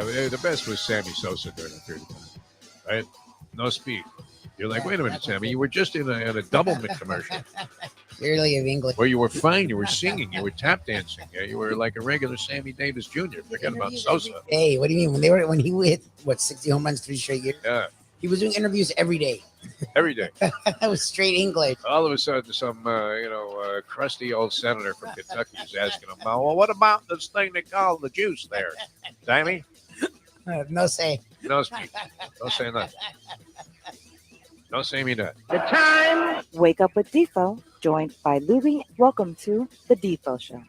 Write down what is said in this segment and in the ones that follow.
The best was Sammy Sosa during that period of time, right? No speed. You're like, wait a minute, Sammy. You were just in a double Mick commercial Clearly of English. where you were fine. You were singing. You were tap dancing. You were like a regular Sammy Davis Jr. Forget about Sosa. Hey, what do you mean? When he hit 60 home runs 3 straight years? Yeah, He was doing interviews every day. every day. That was straight English. All of a sudden, some crusty old senator from Kentucky is asking him, "Well, what about this thing they call the juice there, Sammy?" No say. No speak. Don't say nothing. Don't say me that. The time. Wake up with Defo, joined by Lubie. Welcome to the Defo Show.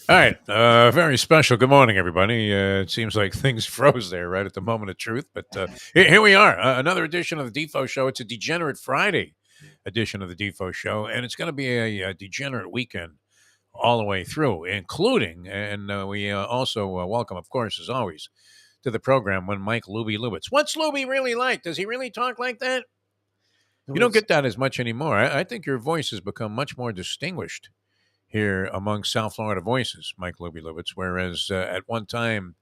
All right. Very special. Good morning, everybody. It seems like things froze there right at the moment of truth. But here we are. Another edition of the Defo Show. It's a Degenerate Friday edition of the Defo Show. And it's going to be a Degenerate weekend all the way through, including, and we also welcome, of course, as always, to the program when Mike Lubie Lubitz. What's Lubie really like? Does he really talk like that? You don't get that as much anymore. I think your voice has become much more distinguished here among South Florida voices, Mike Lubie Lubitz, whereas at one time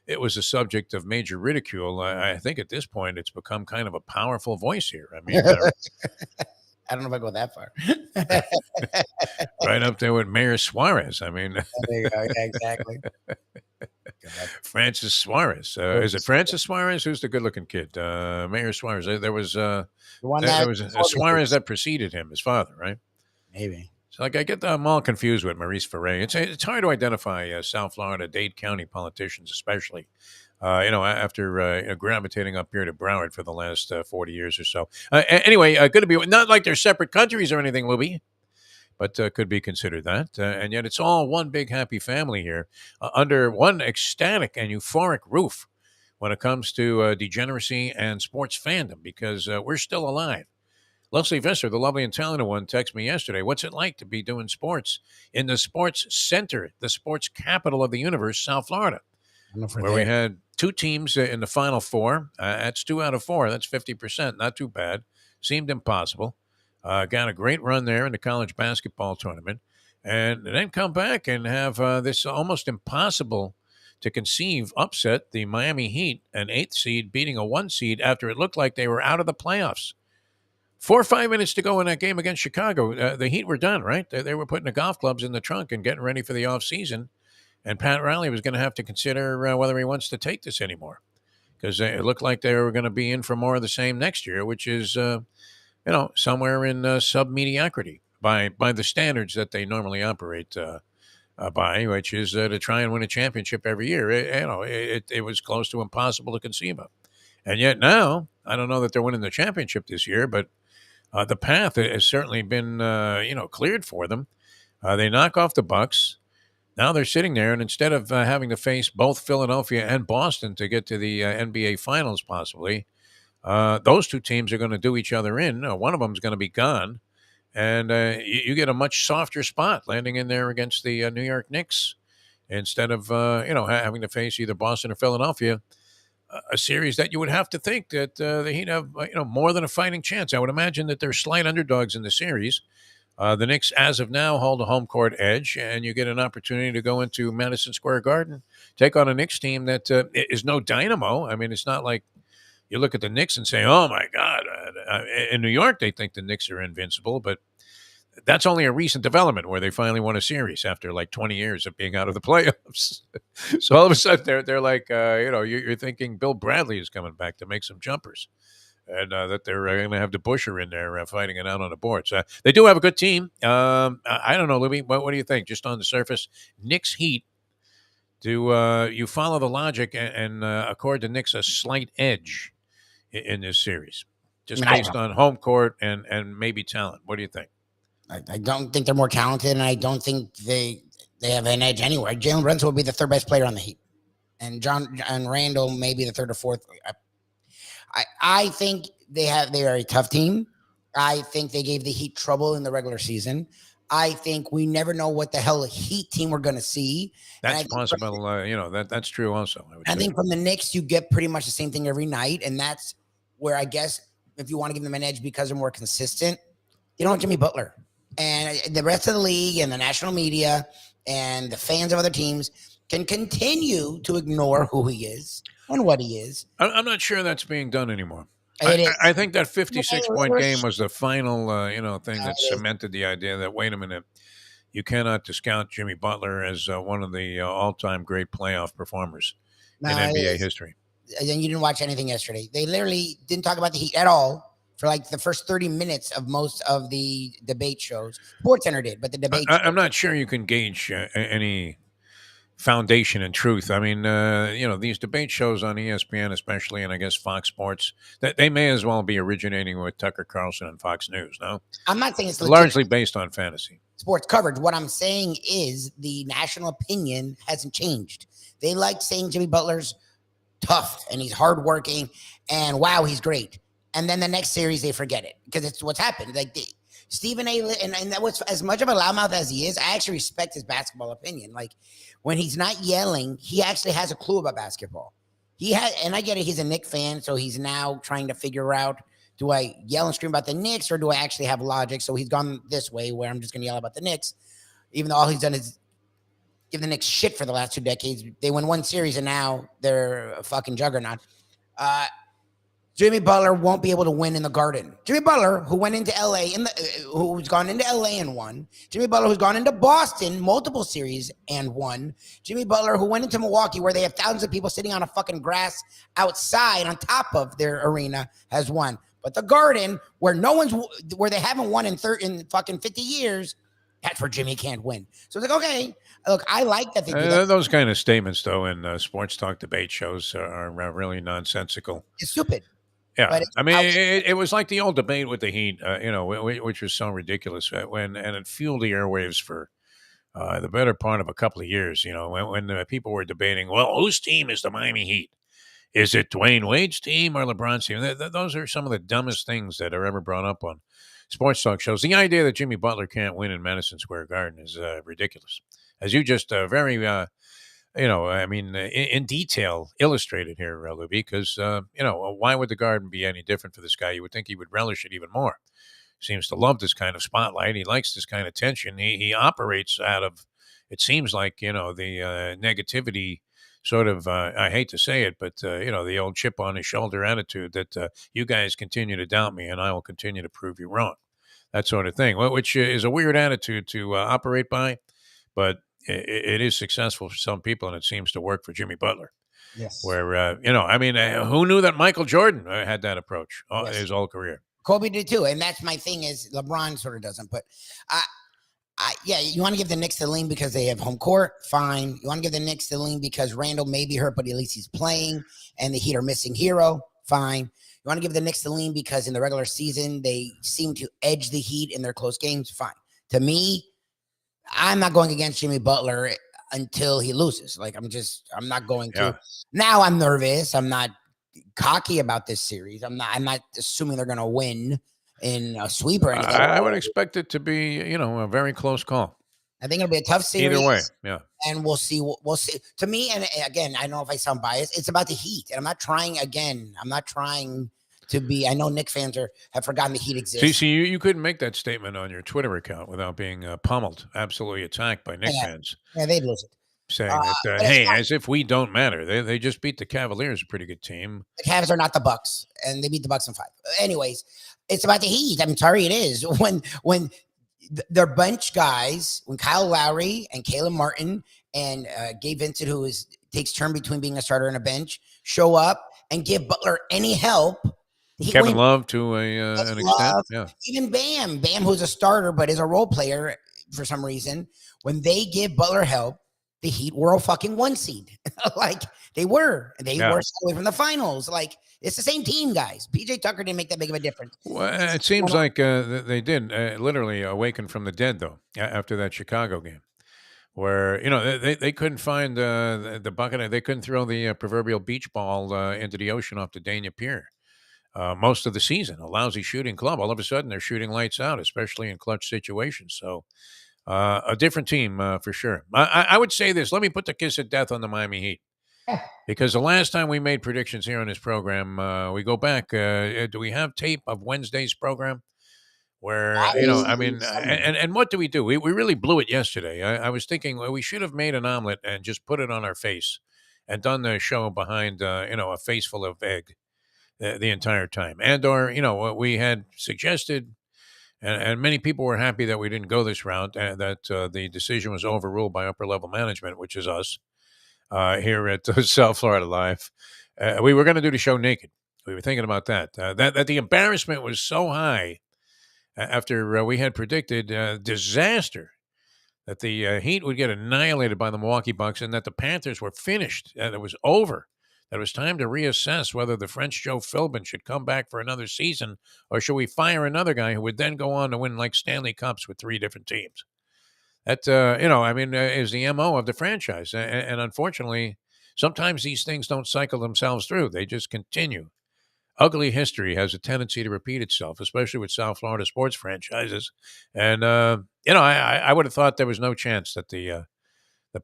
it was a subject of major ridicule. I think at this point it's become kind of a powerful voice here. I mean, I don't know if I go that far. right up there with Mayor Suarez. I mean, there you go. Yeah, exactly. Francis Suarez. Is it Francis Suarez? Who's the good-looking kid? Mayor Suarez. There was a Suarez that preceded him, his father, right? Maybe. So, like, I get them all confused with Maurice Ferre. It's hard to identify South Florida, Dade County politicians, especially, after gravitating up here to Broward for the last 40 years or so. Anyway, good to be, not like they're separate countries or anything, Lubie, but could be considered that. And yet it's all one big happy family here under one ecstatic and euphoric roof when it comes to degeneracy and sports fandom, because we're still alive. Leslie Visser, the lovely and talented one, texted me yesterday. What's it like to be doing sports in the sports center, the sports capital of the universe, South Florida, where we had 2 teams in the Final Four? That's 2 out of 4. That's 50%. Not too bad. Seemed impossible. Got a great run there in the college basketball tournament. And then come back and have this almost impossible to conceive upset, the Miami Heat, an 8th seed, beating a 1 seed after it looked like they were out of the playoffs. 4 or 5 minutes to go in that game against Chicago. The Heat were done, right? They were putting the golf clubs in the trunk and getting ready for the offseason. And Pat Riley was going to have to consider whether he wants to take this anymore, because it looked like they were going to be in for more of the same next year, which is, somewhere in sub-mediocrity by the standards that they normally operate by, which is to try and win a championship every year. It was close to impossible to conceive of. And yet now, I don't know that they're winning the championship this year, but the path has certainly been, cleared for them. They knock off the Bucks. Now they're sitting there, and instead of having to face both Philadelphia and Boston to get to the NBA Finals, possibly, those 2 teams are going to do each other in. One of them is going to be gone, and you get a much softer spot landing in there against the New York Knicks instead of having to face either Boston or Philadelphia. A series that you would have to think that the Heat have more than a fighting chance. I would imagine that they're slight underdogs in the series. The Knicks, as of now, hold a home court edge, and you get an opportunity to go into Madison Square Garden, take on a Knicks team that is no dynamo. I mean, it's not like you look at the Knicks and say, oh, my God. In New York, they think the Knicks are invincible, but that's only a recent development where they finally won a series after like 20 years of being out of the playoffs. So all of a sudden they're like, you're thinking Bill Bradley is coming back to make some jumpers, and that they're going to have DeBusschere in there fighting it out on the boards. They do have a good team. I don't know, Lubie, what do you think? Just on the surface, Knicks Heat. Do you follow the logic and accord the Knicks a slight edge in this series, just based on home court and maybe talent? What do you think? I don't think they're more talented, and I don't think they have an edge anywhere. Jalen Brunson will be the 3rd best player on the Heat, and Randall maybe the 3rd or 4th. I think they are a tough team. I think they gave the Heat trouble in the regular season. I think we never know what the hell Heat team we're going to see. And That's possible. That's true. Also, I would I say. think from the Knicks, you get pretty much the same thing every night. And that's where I guess if you want to give them an edge because they're more consistent, you don't have Jimmy Butler. And the rest of the league and the national media and the fans of other teams can continue to ignore who he is and what he is. I'm not sure that's being done anymore. It is. I think that 56-point game was the final, thing that It is. cemented the idea that, wait a minute, you cannot discount Jimmy Butler as one of the all-time great playoff performers in No, it NBA is. history. And you didn't watch anything yesterday. They literally didn't talk about the Heat at all for like the first 30 minutes of most of the debate shows. SportsCenter did, but the debate I'm not sure you can gauge any foundation and truth. I mean, these debate shows on ESPN, especially, and I guess Fox Sports, that they may as well be originating with Tucker Carlson and Fox News. No, I'm not saying it's largely based on fantasy sports coverage. What I'm saying is the national opinion hasn't changed. They like saying Jimmy Butler's tough and he's hardworking and wow, he's great. And then the next series they forget it because it's what's happened. Like Stephen A. And that was as much of a loudmouth as he is. I actually respect his basketball opinion. Like when he's not yelling, he actually has a clue about basketball. He had, and I get it. He's a Knicks fan, so he's now trying to figure out: do I yell and scream about the Knicks, or do I actually have logic? So he's gone this way, where I'm just going to yell about the Knicks, even though all he's done is give the Knicks shit for the last 2 decades. They won one series, and now they're a fucking juggernaut. Jimmy Butler won't be able to win in the Garden. Jimmy Butler, who went into LA who's gone into LA and won. Jimmy Butler, who's gone into Boston multiple series and won. Jimmy Butler, who went into Milwaukee, where they have thousands of people sitting on a fucking grass outside on top of their arena, has won. But the Garden, where where they haven't won in fucking 50 years, that's where Jimmy can't win. So it's like, okay, look, I like that they do that. Those kind of statements, though, in sports talk debate shows are really nonsensical. It's stupid. Yeah, I mean, it was like the old debate with the Heat, which was so ridiculous and it fueled the airwaves for the better part of a couple of years. When people were debating, well, whose team is the Miami Heat? Is it Dwayne Wade's team or LeBron's team? Those are some of the dumbest things that are ever brought up on sports talk shows. The idea that Jimmy Butler can't win in Madison Square Garden is ridiculous, as you just very in detail illustrated here, Lubie, because, why would the Garden be any different for this guy? You would think he would relish it even more. Seems to love this kind of spotlight. He likes this kind of tension. He operates out of, it seems like, the negativity sort of, I hate to say it, but, the old chip on his shoulder attitude that you guys continue to doubt me and I will continue to prove you wrong. That sort of thing, which is a weird attitude to operate by, but it is successful for some people, and it seems to work for Jimmy Butler. Yes. Where, who knew that Michael Jordan had that approach his whole career? Kobe did too. And that's my thing is LeBron sort of doesn't. But, you want to give the Knicks the lean because they have home court? Fine. You want to give the Knicks the lean because Randall may be hurt, but at least he's playing, and the Heat are missing hero? Fine. You want to give the Knicks the lean because in the regular season, they seem to edge the Heat in their close games? Fine. To me, I'm not going against Jimmy Butler until he loses. Like, I'm not going to. Yeah. Now I'm nervous. I'm not cocky about this series. I'm not assuming they're going to win in a sweep or anything. I would expect it to be, a very close call. I think it'll be a tough series. Either way, yeah. And we'll see. We'll see. To me, and again, I don't know if I sound biased, it's about the Heat. And I'm not trying to be, I know Knicks fans have forgotten the Heat exists. See, you couldn't make that statement on your Twitter account without being pummeled, absolutely attacked by Knicks fans. Yeah, they'd lose it. Saying that, hey, as if we don't matter. They just beat the Cavaliers, a pretty good team. The Cavs are not the Bucks, and they beat the Bucks in 5. Anyways, it's about the Heat. I'm sorry, it is. When their bench guys, when Kyle Lowry and Caleb Martin and Gabe Vincent, who takes turn between being a starter and a bench, show up and give Butler any help. Kevin Love to an extent, yeah. Even Bam, who's a starter but is a role player for some reason. When they give Butler help, the Heat were a fucking 1 seed. Like they were away from the finals. Like it's the same team, guys. PJ Tucker didn't make that big of a difference. Well, it seems like they did literally awaken from the dead, though, after that Chicago game, where they couldn't find the bucket. They couldn't throw the proverbial beach ball into the ocean off the Dania Pier. most of the season. A lousy shooting club. All of a sudden, they're shooting lights out, especially in clutch situations. So a different team for sure. I would say this. Let me put the kiss of death on the Miami Heat. Because the last time we made predictions here on this program, we go back. Do we have tape of Wednesday's program? Where, I mean, and what do? We really blew it yesterday. I was thinking, well, we should have made an omelet and just put it on our face and done the show behind, a face full of egg the entire time. And, or, what we had suggested, and many people were happy that we didn't go this route, and that the decision was overruled by upper level management, which is us here at South Florida Live. We were going to do the show naked. We were thinking about that. That the embarrassment was so high after we had predicted disaster, that the Heat would get annihilated by the Milwaukee Bucks, and that the Panthers were finished, that it was over, that it was time to reassess whether the French Joe Philbin should come back for another season, or should we fire another guy who would then go on to win like Stanley Cups with 3 different teams. That, is the MO of the franchise. And unfortunately, sometimes these things don't cycle themselves through. They just continue. Ugly history has a tendency to repeat itself, especially with South Florida sports franchises. And, I would have thought there was no chance that the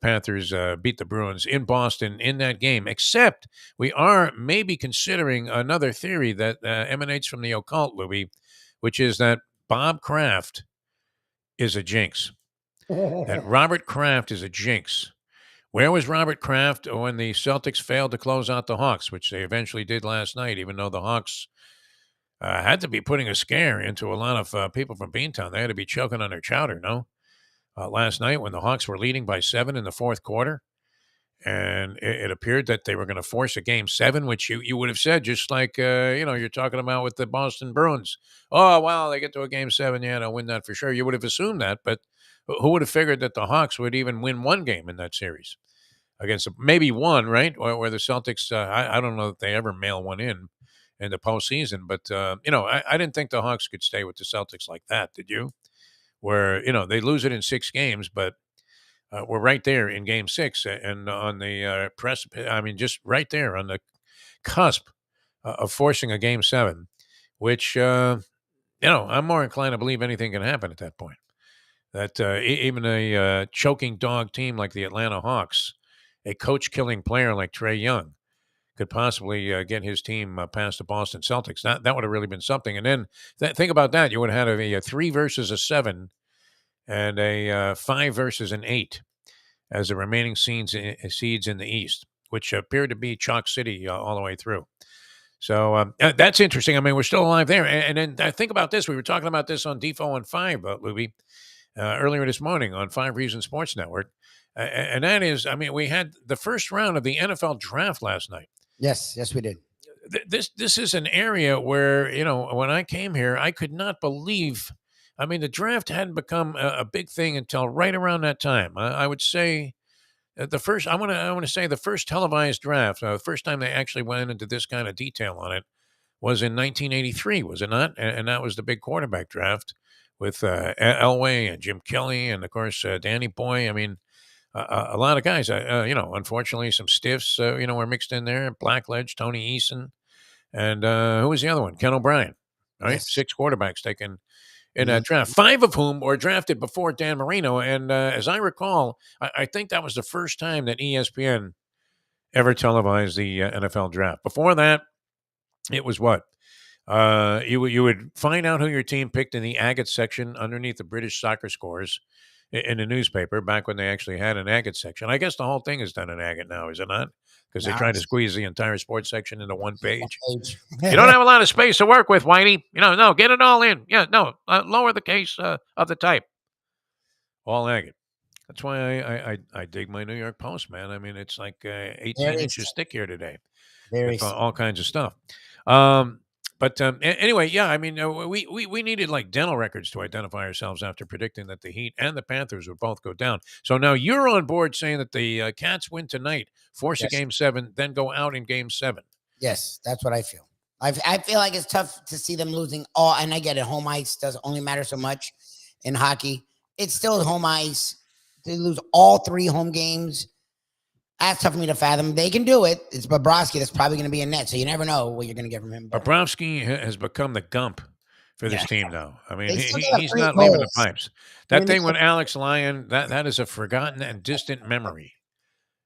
Panthers beat the Bruins in Boston in that game, except we are maybe considering another theory that emanates from the occult, Louis, which is that Bob Kraft is a jinx. That Robert Kraft is a jinx. Where was Robert Kraft when the Celtics failed to close out the Hawks, which they eventually did last night, even though the Hawks had to be putting a scare into a lot of people from Beantown. They had to be choking on their chowder, no? Last night when the Hawks were leading by 7 in the fourth quarter, and it appeared that they were going to force a Game 7, which you would have said, just like, you're talking about with the Boston Bruins. Oh, wow, they get to a Game 7, yeah, they'll win that for sure. You would have assumed that, but who would have figured that the Hawks would even win one game in that series? Against maybe one, right? Or the Celtics, I don't know that they ever mail one in the postseason, but, I didn't think the Hawks could stay with the Celtics like that, did you? Where, they lose it in 6 games, but we're right there in Game 6 and on the precipice. I mean, just right there on the cusp of forcing a Game 7, which, I'm more inclined to believe anything can happen at that point. That even a choking dog team like the Atlanta Hawks, a coach-killing player like Trae Young, could possibly get his team past the Boston Celtics. That would have really been something. And then think about that. You would have had a 3 versus a 7 and a 5 versus an 8 as the remaining seeds in the East, which appeared to be Chalk City all the way through. So that's interesting. I mean, we're still alive there. And then think about this. We were talking about this on Defo and 5, Lubie, earlier this morning on 5 Reasons Sports Network. And that is, I mean, we had the first round of the NFL draft last night. Yes, we did. This is an area where, when I came here, I could not believe. I mean, the draft hadn't become a big thing until right around that time. I would say the first. I want to say the first televised draft, the first time they actually went into this kind of detail on it, was in 1983, was it not? And that was the big quarterback draft with Elway and Jim Kelly and, of course, Danny Boy. I mean, a lot of guys. Unfortunately, some stiffs, were mixed in there. Blackledge, Tony Eason, and who was the other one? Ken O'Brien. Right, Yes. 6 quarterbacks taken in that draft, 5 of whom were drafted before Dan Marino. And as I recall, I think that was the first time that ESPN ever televised the NFL draft. Before that, it was what? You would find out who your team picked in the agate section underneath the British soccer scores in the newspaper back when they actually had an agate section. I guess the whole thing is done in agate now, is it not? Because they try to squeeze the entire sports section into one page. You don't have a lot of space to work with, Whitey. No, get it all in. Yeah, no, lower the case of the type. All agate. That's why I dig my New York Post, man. I mean, it's like 18 inches thick here today. With all kinds of stuff. But anyway, yeah, I mean, we needed like dental records to identify ourselves after predicting that the Heat and the Panthers would both go down. So now you're on board saying that the Cats win tonight, force a Game 7, then go out in Game 7. Yes, that's what I feel. I feel like it's tough to see them losing all, and I get it. Home ice doesn't only matter so much in hockey. It's still home ice. They lose all 3 home games. That's tough for me to fathom. They can do it. It's Bobrovsky that's probably going to be in net, so you never know what you're going to get from him. But Bobrovsky has become the Gump for this yeah, team now. I mean, they still got he's great not leaving the goals. pipes. I That mean, thing with Alex Lyon, that is a forgotten and distant memory.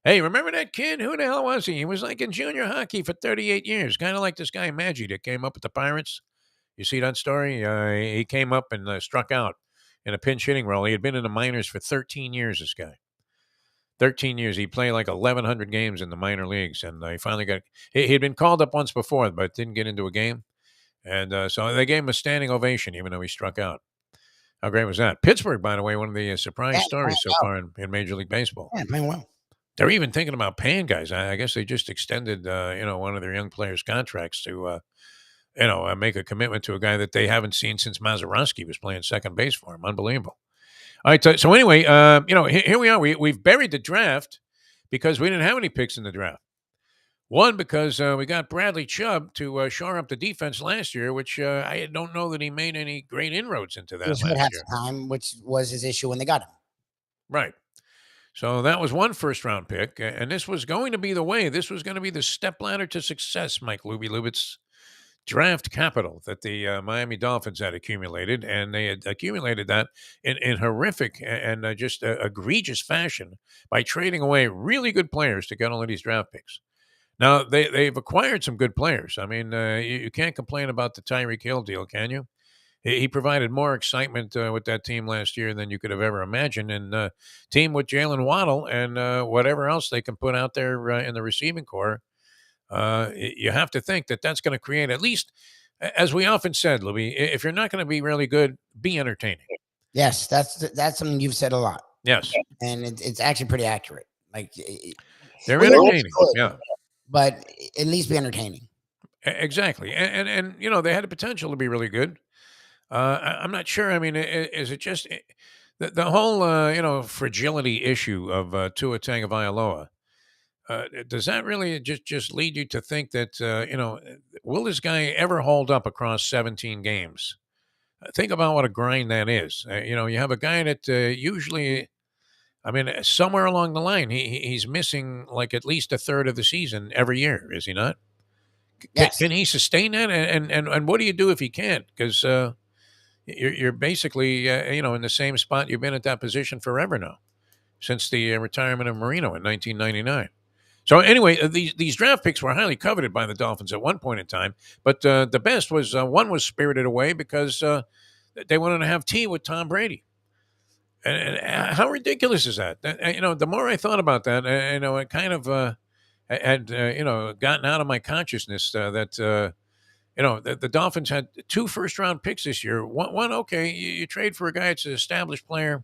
Hey, remember that kid? Who the hell was he? He was like in junior hockey for 38 years, kind of like this guy Maggi that came up with the Pirates. You see that story? He came up and struck out in a pinch hitting role. He had been in the minors for 13 years, this guy. 13 years. He played like 1,100 games in the minor leagues, and he finally got. He had been called up once before, but didn't get into a game. And so they gave him a standing ovation, even though he struck out. How great was that? Pittsburgh, by the way, one of the surprise yeah, stories so far in Major League Baseball. yeah, playing well. They're even thinking about paying guys. I guess they just extended, one of their young players' contracts to, make a commitment to a guy that they haven't seen since Mazeroski was playing second base for him. Unbelievable. All right. So anyway, here we are. We've buried the draft because we didn't have any picks in the draft. One, because we got Bradley Chubb to shore up the defense last year, which I don't know that he made any great inroads into that He was hurt last half year. the time, which was his issue when they got him. Right. So that was one first-round pick, and this was going to be the way. This was going to be the stepladder to success, Mike Lubitz. Draft capital that the Miami Dolphins had accumulated, and they had accumulated that in horrific and just egregious fashion by trading away really good players to get all of these draft picks. Now, they've acquired some good players. I mean, you can't complain about the Tyreek Hill deal, can you? He provided more excitement with that team last year than you could have ever imagined. And team with Jalen Waddle and whatever else they can put out there in the receiving core, you have to think that that's going to create, at least, as we often said, Louis, if you're not going to be really good, be entertaining. Yes, that's something you've said a lot. Yes. And it's actually pretty accurate. Like they're entertaining. Yeah. But at least be entertaining. Exactly. And they had the potential to be really good. I'm not sure. I mean, is it just the whole, fragility issue of Tua Tagovailoa? Does that really just lead you to think that, will this guy ever hold up across 17 games? Think about what a grind that is. You have a guy that usually, I mean, somewhere along the line, he's missing like at least a third of the season every year, is he not? Yes. Can he sustain that? And what do you do if he can't? Because you're basically, in the same spot you've been at that position forever now, since the retirement of Marino in 1999. So anyway, these draft picks were highly coveted by the Dolphins at one point in time, but the best was one was spirited away because they wanted to have tea with Tom Brady. And how ridiculous is that? The more I thought about that, it kind of had gotten out of my consciousness that the Dolphins had 2 first-round picks this year. One okay, you trade for a guy that's an established player,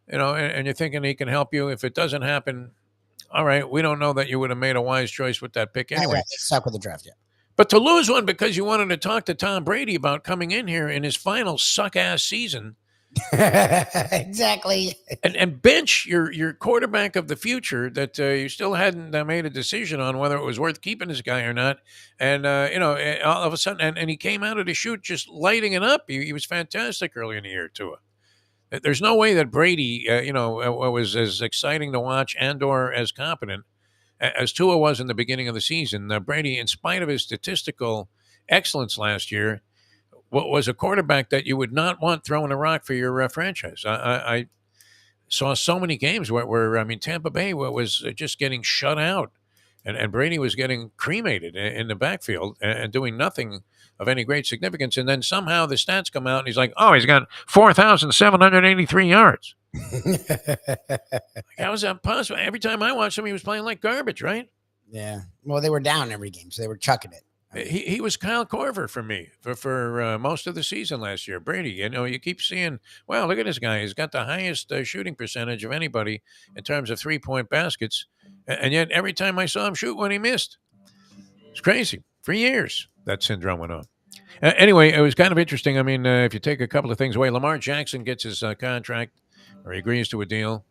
and you're thinking he can help you. If it doesn't happen, all right, we don't know that you would have made a wise choice with that pick anyway. Stuck with the draft, yeah. But to lose one because you wanted to talk to Tom Brady about coming in here in his final suck-ass season. Exactly. And bench your quarterback of the future that you still hadn't made a decision on whether it was worth keeping this guy or not. And, all of a sudden, and he came out of the chute just lighting it up. He was fantastic early in the year, Tua. There's no way that Brady, was as exciting to watch and or as competent as Tua was in the beginning of the season. Brady, in spite of his statistical excellence last year, was a quarterback that you would not want throwing a rock for your franchise. I saw so many games where Tampa Bay was just getting shut out, and Brady was getting cremated in the backfield and doing nothing of any great significance. And then somehow the stats come out, and he's like, "Oh, he's got 4,783 yards." How is that possible? Every time I watched him, he was playing like garbage, right? Yeah. Well, they were down every game, so they were chucking it. He was Kyle Korver for me for most of the season last year. Brady, you keep seeing, wow, look at this guy. He's got the highest shooting percentage of anybody in terms of 3-point baskets. And yet every time I saw him shoot one, he missed. It's crazy. For years, that syndrome went on. Anyway, it was kind of interesting. I mean, if you take a couple of things away, Lamar Jackson gets his contract, or he agrees to a deal.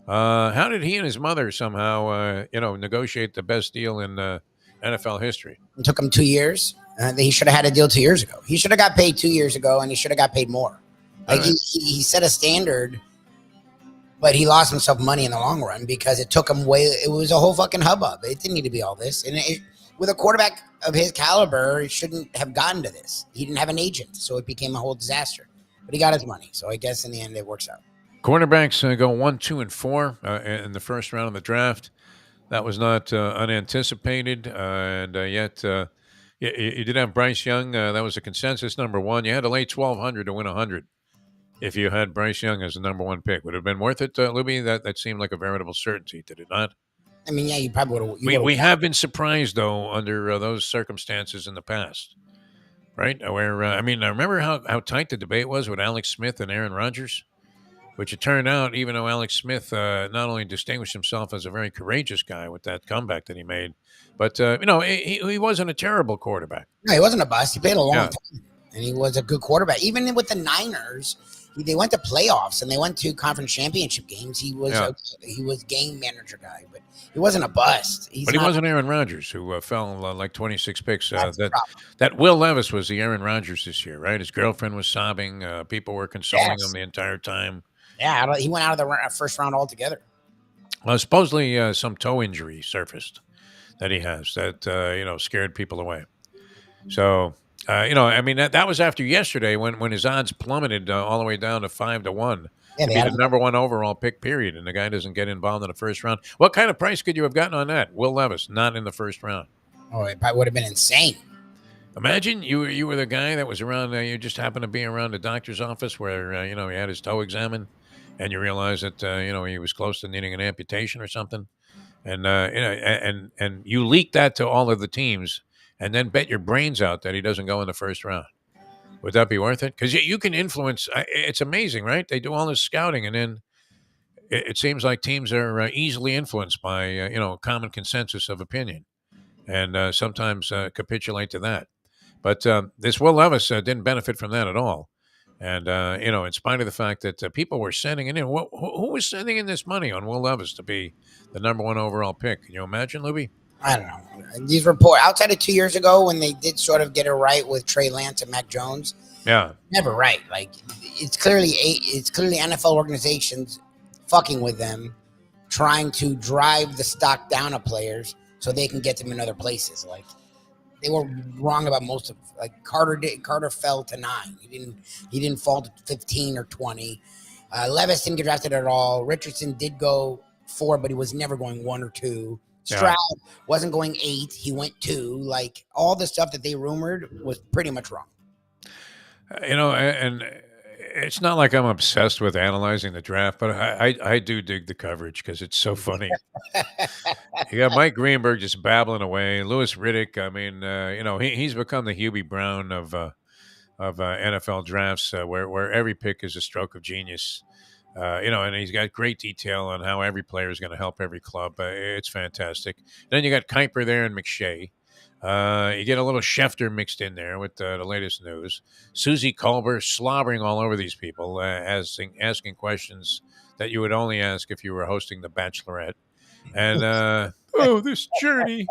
How did he and his mother somehow, negotiate the best deal in NFL history? It took him 2 years. He should have had a deal 2 years ago. He should have got paid 2 years ago, and he should have got paid more. Like he set a standard But he lost himself money in the long run because it took him way. It was a whole fucking hubbub. It didn't need to be all this. And with a quarterback of his caliber, it shouldn't have gotten to this. He didn't have an agent, so it became a whole disaster. But he got his money, so I guess in the end it works out. Quarterbacks go 1, 2, and 4 in the first round of the draft. That was not unanticipated, and yet you did have Bryce Young. That was a consensus number one. You had to lay 1,200 to win 100. If you had Bryce Young as the number one pick, would it have been worth it, Lubie? That seemed like a veritable certainty, did it not? I mean, yeah, you probably would We have been surprised though under those circumstances in the past, right? Where I mean, I remember how tight the debate was with Alex Smith and Aaron Rodgers, which it turned out, even though Alex Smith not only distinguished himself as a very courageous guy with that comeback that he made, but he wasn't a terrible quarterback. No, he wasn't a bust. He played a long Yeah. time, and he was a good quarterback. Even with the Niners, they went to playoffs and they went to conference championship games. He was he was game manager guy, but he wasn't a bust. But he wasn't Aaron Rodgers, who fell like 26 picks. That's the problem. That Will Levis was the Aaron Rodgers this year, right? His girlfriend was sobbing. People were consoling him the entire time. Yeah, he went out of the first round altogether. Supposedly some toe injury surfaced that he has that scared people away. So I mean that was after yesterday when his odds plummeted all the way down to 5-1 Yeah, to they be had the number one overall pick. Period, and the guy doesn't get involved in the first round. What kind of price could you have gotten on that? Will Levis not in the first round. Oh, it probably would have been insane. Imagine you were the guy that was around. You just happened to be around the doctor's office where he had his toe examined, and you realize that he was close to needing an amputation or something, and and you leak that to all of the teams, and then bet your brains out that he doesn't go in the first round. Would that be worth it? Because you can influence. It's amazing, right? They do all this scouting, and then it seems like teams are easily influenced by common consensus of opinion, and sometimes capitulate to that. But this Will Levis didn't benefit from that at all. And, in spite of the fact that people were sending it in, who was sending in this money on Will Levis to be the number one overall pick? Can you imagine, Lubie? I don't know. These reports outside of 2 years ago when they did sort of get it right with Trey Lance and Mac Jones. Yeah. Never right. Like it's clearly NFL organizations fucking with them, trying to drive the stock down of players so they can get them in other places. Like they were wrong about most of it. Like Carter fell to 9. He didn't fall to 15 or 20. Levis didn't get drafted at all. Richardson did go 4, but he was never going 1 or 2. Stroud wasn't going 8. He went 2. Like all the stuff that they rumored was pretty much wrong. And it's not like I'm obsessed with analyzing the draft, but I do dig the coverage because it's so funny. You got Mike Greenberg just babbling away. Louis Riddick, I mean, he's become the Hubie Brown of NFL drafts, where every pick is a stroke of genius. And he's got great detail on how every player is going to help every club. It's fantastic. Then you got Kuiper there and McShay. You get a little Schefter mixed in there with the latest news. Susie Colbert slobbering all over these people, asking questions that you would only ask if you were hosting The Bachelorette. And, this journey.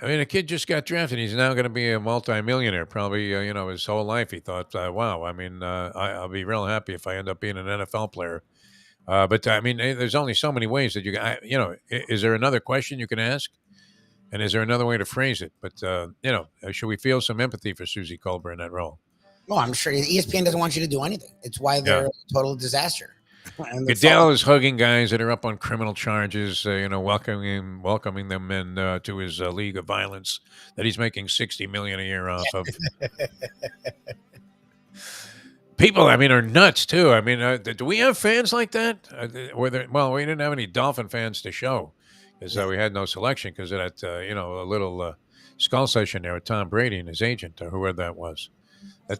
I mean, a kid just got drafted. He's now going to be a multimillionaire, probably, his whole life. He thought, wow, I mean, I'll be real happy if I end up being an NFL player. But, I mean, there's only so many ways that is there another question you can ask? And is there another way to phrase it? But, should we feel some empathy for Susie Colbert in that role? Well, I'm sure ESPN doesn't want you to do anything. It's why they're a total disaster. Goodell is hugging guys that are up on criminal charges, welcoming them in to his league of violence that he's making $60 million a year off of. People, I mean, are nuts too. I mean, do we have fans like that? We didn't have any Dolphin fans to show because we had no selection because of that, a little skull session there with Tom Brady and his agent or whoever that was.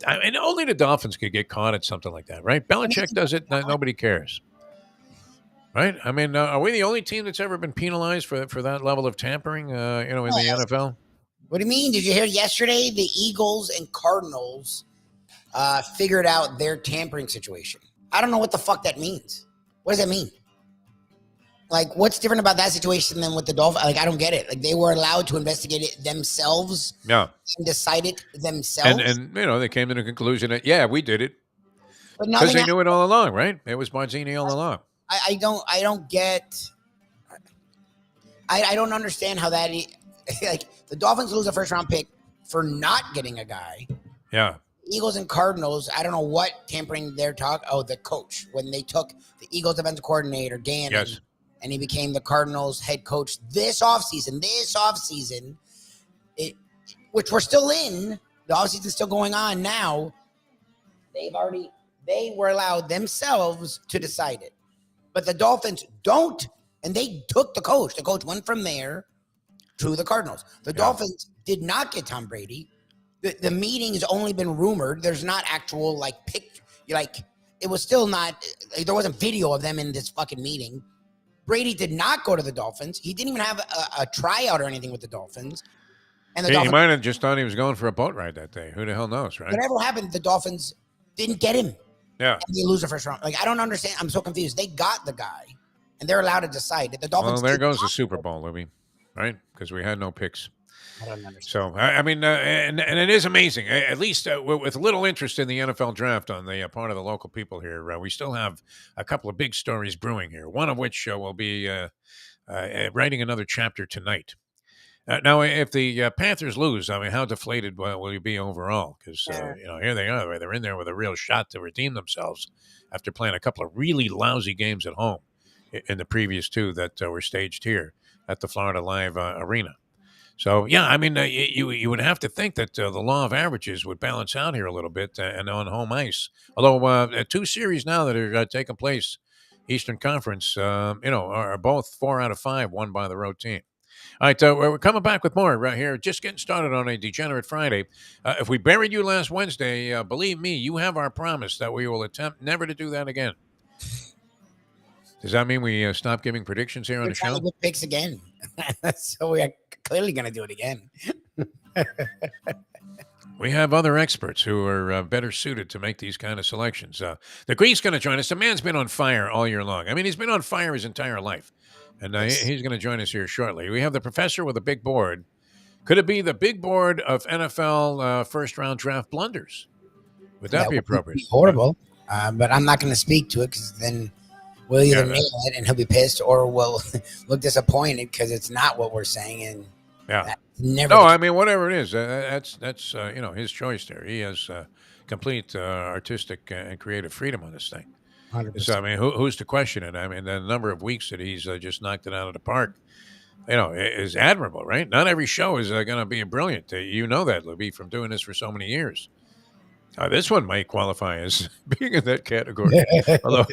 And only the Dolphins could get caught at something like that, right? Belichick does it. Nobody cares. Right? I mean, are we the only team that's ever been penalized for that level of tampering, in the NFL? What do you mean? Did you hear yesterday the Eagles and Cardinals figured out their tampering situation? I don't know what the fuck that means. What does that mean? Like, what's different about that situation than with the Dolphins? Like, I don't get it. Like, they were allowed to investigate it themselves. Yeah. And decide it themselves. And they came to the conclusion that, yeah, we did it. But Because nothing. they knew it all along, right? It was Barzini all along. I don't get. I don't understand how that. Like the Dolphins lose a first round pick for not getting a guy. Yeah. Eagles and Cardinals, I don't know what tampering they're talking. Oh, the coach. When they took the Eagles defensive coordinator, Gannon, Yes. and he became the Cardinals head coach this offseason, which we're still in. The offseason's still going on now. They were allowed themselves to decide it. But the Dolphins don't, and they took the coach. The coach went from there to the Cardinals. The Dolphins did not get Tom Brady. The meeting has only been rumored. There's not actual it was still not. There wasn't video of them in this fucking meeting. Brady did not go to the Dolphins. He didn't even have a tryout or anything with the Dolphins. And the He might have just thought he was going for a boat ride that day. Who the hell knows, right? Whatever happened, the Dolphins didn't get him. Yeah. And they lose the first round. Like, I don't understand. I'm so confused. They got the guy, and they're allowed to decide. The Dolphins. Well, there goes the Super Bowl, Lubie, right? Because we had no picks. I don't understand. So, I mean, and it is amazing. At least with little interest in the NFL draft on the part of the local people here, we still have a couple of big stories brewing here. One of which will be writing another chapter tonight. Now, if the Panthers lose, I mean, how deflated will you be overall? Because here they are; they're in there with a real shot to redeem themselves after playing a couple of really lousy games at home in the previous two that were staged here at the Florida Live Arena. So, yeah, I mean, you would have to think that the law of averages would balance out here a little bit and on home ice. Although two series now that are taking place, Eastern Conference, are both 4 out of 5 won by the road team. All right, we're coming back with more right here. Just getting started on a Degenerate Friday. If we buried you last Wednesday, believe me, you have our promise that we will attempt never to do that again. Does that mean we stop giving predictions here on the show? We're picks again. So we are clearly going to do it again. We have other experts who are better suited to make these kind of selections. The Greek's going to join us. The man's been on fire all year long. I mean, he's been on fire his entire life. And he's going to join us here shortly. We have the professor with a big board. Could it be the big board of NFL first-round draft blunders? Would that be appropriate? Be horrible, but I'm not going to speak to it because then we'll either nail it and he'll be pissed, or we'll look disappointed because it's not what we're saying. And I mean, whatever it is, that's his choice there. He has complete artistic and creative freedom on this thing. 100%. So, I mean, who's to question it? I mean, the number of weeks that he's just knocked it out of the park, is admirable, right? Not every show is going to be brilliant. You know that, Lubie, from doing this for so many years. This one might qualify as being in that category. Although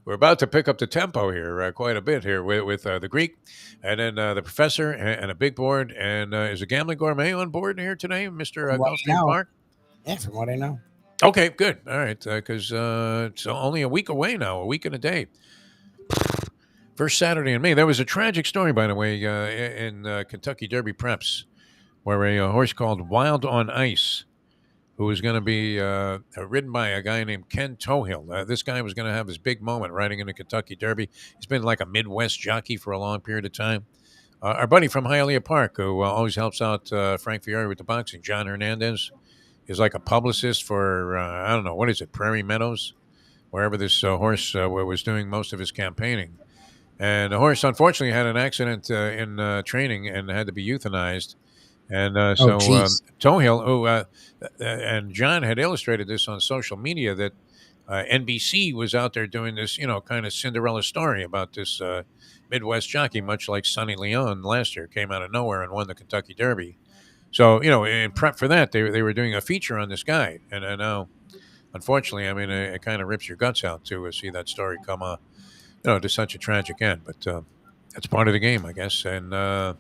we're about to pick up the tempo here quite a bit here with the Greek, and then the professor and a big board. And is a gambling gourmet on board here today, Mr. Gulfstream Park? Yeah, from what I know. Okay, good. All right, because it's only a week away now, a week and a day. First Saturday in May. There was a tragic story, by the way, in Kentucky Derby Preps, where a horse called Wild on Ice, who was going to be ridden by a guy named Ken Tohill. This guy was going to have his big moment riding in the Kentucky Derby. He's been like a Midwest jockey for a long period of time. Our buddy from Hialeah Park, who always helps out Frank Fiore with the boxing, John Hernandez, is like a publicist for, I don't know, what is it, Prairie Meadows, wherever this horse was doing most of his campaigning. And the horse, unfortunately, had an accident in training and had to be euthanized. And Tohill, and John had illustrated this on social media, that NBC was out there doing this, kind of Cinderella story about this Midwest jockey, much like Sonny Leon last year, came out of nowhere and won the Kentucky Derby. So, in prep for that, they were doing a feature on this guy. And I know, unfortunately, I mean, it kind of rips your guts out to see that story come, to such a tragic end. But that's part of the game, I guess. And,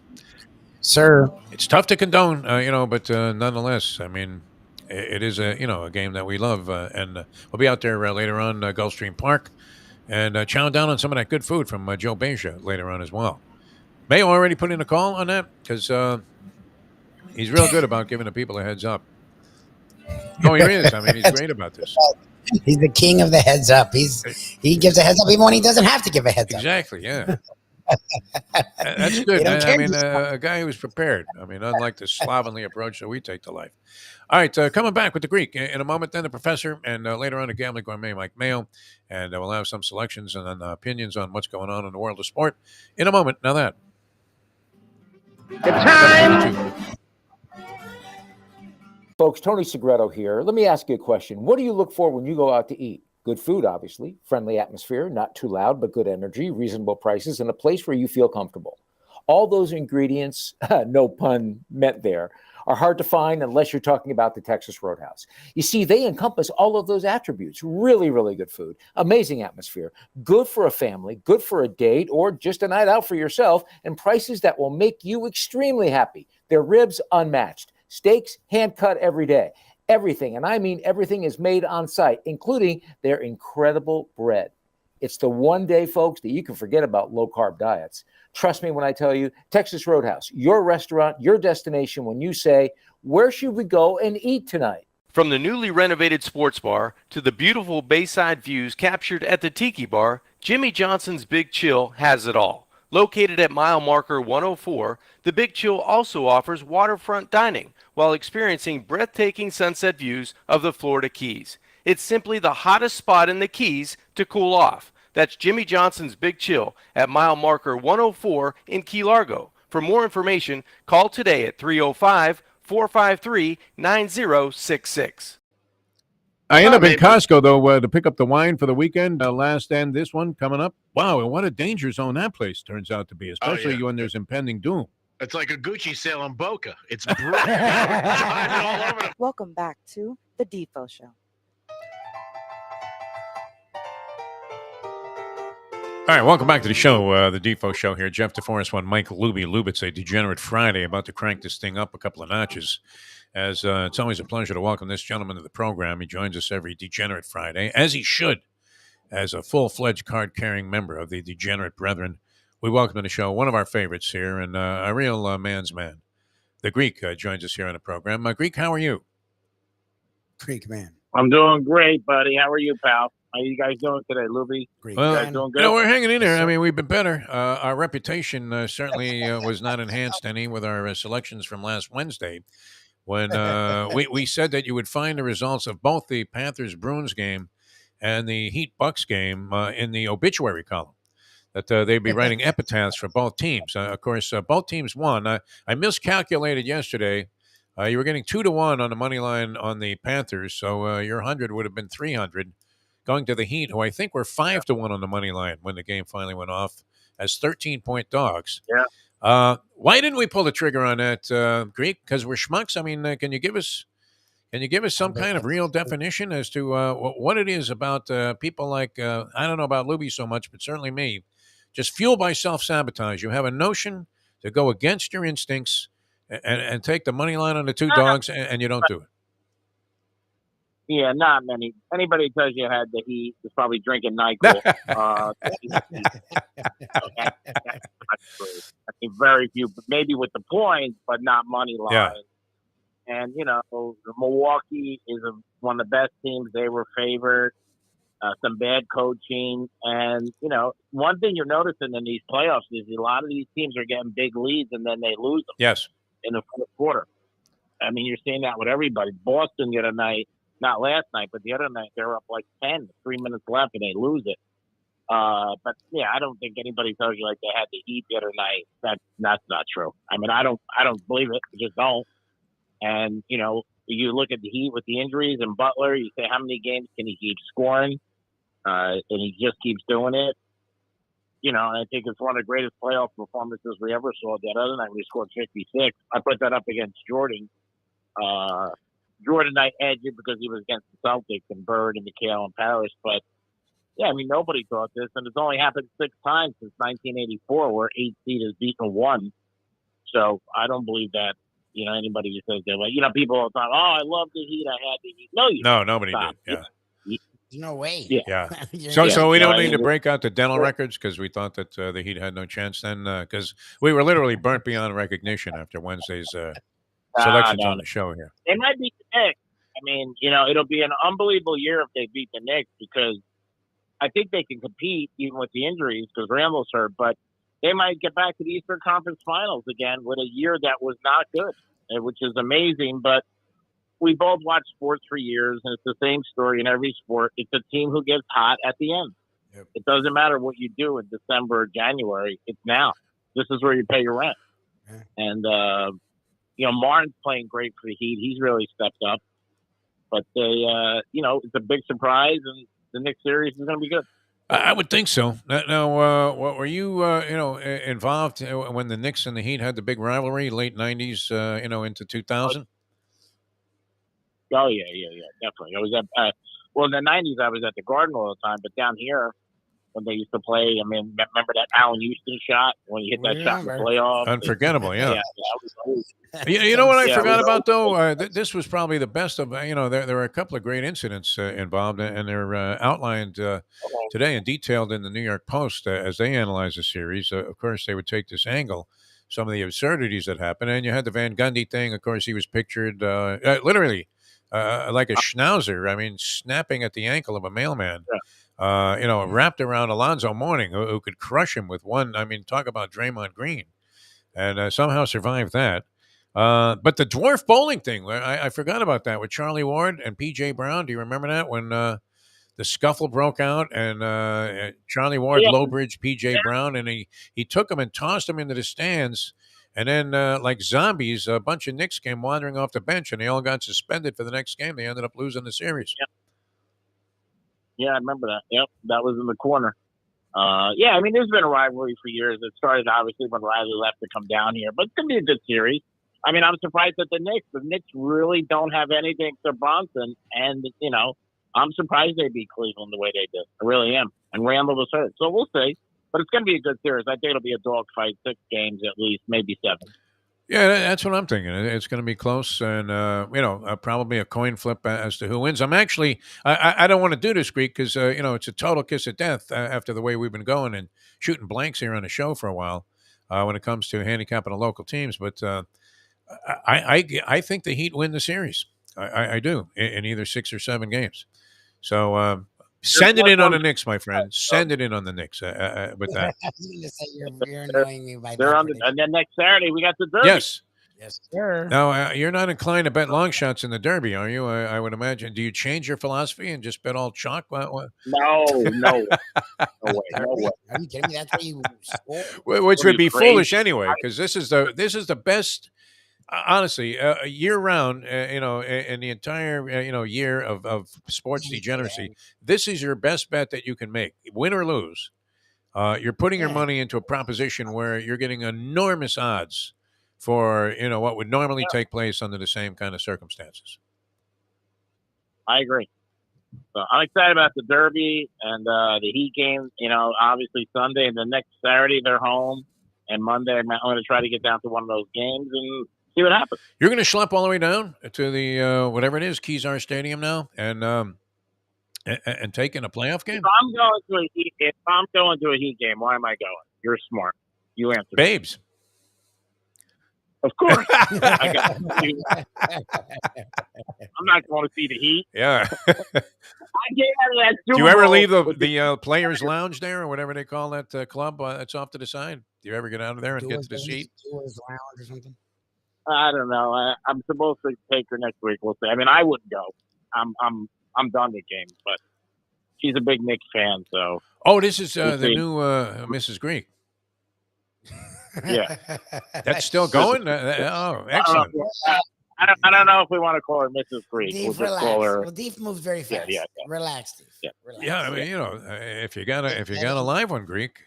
sir, it's tough to condone, but nonetheless, I mean, it is a game that we love. And we'll be out there later on Gulfstream Park and chowing down on some of that good food from Joe Beja later on as well. Mayo already put in a call on that because he's real good about giving the people a heads up. Oh, he is. I mean, he's great about this. He's the king of the heads up. He gives a heads up even when he doesn't have to give a heads up. Exactly, yeah. That's They good. don't I care. mean, a guy who was prepared. I mean, unlike the slovenly approach that we take to life. All right, coming back with the Greek in a moment. Then the professor, and later on, a gambling gourmet, Mike Mayo, and we'll have some selections and then opinions on what's going on in the world of sport in a moment. Now that The time. 7:22. Folks, Tony Segreto here. Let me ask you a question. What do you look for when you go out to eat? Good food, obviously, friendly atmosphere, not too loud, but good energy, reasonable prices, and a place where you feel comfortable. All those ingredients, no pun meant there, are hard to find unless you're talking about the Texas Roadhouse. You see, they encompass all of those attributes. Really, really good food, amazing atmosphere, good for a family, good for a date, or just a night out for yourself, and prices that will make you extremely happy. Their ribs unmatched. Steaks hand cut every day. Everything, and I mean everything, is made on site, including their incredible bread. It's the one day, folks, that you can forget about low-carb diets. Trust me when I tell you, Texas Roadhouse, your restaurant, your destination when you say, where should we go and eat tonight? From the newly renovated sports bar to the beautiful bayside views captured at the Tiki Bar, Jimmy Johnson's Big Chill has it all. Located at mile marker 104, the Big Chill also offers waterfront dining while experiencing breathtaking sunset views of the Florida Keys. It's simply the hottest spot in the Keys to cool off. That's Jimmy Johnson's Big Chill at mile marker 104 in Key Largo. For more information, call today at 305-453-9066. I end up in Costco, though, to pick up the wine for the weekend. Last and this one coming up. Wow, and what a danger zone that place turns out to be, especially when there's impending doom. It's like a Gucci sale in Boca. It's bright. Welcome back to the Defo Show. All right, welcome back to the show, the Defo Show here. Jeff DeForest, one, Mike Lubie. Lubit's a Degenerate Friday, about to crank this thing up a couple of notches. As it's always a pleasure to welcome this gentleman to the program. He joins us every Degenerate Friday, as he should, as a full-fledged card-carrying member of the Degenerate Brethren. We welcome to the show one of our favorites here, and a real man's man. The Greek joins us here on the program. Greek, how are you? Greek man. I'm doing great, buddy. How are you, pal? How are you guys doing today, Lubie? Greek Well, You guys doing good? we're hanging in there. I mean, we've been better. Our reputation certainly was not enhanced any with our selections from last Wednesday, when we said that you would find the results of both the Panthers-Bruins game and the Heat-Bucks game in the obituary column, that they'd be writing epitaphs for both teams. Of course, both teams won. I miscalculated yesterday. You were getting 2-1 on the money line on the Panthers, so your 100 would have been 300. Going to the Heat, who I think were 5-1 on the money line when the game finally went off, as 13-point dogs. Yeah. Why didn't we pull the trigger on that, Greek? Because we're schmucks. I mean, can you give us some kind of real definition as to what it is about people like I don't know about Lubie so much, but certainly me, just fueled by self-sabotage. You have a notion to go against your instincts and take the money line on the two dogs, and you don't do it. Yeah, not many. Anybody who tells you had the Heat is probably drinking NyQuil. That's true. I think very few, maybe with the points, but not money line. Yeah. And, Milwaukee is one of the best teams. They were favored. Some bad coaching. And, one thing you're noticing in these playoffs is a lot of these teams are getting big leads and then they lose them. Yes. In the fourth quarter. I mean, you're seeing that with everybody. Boston the other night, not last night, but the other night, they were up like 10, 3 minutes left, and they lose it. But, yeah, I don't think anybody tells you like they had the Heat the other night. That's not true. I mean, I don't believe it. I just don't. And, you look at the Heat with the injuries and Butler, you say, how many games can he keep scoring? And he just keeps doing it. And I think it's one of the greatest playoff performances we ever saw. That other night, we scored 56. I put that up against Jordan. Jordan, I edged it because he was against the Celtics and Bird and McHale and Paris. But, yeah, I mean, nobody thought this. And it's only happened 6 times since 1984 where 8 seed has beaten 1. So I don't believe that, anybody who says that. Like, people all the time, oh, I love the Heat. I had the Heat. No, Nobody did. Yeah. There's no way. Yeah. So we don't need to break out the dental records because we thought that the Heat had no chance then, because we were literally burnt beyond recognition after Wednesday's selections on the show here. They might beat the Knicks. I mean, it'll be an unbelievable year if they beat the Knicks because I think they can compete even with the injuries because Randall's hurt. But they might get back to the Eastern Conference Finals again with a year that was not good, which is amazing. But we both watch sports for years, and it's the same story in every sport. It's a team who gets hot at the end. Yep. It doesn't matter what you do in December or January. It's now. This is where you pay your rent. Yeah. And, Martin's playing great for the Heat. He's really stepped up. But it's a big surprise, and the next series is going to be good. I would think so. Now, were you, involved when the Knicks and the Heat had the big rivalry, late '90s, into 2000? Oh, yeah, definitely. I was in the 90s, I was at the Garden all the time, but down here, when they used to play, I mean, remember that Allen Houston shot when he hit that shot in the playoffs? Unforgettable, yeah. Yeah, You know what I forgot about, though? This was probably the best of, there were a couple of great incidents involved, and they're outlined today and detailed in the New York Post as they analyze the series. Of course, they would take this angle, some of the absurdities that happened. And you had the Van Gundy thing. Of course, he was pictured literally like a schnauzer. I mean, snapping at the ankle of a mailman. Yeah. Wrapped around Alonzo Mourning, who could crush him with one. I mean, talk about Draymond Green, and somehow survived that. But the dwarf bowling thing, I forgot about that with Charlie Ward and P.J. Brown. Do you remember that when the scuffle broke out and Charlie Ward low-bridged P.J. Brown, and he took him and tossed him into the stands. And then, like zombies, a bunch of Knicks came wandering off the bench, and they all got suspended for the next game. They ended up losing the series. Yep. Yeah, I remember that. Yep, that was in the corner. I mean, there's been a rivalry for years. It started, obviously, when Riley left to come down here. But it's going to be a good series. I mean, I'm surprised at the Knicks really don't have anything to Bronson. And, I'm surprised they beat Cleveland the way they did. I really am. And Randall was hurt. So we'll see. But it's going to be a good series. I think it'll be a dogfight, 6 games at least, maybe 7. Yeah, that's what I'm thinking. It's going to be close, and probably a coin flip as to who wins. I don't want to do this, Greek, because it's a total kiss of death after the way we've been going and shooting blanks here on the show for a while when it comes to handicapping the local teams. But I think the Heat win the series. I do in either 6 or 7 games. So. Send it in on the Knicks, my friend. Send it in on the Knicks with that. I was going to say you're annoying me by They're that on and then next Saturday we got the Derby. Yes, sir. Now, you're not inclined to bet long shots in the Derby, are you? I would imagine. Do you change your philosophy and just bet all chalk? What? No way. No way. Are you kidding me? That's where you score. Which would be crazy? foolish anyway, because this is the best. Honestly, year round, in the entire year of sports degeneracy, this is your best bet that you can make, win or lose. You're putting your money into a proposition where you're getting enormous odds for what would normally take place under the same kind of circumstances. I agree. So I'm excited about the Derby and the Heat game. Obviously Sunday, and the next Saturday they're home, and Monday I'm going to try to get down to one of those games and see what happens. You're going to schlep all the way down to the whatever it is, Kezar Stadium now, and take in a playoff game. If I'm going to a Heat game, why am I going? You're smart. You answer. Babes. Of course. I'm not going to see the Heat. Yeah. I get out of that. Do you ever leave the players' lounge there or whatever they call that club that's off to the side? Do you ever get out of there and get to the seat? Doors lounge or something? I don't know. I'm supposed to take her next week. We'll see. I mean, I wouldn't go. I'm done with games, but she's a big Knicks fan, so. Oh, this is the new Mrs. Greek. Yeah, that's still going. Oh, excellent. I don't know if we want to call her Mrs. Greek. Deep, we'll just call her. Well, Deep moves very fast. Yeah. Relax, Deep. Yeah. Relax. Yeah, I mean, if you got a live one, Greek.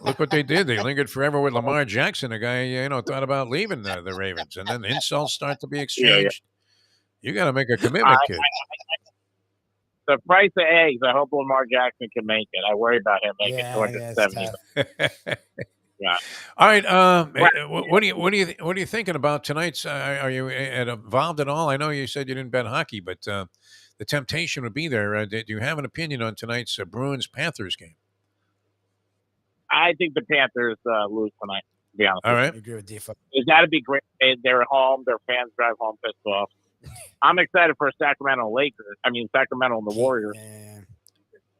Look what they did. They lingered forever with Lamar Jackson. A guy, thought about leaving the Ravens, and then insults start to be exchanged. Yeah. You got to make a commitment, kid. The price of eggs. I hope Lamar Jackson can make it. I worry about him making 270. Yeah. All right. What are you thinking about tonight's? Are you involved at all? I know you said you didn't bet hockey, but the temptation would be there. Do you have an opinion on tonight's Bruins-Panthers game? I think the Panthers lose tonight, to be honest. All right. I agree with Defo. It's got to be great. They're at home. Their fans drive home pissed off. I'm excited for Sacramento and the Warriors. Yeah.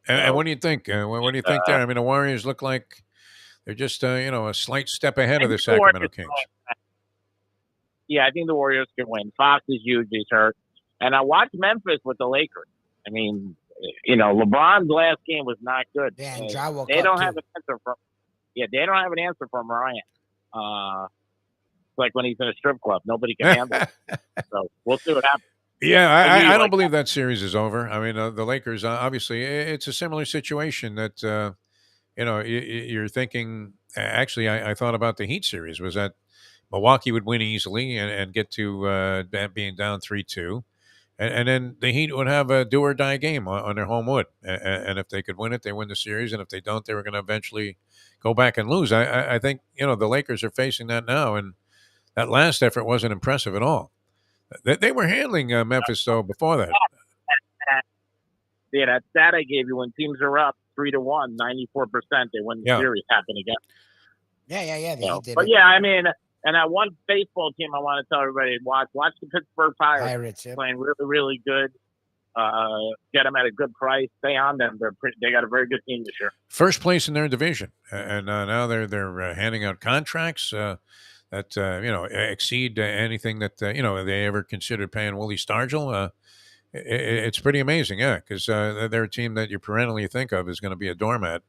And what do you think? What do you think there? I mean, the Warriors look like They're just a slight step ahead I of the think the Warriors Sacramento Kings. Yeah, I think the Warriors can win. Fox is huge. He's hurt. And I watched Memphis with the Lakers. I mean, LeBron's last game was not good. Yeah, and Ja woke they up, don't too. have an answer from. Yeah, they don't have an answer for Morant. It's like when he's in a strip club, nobody can handle it. So we'll see what happens. Yeah, I don't like believe that series is over. I mean, the Lakers, obviously, it's a similar situation that, you're thinking. Actually, I thought about the Heat series was that Milwaukee would win easily and get to being down 3-2. And then the Heat would have a do or die game on their home wood. And if they could win it, they win the series. And if they don't, they were going to eventually go back and lose. I think, the Lakers are facing that now. And that last effort wasn't impressive at all. They were handling Memphis, though, before that. Yeah, that stat I gave you, when teams are up 3-1, 94%, they win the series, happen again. Yeah. They did but it. yeah, I mean, and that one baseball team I want to tell everybody to watch the Pittsburgh Pirates. Yeah. Playing really, really good. Get them at a good price. Stay on them. They got a very good team this year. First place in their division, and now they're handing out contracts that exceed anything that they ever considered paying Willie Stargell. It's pretty amazing, because they're a team that you perennially think of is going to be a doormat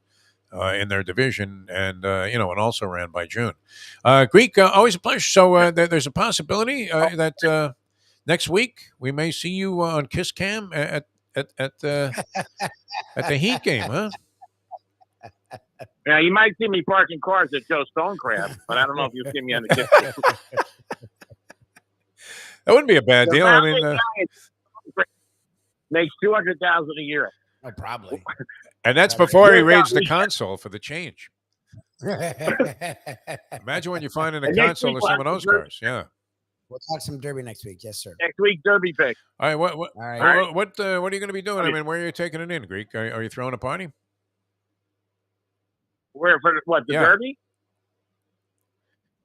in their division, and and also ran by June. Greek, always a pleasure. So there's a possibility that next week we may see you on Kiss Cam at the Heat game, huh? Yeah, you might see me parking cars at Joe Stonecraft, but I don't know if you'll see me on the Kiss. That wouldn't be a bad deal. I mean, makes $200,000 a year. Oh, probably. And that's before he raised the console for the change. We'll Imagine when you find in a console of some of those cars. Yeah. talk some Derby next week. Yes, sir. Next week, Derby pick. All right. What right. what are you going to be doing? I mean, where are you taking it in, Greek? Are you throwing a party? Where for what, the Derby?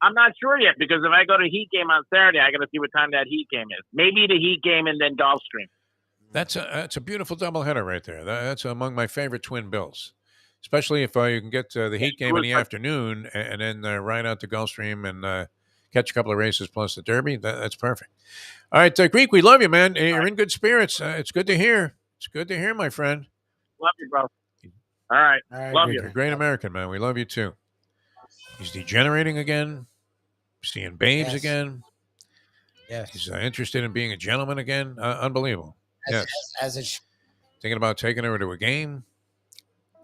I'm not sure yet, because if I go to Heat game on Saturday, I got to see what time that Heat game is. Maybe the Heat game and then Gulfstream. That's a beautiful doubleheader right there. That's among my favorite twin bills, especially if you can get the Heat game in the afternoon and then ride out to Gulfstream and catch a couple of races plus the Derby. That's perfect. All right, Greek, we love you, man. You're in good spirits. It's good to hear. It's good to hear, my friend. Love you, bro. All right. Love You're you. a great American, man. We love you too. He's degenerating again, seeing babes again. Yes. He's interested in being a gentleman again. Unbelievable. Thinking about taking her to a game.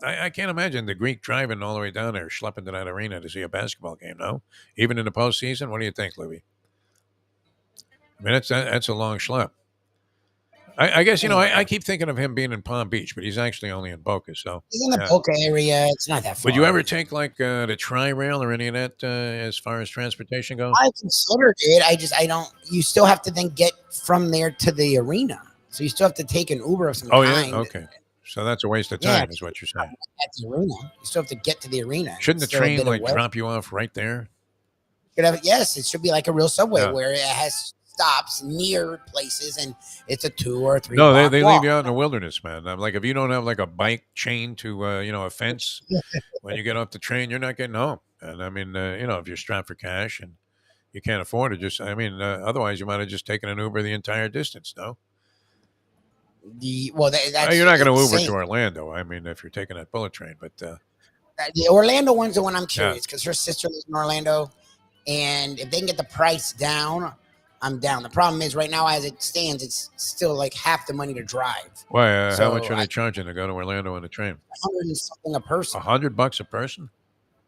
I can't imagine the Greek driving all the way down there, schlepping to that arena to see a basketball game, no? Even in the postseason? What do you think, Lubie? I mean, that's a long schlep. I guess, I keep thinking of him being in Palm Beach, but he's actually only in Boca. So he's in the Boca area. It's not that far. Would you ever take the Tri-Rail or any of that as far as transportation goes? I considered it. I don't. You still have to then get from there to the arena. So you still have to take an Uber of some kind. Yeah? Okay. So that's a waste of time is what you're saying. At the arena. You still have to get to the arena. Shouldn't the train drop you off right there? Yes, it should be like a real subway where it has stops near places and it's a 2 or 3 No, they walk. leave you out in the wilderness, man. I'm like, if you don't have like a bike chain to a fence when you get off the train, you're not getting home. And I mean, if you're strapped for cash and you can't afford it, otherwise you might have just taken an Uber the entire distance. No. That's you're not going to Uber to Orlando. I mean, if you're taking that bullet train, but the Orlando one's the one I'm curious because her sister lives in Orlando, and if they can get the price down, I'm down. The problem is right now, as it stands, it's still like half the money to drive. Why? How much are they charging to go to Orlando on the train? $100 and something a person. $100 a person?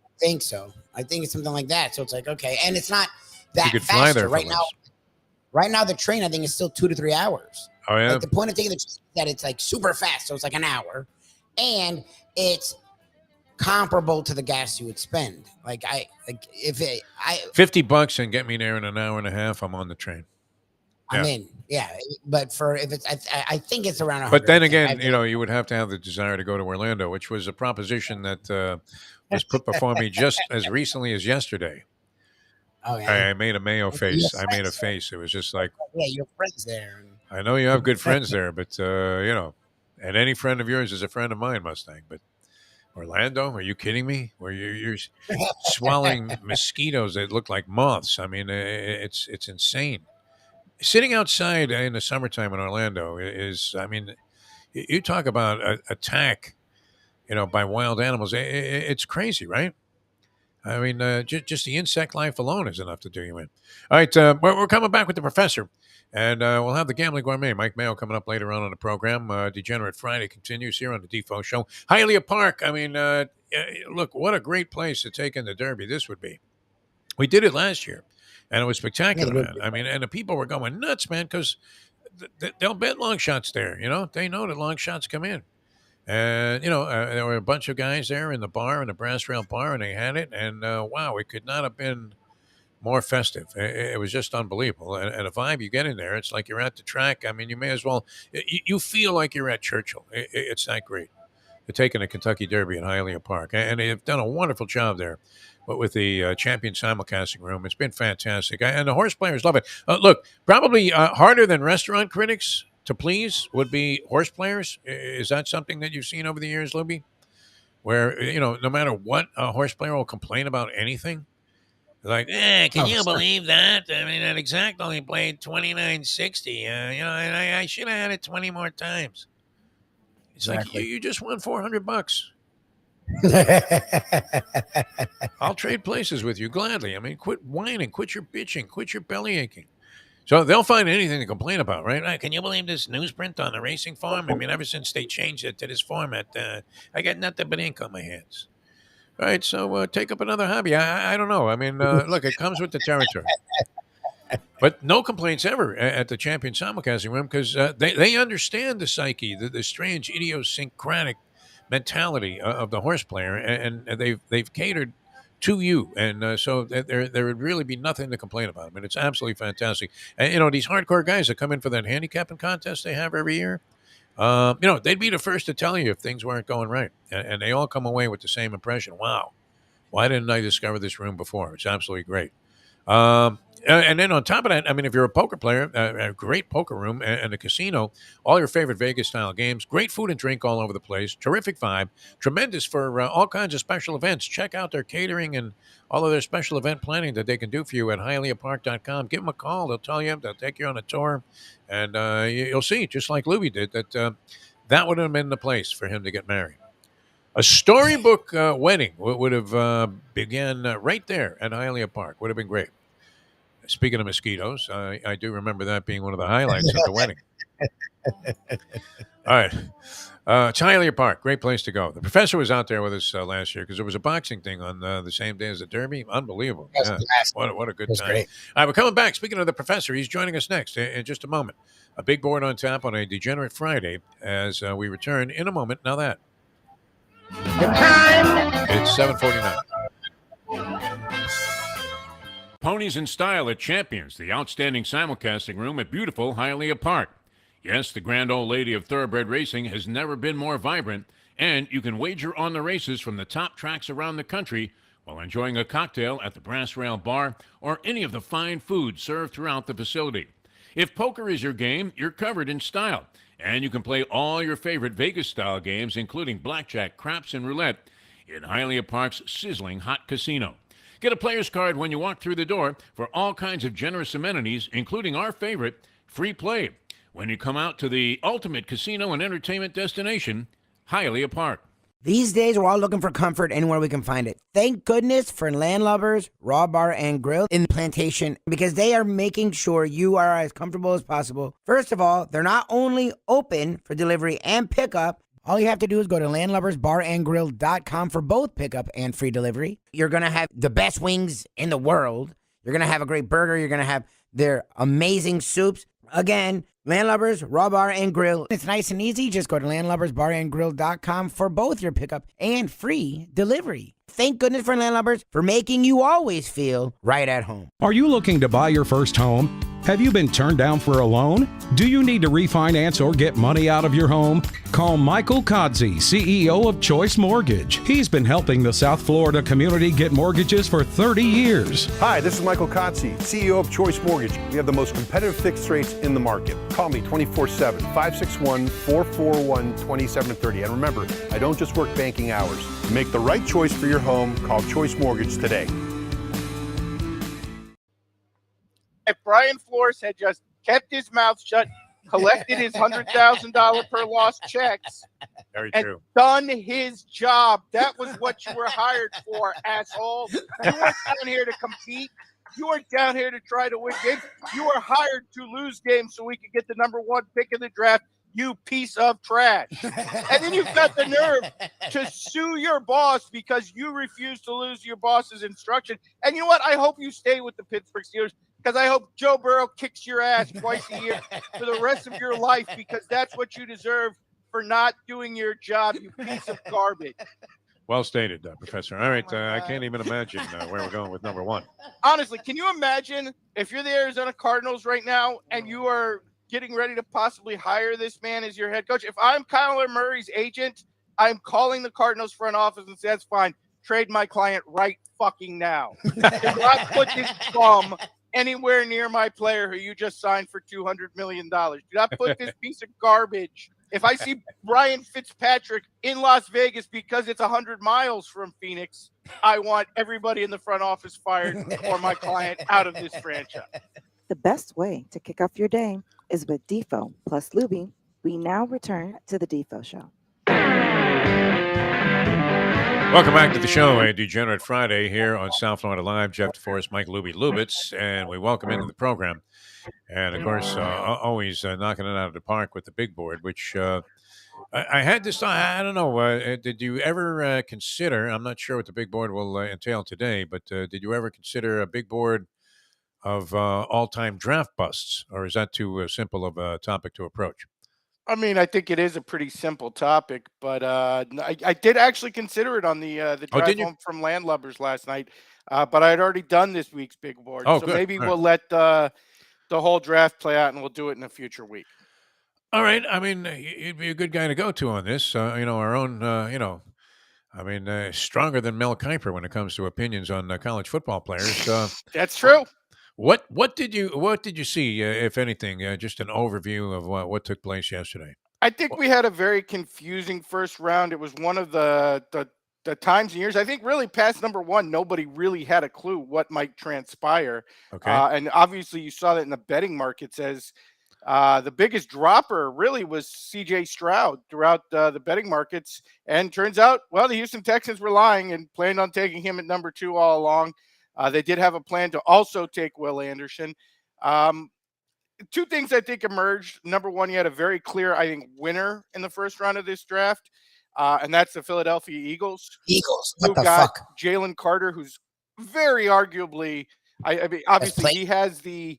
I think so. I think it's something like that. So it's like okay, and it's not that you could faster fly there right now. Right now, the train I think is still 2 to 3 hours. Oh yeah. Like the point of taking the train is that it's like super fast, so it's like an hour, and it's comparable to the gas you would spend. $50 and get me there in an hour and a half. I'm on the train. I'm in, but I think it's around 100. But then again, you would have to have the desire to go to Orlando, which was a proposition that was put before me just as recently as yesterday. Oh yeah, I made a mayo face. I made a face. It was just like, your friends there. I know you have good friends there, but and any friend of yours is a friend of mine, Mustang. But Orlando? Are you kidding me? Where you're swallowing mosquitoes that look like moths. I mean, it's insane. Sitting outside in the summertime in Orlando is, I mean, you talk about attack, by wild animals. It's crazy, right? I mean, just the insect life alone is enough to do you in. All right, we're coming back with the professor, and we'll have the gambling gourmet, Mike Mayo, coming up later on the program. Degenerate Friday continues here on the Defo Show. Hialeah Park. I mean, look, what a great place to take in the Derby this would be. We did it last year, and it was spectacular, man. I mean, and the people were going nuts, man, because they'll bet long shots there. They know that long shots come in. And, there were a bunch of guys there in the bar, in the Brass Rail Bar, and they had it. And, wow, it could not have been more festive. It was just unbelievable. And the vibe you get in there, it's like you're at the track. I mean, you may as well, you feel like you're at Churchill. It's that great. They're taking the Kentucky Derby in Hialeah Park. And they've done a wonderful job there. But with the champion simulcasting room, it's been fantastic. And the horse players love it. Look, probably harder than restaurant critics to please would be horse players. Is that something that you've seen over the years, Lubie? Where, no matter what, a horse player will complain about anything. Like, can you believe that? I mean, that exact only played 29.60. I should have had it 20 more times. It's exactly. Like, you just won $400. I'll trade places with you gladly. I mean, quit whining, quit your bitching, quit your belly aching. So they'll find anything to complain about, right? Can you believe this newsprint on the racing farm? I mean, ever since they changed it to this format, I got nothing but ink on my hands. All right, so take up another hobby. I don't know. I mean, look, it comes with the territory. But no complaints ever at the champion simulcasting room because they understand the psyche, the strange idiosyncratic mentality of the horse player, and they've catered to you, and so there would really be nothing to complain about. I mean, it's absolutely fantastic. And these hardcore guys that come in for that handicapping contest they have every year, they'd be the first to tell you if things weren't going right, and they all come away with the same impression. Wow, why didn't I discover this room before? It's absolutely great. And then on top of that, I mean, if you're a poker player, a great poker room and a casino, all your favorite Vegas-style games, great food and drink all over the place, terrific vibe, tremendous for all kinds of special events. Check out their catering and all of their special event planning that they can do for you at HialeahPark.com. Give them a call. They'll tell you. They'll take you on a tour. And you'll see, just like Lubie did, that would have been the place for him to get married. A storybook wedding would have began right there at Hialeah Park. Would have been great. Speaking of mosquitoes, I do remember that being one of the highlights of the wedding. All right. It's Hialeah Park. Great place to go. The professor was out there with us last year because there was a boxing thing on the same day as the Derby. Unbelievable. Yeah. What a good time. Great. All right, we're coming back. Speaking of the professor, he's joining us next in just a moment. A big board on tap on a Degenerate Friday as we return in a moment. Now that. The time. It's 7:49. Ponies in Style at Champions, the outstanding simulcasting room at beautiful Hialeah Park. Yes, the grand old lady of thoroughbred racing has never been more vibrant, and you can wager on the races from the top tracks around the country while enjoying a cocktail at the Brass Rail Bar or any of the fine food served throughout the facility. If poker is your game, you're covered in style, and you can play all your favorite Vegas-style games, including blackjack, craps, and roulette, in Hialeah Park's sizzling hot casino. Get a player's card when you walk through the door for all kinds of generous amenities, including our favorite, free play, when you come out to the ultimate casino and entertainment destination, Hialeah Park. These days, we're all looking for comfort anywhere we can find it. Thank goodness for Landlubbers Raw Bar and Grill in the Plantation, because they are making sure you are as comfortable as possible. First of all, they're not only open for delivery and pickup. All you have to do is go to landlubbersbarandgrill.com for both pickup and free delivery. You're going to have the best wings in the world. You're going to have a great burger. You're going to have their amazing soups. Again, Landlubbers, Raw Bar and Grill. It's nice and easy. Just go to landlubbersbarandgrill.com for both your pickup and free delivery. Thank goodness for Landlubbers for making you always feel right at home. Are you looking to buy your first home? Have you been turned down for a loan? Do you need to refinance or get money out of your home? Call Michael Kodsey, CEO of Choice Mortgage. He's been helping the South Florida community get mortgages for 30 years. Hi, this is Michael Kodsey, CEO of Choice Mortgage. We have the most competitive fixed rates in the market. Call me 24/7, 561-441-2730. And remember, I don't just work banking hours. To make the right choice for your home, call Choice Mortgage today. If Brian Flores had just kept his mouth shut, collected his $100,000 per loss checks, and done his job, that was what you were hired for, asshole. You weren't down here to compete. You weren't down here to try to win games. You were hired to lose games so we could get the number 1 pick in the draft, you piece of trash. And then you've got the nerve to sue your boss because you refused to lose your boss's instruction. And you know what? I hope you stay with the Pittsburgh Steelers, because I hope Joe Burrow kicks your ass twice a year for the rest of your life, because that's what you deserve for not doing your job, you piece of garbage. Well stated, Professor. All right, I can't even imagine where we're going with number 1. Honestly, can you imagine if you're the Arizona Cardinals right now and you are getting ready to possibly hire this man as your head coach? If I'm Kyler Murray's agent, I'm calling the Cardinals front office and say, that's fine, trade my client right fucking now. Do not put this bum anywhere near my player who you just signed for $200 million. Do not put this piece of garbage. If I see Ryan Fitzpatrick in Las Vegas because it's 100 miles from Phoenix, I want everybody in the front office fired or my client out of this franchise. The best way to kick off your day is with Defo plus Lubie. We now return to the Defo Show. Welcome back to the show, a Degenerate Friday here on South Florida Live. Jeff DeForest, Mike Lubie Lubitz, and we welcome into the program. And, of course, always knocking it out of the park with the big board, which I had this thought. I don't know. Did you ever consider, I'm not sure what the big board will entail today, but did you ever consider a big board of all-time draft busts, or is that too simple of a topic to approach? I mean, I think it is a pretty simple topic, but I did actually consider it on the drive home from Landlubbers last night, but I had already done this week's big board. Oh, so good. Maybe we'll let the whole draft play out, and we'll do it in a future week. All right. I mean, you'd be a good guy to go to on this. Our own, stronger than Mel Kiper when it comes to opinions on college football players. That's true. What did you see, if anything? Just an overview of what took place yesterday. I think we had a very confusing first round. It was one of the times and years. I think really past number 1, nobody really had a clue what might transpire. Okay. And obviously you saw that in the betting markets as the biggest dropper really was C.J. Stroud throughout the betting markets. And turns out, well, the Houston Texans were lying and planned on taking him at number 2 all along. They did have a plan to also take Will Anderson. 2 things I think emerged. Number 1, you had a very clear, I think, winner in the first round of this draft, and that's the Philadelphia Eagles. What the got fuck? Jalen Carter, who's very arguably, I mean, obviously he has the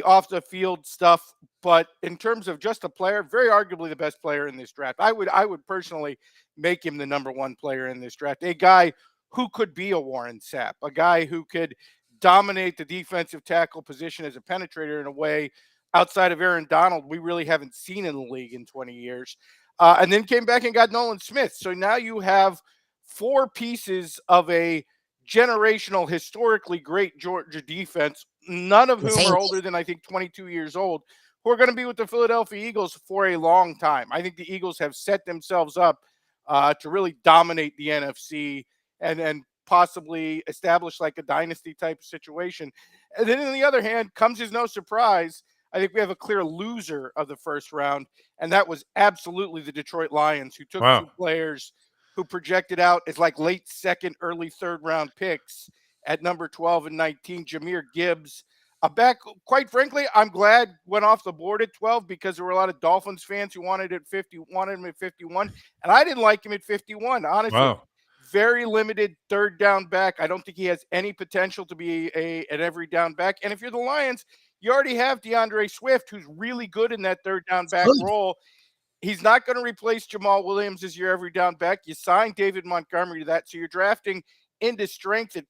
off the field stuff, but in terms of just a player, very arguably the best player in this draft. I would personally make him the number 1 player in this draft. A guy who could be a Warren Sapp, a guy who could dominate the defensive tackle position as a penetrator in a way outside of Aaron Donald we really haven't seen in the league in 20 years. And then came back and got Nolan Smith. So now you have 4 pieces of a generational, historically great Georgia defense, none of whom are older than, I think, 22 years old, who are going to be with the Philadelphia Eagles for a long time. I think the Eagles have set themselves up to really dominate the NFC and possibly establish like a dynasty type situation. And then on the other hand, comes as no surprise, I think we have a clear loser of the first round, and that was absolutely the Detroit Lions, who took 2 players who projected out as like late second, early third round picks at number 12 and 19. Jahmyr Gibbs, a back, quite frankly, I'm glad went off the board at 12 because there were a lot of Dolphins fans who wanted him at 51, and I didn't like him at 51, honestly. Wow. Very limited third down back. I don't think he has any potential to be an every down back. And if you're the Lions, you already have DeAndre Swift, who's really good in that third down back role. He's not going to replace Jamal Williams as your every down back. You signed David Montgomery to that, so you're drafting into strength at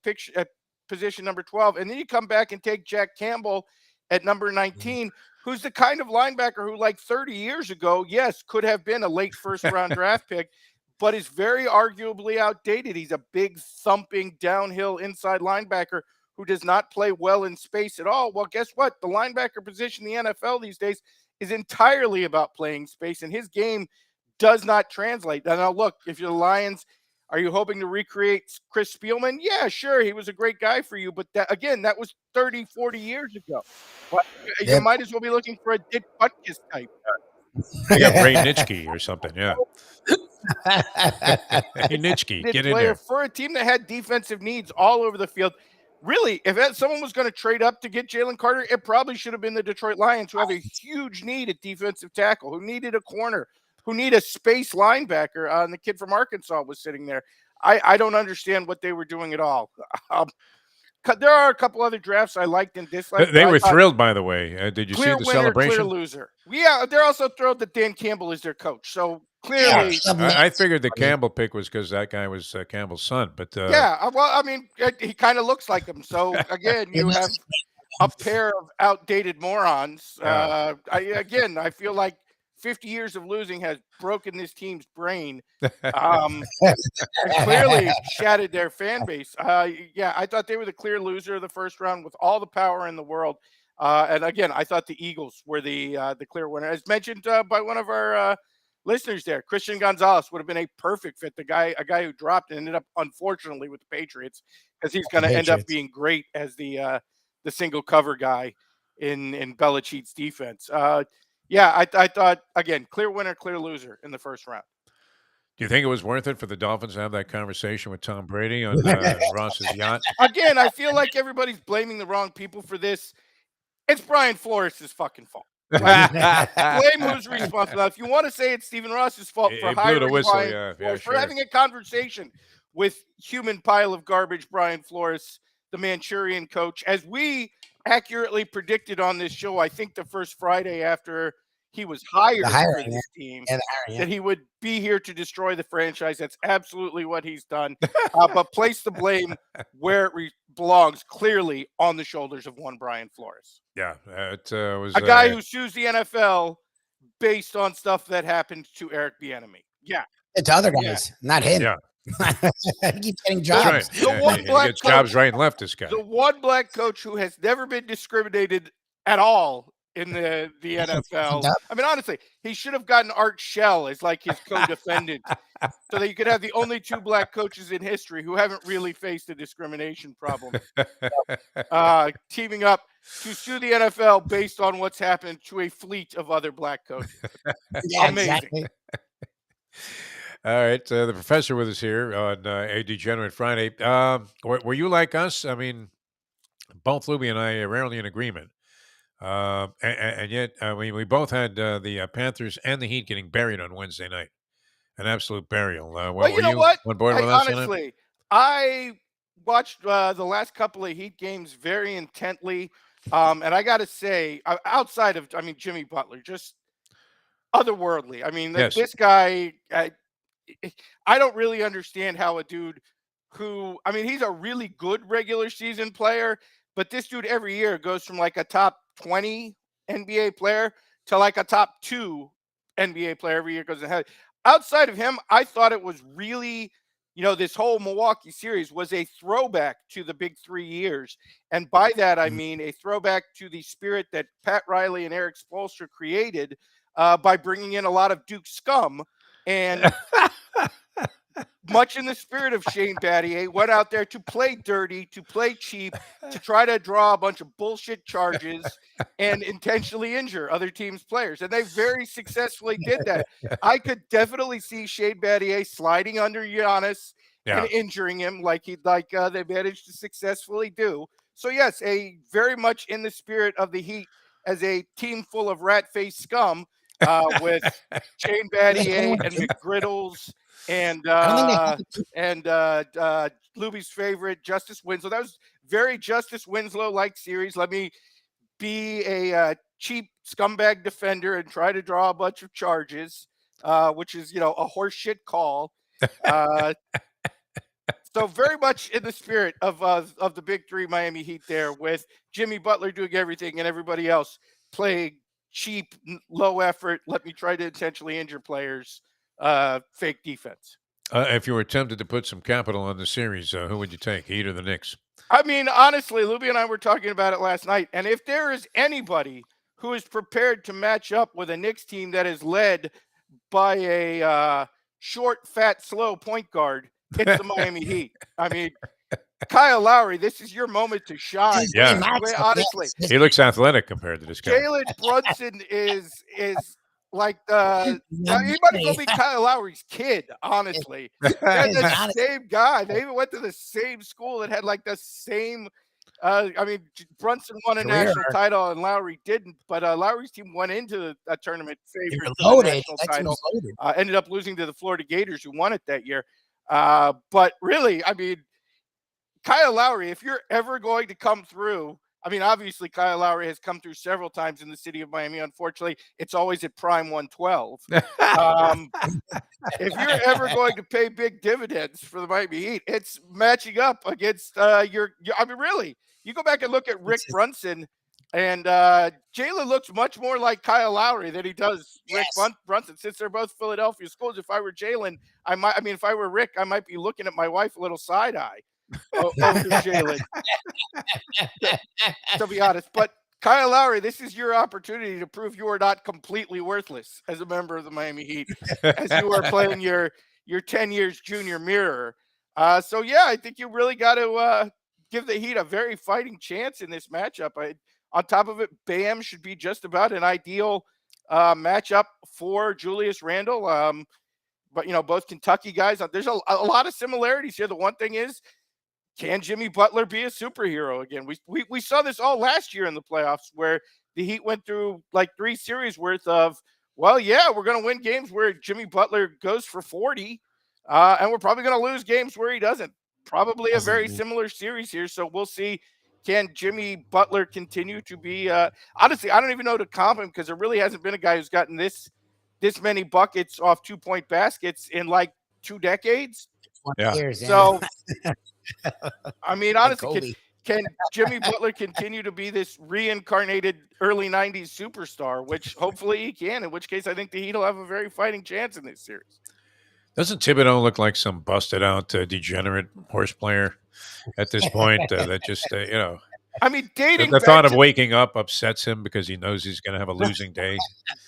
position number 12. And then you come back and take Jack Campbell at number 19, who's the kind of linebacker who, like 30 years ago, yes, could have been a late first-round draft pick, but is very arguably outdated. He's a big, thumping, downhill inside linebacker who does not play well in space at all. Well, guess what? The linebacker position in the NFL these days is entirely about playing space, and his game does not translate. Now, look, if you're the Lions, are you hoping to recreate Chris Spielman? Yeah, sure. He was a great guy for you. But that was 30, 40 years ago. But you might as well be looking for a Dick Butkus type. You got Ray Nitschke or something, yeah. Hey, Nitschke, get in there. For a team that had defensive needs all over the field. Really, if someone was going to trade up to get Jalen Carter, it probably should have been the Detroit Lions, who have a huge need at defensive tackle, who needed a corner, who need a space linebacker. And the kid from Arkansas was sitting there. I don't understand what they were doing at all. There are a couple other drafts I liked and disliked. They were thrilled, by the way. Did you see the celebration? Clear loser. Yeah, they're also thrilled that Dan Campbell is their coach. So clearly, I figured the Campbell pick was because that guy was Campbell's son. But well, I mean, he kind of looks like him. So again, you have a pair of outdated morons. I feel like 50 years of losing has broken this team's brain, and clearly shattered their fan base. I thought they were the clear loser of the first round with all the power in the world. And again, I thought the Eagles were the clear winner, as mentioned by one of our listeners there. Christian Gonzalez would have been a perfect fit. A guy who dropped and ended up, unfortunately, with the Patriots, because he's going to end up being great as the single cover guy in Belichick's defense. I thought, again, clear winner, clear loser in the first round. Do you think it was worth it for the Dolphins to have that conversation with Tom Brady on Ross's yacht? Again, I feel like everybody's blaming the wrong people for this. It's Brian Flores' fucking fault. Blame who's responsible. Now, if you want to say it's Stephen Ross's fault for hiring Brian Flores, for having a conversation with human pile of garbage Brian Flores, the Manchurian coach, as we accurately predicted on this show, I think the first Friday after he was hired for this team, that he would be here to destroy the franchise. That's absolutely what he's done. But place the blame where it belongs, clearly on the shoulders of one Brian Flores. Yeah, it was a guy who sues the NFL based on stuff that happened to Eric Bieniemy. Yeah, it's other guys, not him. Yeah. He keeps getting jobs. Right. He gets jobs right and left, this guy. The one black coach who has never been discriminated at all in the NFL. I mean, honestly, he should have gotten Art Shell as like his co-defendant so that you could have the only two black coaches in history who haven't really faced a discrimination problem. Teaming up to sue the NFL based on what's happened to a fleet of other black coaches. Yeah, amazing. exactly. All right, the professor with us here on a Degenerate Friday. Were you like us? I mean, both Lubie and I are rarely in agreement. And yet, we both had the Panthers and the Heat getting buried on Wednesday night. An absolute burial. Well, you know what? On board with us honestly, I watched the last couple of Heat games very intently. And I got to say, outside of, Jimmy Butler, just otherworldly. I mean, this guy, I don't really understand how a dude who, he's a really good regular season player, but this dude every year goes from like a top 20 NBA player to like a top 2 NBA player every year goes ahead. Outside of him, I thought it was really, this whole Milwaukee series was a throwback to the big 3 years. And by that, I mean a throwback to the spirit that Pat Riley and Eric Spoelstra created by bringing in a lot of Duke scum. And much in the spirit of Shane Battier, went out there to play dirty, to play cheap, to try to draw a bunch of bullshit charges and intentionally injure other teams' players. And they very successfully did that. I could definitely see Shane Battier sliding under Giannis and injuring him like they managed to successfully do. So, yes, a very much in the spirit of the Heat as a team full of rat-faced scum with Shane Battier and McGriddles and Lubie's favorite, Justice Winslow. That was very Justice Winslow-like series. Let me be a cheap scumbag defender and try to draw a bunch of charges, which is, a horseshit call. So very much in the spirit of the big three Miami Heat there, with Jimmy Butler doing everything and everybody else playing cheap, low effort, let me try to intentionally injure players, fake defense. If you were tempted to put some capital on the series, who would you take, Heat or the Knicks? I mean, honestly, Lubie and I were talking about it last night, and if there is anybody who is prepared to match up with a Knicks team that is led by a short, fat, slow point guard, it's the Miami Heat. I mean, Kyle Lowry, this is your moment to shine. Yeah. I mean, honestly, He looks athletic compared to this guy. Jalen Brunson is like he might as well be Kyle Lowry's kid, honestly. They're the same guy. They even went to the same school that had like the same. I mean, Brunson won a national title and Lowry didn't, but Lowry's team went into a tournament favored for the national title. Ended up losing to the Florida Gators, who won it that year. But really, I mean, Kyle Lowry, if you're ever going to come through, I mean, obviously Kyle Lowry has come through several times in the city of Miami. Unfortunately, it's always at prime 112. If you're ever going to pay big dividends for the Miami Heat, it's matching up against I mean, really, you go back and look at Rick Brunson, and Jalen looks much more like Kyle Lowry than he does Rick Brunson. Since they're both Philadelphia schools, if I were Jalen, if I were Rick, I might be looking at my wife a little side eye. Over Jalen, to be honest. But Kyle Lowry, this is your opportunity to prove you are not completely worthless as a member of the Miami Heat, as you are playing your 10 years junior mirror. So yeah, I think you really got to give the Heat a very fighting chance in this matchup. On top of it, Bam should be just about an ideal matchup for Julius Randle. But both Kentucky guys, there's a lot of similarities here. The one thing is, can Jimmy Butler be a superhero again? We saw this all last year in the playoffs, where the Heat went through like 3 series worth of, well, yeah, we're going to win games where Jimmy Butler goes for 40, and we're probably going to lose games where he doesn't. Probably a very similar series here. So we'll see. Can Jimmy Butler continue to be honestly, I don't even know how to comp him, because there really hasn't been a guy who's gotten this many buckets off 2-point baskets in like 2 decades. Years, so I mean, honestly, can Jimmy Butler continue to be this reincarnated early 90s superstar, which hopefully he can, in which case I think the Heat will have a very fighting chance in this series. Doesn't Thibodeau look like some busted out degenerate horse player at this point? That just I mean, the thought of waking up upsets him because he knows he's going to have a losing day.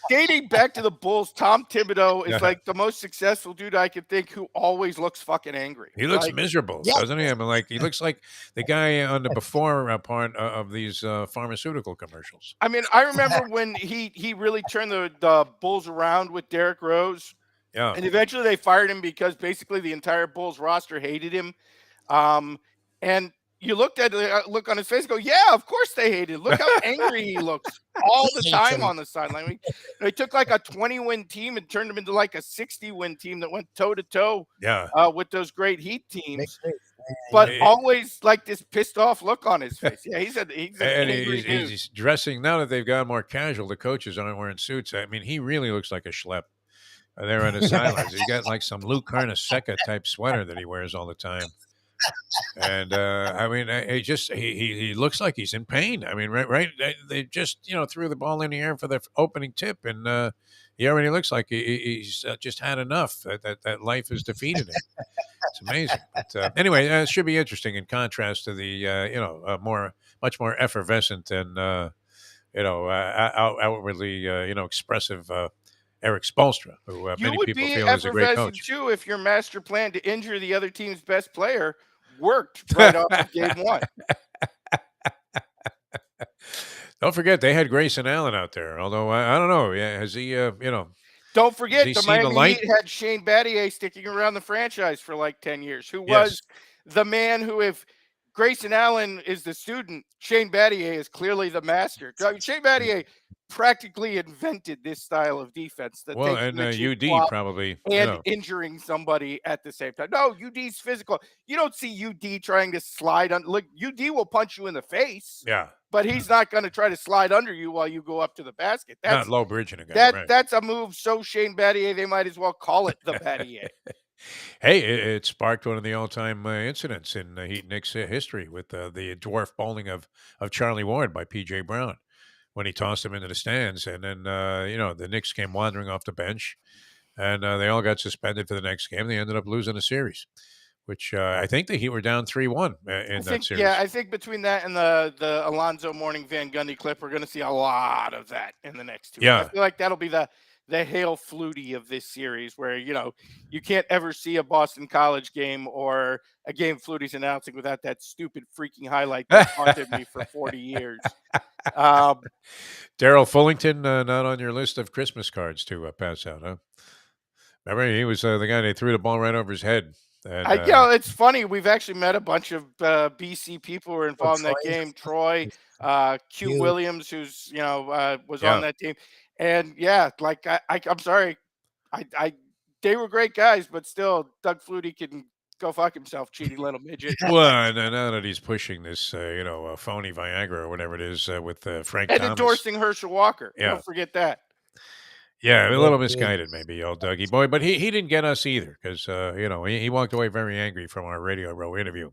Dating back to the Bulls, Tom Thibodeau is like the most successful dude I could think who always looks fucking angry. He looks miserable, doesn't he? I mean, like, he looks like the guy on the before part of these pharmaceutical commercials. I mean, I remember when he really turned the Bulls around with Derrick Rose. Yeah. And eventually they fired him because basically the entire Bulls roster hated him. And you looked at the look on his face and go, yeah, of course they hated him. Look how angry he looks all the time on the sideline. I mean, they took like a 20-win team and turned them into like a 60-win team that went toe-to-toe with those great Heat teams. But always like this pissed off look on his face. Yeah, he's dressing, now that they've got more casual, the coaches aren't wearing suits. I mean, he really looks like a schlep. There on the sidelines. He got like some Lou Carnesecca type sweater that he wears all the time. And I mean, he looks like he's in pain. I mean, right. They just threw the ball in the air for the opening tip, and he already looks like he's just had enough. That life has defeated him. It's amazing. But anyway, it should be interesting in contrast to the much more effervescent and outwardly expressive Eric Spoelstra, who many people feel is a great coach. Too, if your master plan to injure the other team's best player worked right off of game 1. Don't forget, they had Grayson Allen out there. Although I don't know, has he? Don't forget, the Miami Heat had Shane Battier sticking around the franchise for like 10 years, who was the man who, if Grayson Allen is the student, Shane Battier is clearly the master. Shane Battier practically invented this style of defense. That and UD probably injuring somebody at the same time. No, UD's physical. You don't see UD trying to slide on. Look, UD will punch you in the face. Yeah, but he's not going to try to slide under you while you go up to the basket. That's not low bridging a guy. That's a move. So Shane Battier, they might as well call it the Battier. Hey, it sparked one of the all-time incidents in Heat Knicks history with the dwarf bowling of Charlie Ward by P.J. Brown when he tossed him into the stands, and then the Knicks came wandering off the bench, and they all got suspended for the next game. They ended up losing the series, which I think the Heat were down 3-1 in that series. I think between that and the Alonzo Mourning Van Gundy clip, we're going to see a lot of that in the next 2 weeks. I Yeah. feel like that'll be the Hail Flutie of this series, where you can't ever see a Boston College game or a game Flutie's announcing without that stupid freaking highlight that haunted me for 40 years. Daryl Fullington, not on your list of Christmas cards to pass out, huh? Remember, he was the guy they threw the ball right over his head. And, it's funny. We've actually met a bunch of BC people who were involved in that game. Troy, Q Williams, who's was on that team, and I'm sorry, they were great guys, but still, Doug Flutie can go fuck himself, cheaty little midget. Well, now that he's pushing this, phony Viagra or whatever it is with Frank and Thomas. endorsing Herschel Walker. Yeah. Don't forget that. Yeah, a little misguided, maybe, old Dougie boy, but he didn't get us either because he walked away very angry from our Radio Row interview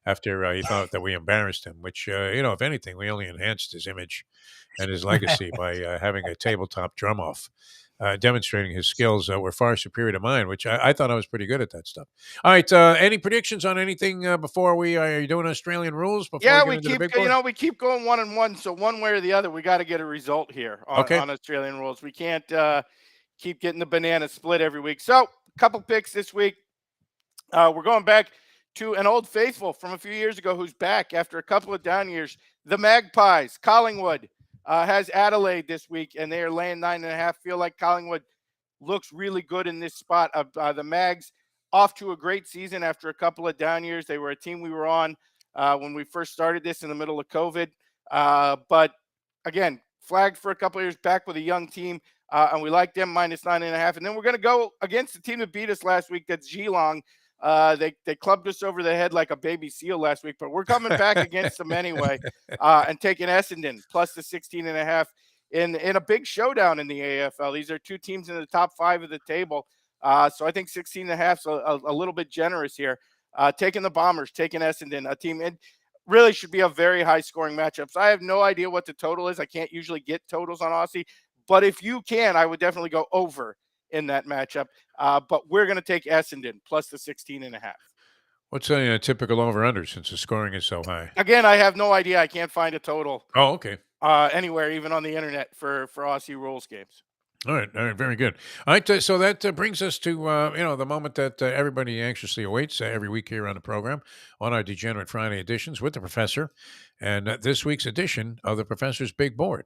after he thought that we embarrassed him. Which if anything, we only enhanced his image and his legacy by having a tabletop drum off, demonstrating his skills were far superior to mine. Which I thought I was pretty good at that stuff. All right, any predictions on anything before we are you doing Australian rules? Before We keep we keep going 1-1. So one way or the other, we got to get a result here on Australian rules. We can't keep getting the banana split every week. So a couple picks this week. We're going back to an old faithful from a few years ago who's back after a couple of down years. The Magpies, Collingwood, has Adelaide this week, and they are laying 9.5. Feel like Collingwood looks really good in this spot. The Mags off to a great season after a couple of down years. They were a team we were on when we first started this in the middle of COVID. But again, flagged for a couple of years, back with a young team, and we like them minus 9.5. And then we're going to go against the team that beat us last week. That's Geelong. They clubbed us over the head like a baby seal last week, but we're coming back against them anyway, and taking Essendon plus the 16.5 in a big showdown in the AFL. These are two teams in the top 5 of the table. So I think 16.5 is a little bit generous here. Taking the Bombers, taking Essendon, a team it really should be a very high scoring matchup. So I have no idea what the total is. I can't usually get totals on Aussie, but if you can, I would definitely go over in that matchup. But we're going to take Essendon plus the 16.5. What's a typical over-under since the scoring is so high? Again, I have no idea. I can't find a total. Oh, okay. Anywhere, even on the internet for Aussie rules games. All right, very good. All right, so that brings us to the moment that everybody anxiously awaits every week here on the program on our Degenerate Friday editions with the Professor, and this week's edition of the Professor's Big Board.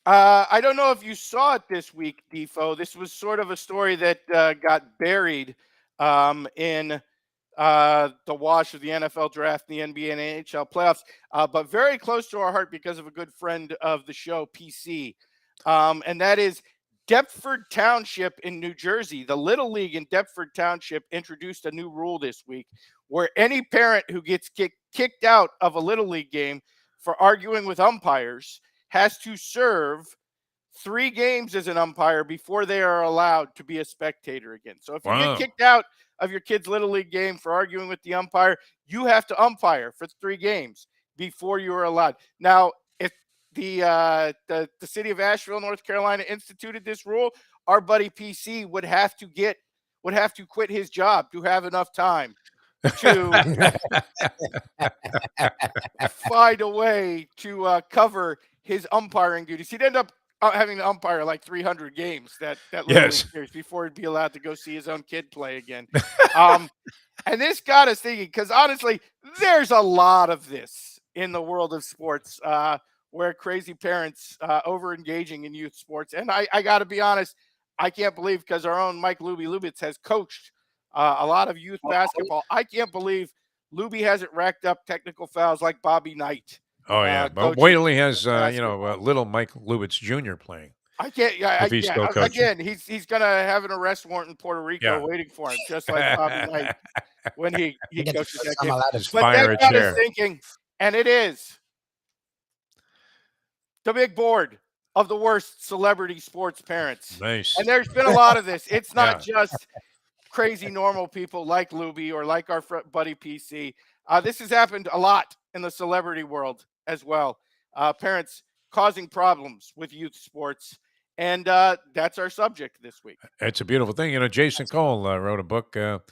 I don't know if you saw it this week, Defo. This was sort of a story that got buried in the wash of the NFL draft, the NBA and NHL playoffs, but very close to our heart because of a good friend of the show, PC, and that is Deptford Township in New Jersey. The Little League in Deptford Township introduced a new rule this week where any parent who gets kicked out of a Little League game for arguing with umpires has to serve 3 games as an umpire before they are allowed to be a spectator again. So if you get kicked out of your kid's Little League game for arguing with the umpire, you have to umpire for 3 games before you are allowed. Now, if the city of Asheville, North Carolina instituted this rule, our buddy PC would have to quit his job to have enough time to find a way to cover his umpiring duties. He'd end up having to umpire like 300 games that Little League series before he'd be allowed to go see his own kid play again. And this got us thinking, because honestly, there's a lot of this in the world of sports where crazy parents over engaging in youth sports. And I got to be honest, I can't believe, because our own Mike Lubie has coached a lot of youth basketball. I can't believe Lubie hasn't racked up technical fouls like Bobby Knight. Oh, yeah. But wait till he has, little Mike Lubitz Jr. playing. I can't. Again, he's going to have an arrest warrant in Puerto Rico waiting for him, just like Bobby Knight when he coaches that game. But that got us thinking, and it is the big board of the worst celebrity sports parents. Nice. And there's been a lot of this. It's not just crazy normal people like Lubie or like our buddy PC. This has happened a lot in the celebrity world as well. Parents causing problems with youth sports. And that's our subject this week. It's a beautiful thing. Jason Cole wrote a book that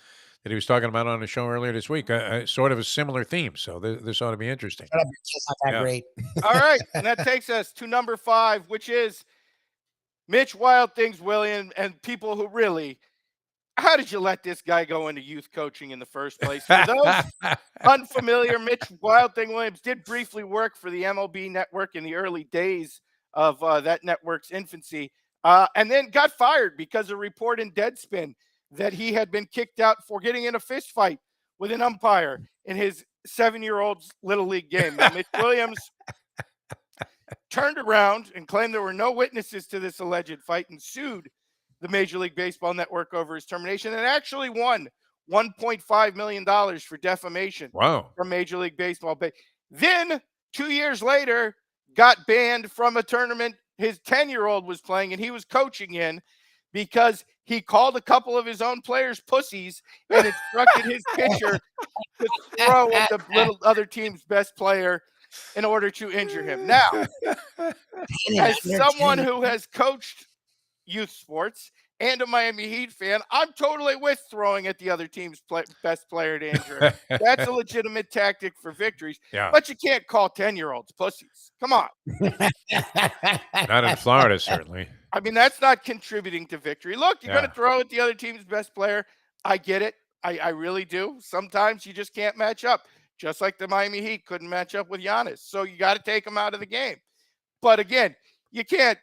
he was talking about on the show earlier this week, sort of a similar theme. So this ought to be interesting. Shut up, it's not that great. All right. And that takes us to number 5, which is Mitch Wild Things Williams and people who really, how did you let this guy go into youth coaching in the first place? For those unfamiliar, Mitch Wild Thing Williams did briefly work for the MLB network in the early days of that network's infancy, and then got fired because of a report in Deadspin that he had been kicked out for getting in a fist fight with an umpire in his 7-year-old's Little League game. Now, Mitch Williams turned around and claimed there were no witnesses to this alleged fight and sued the Major League Baseball network over his termination and actually won $1.5 million for defamation from Major League Baseball. But then 2 years later, got banned from a tournament his 10-year-old was playing and he was coaching in because he called a couple of his own players pussies and instructed his pitcher to throw at the other team's best player in order to injure him. Now, as someone who has coached youth sports and a Miami Heat fan, I'm totally with throwing at the other team's best player to injure him. That's a legitimate tactic for victories, but you can't call 10-year-olds pussies. Come on. Not in Florida, certainly. I mean, that's not contributing to victory. Look, you're going to throw at the other team's best player. I get it. I really do. Sometimes you just can't match up, just like the Miami Heat couldn't match up with Giannis. So you got to take him out of the game. But again, you can't,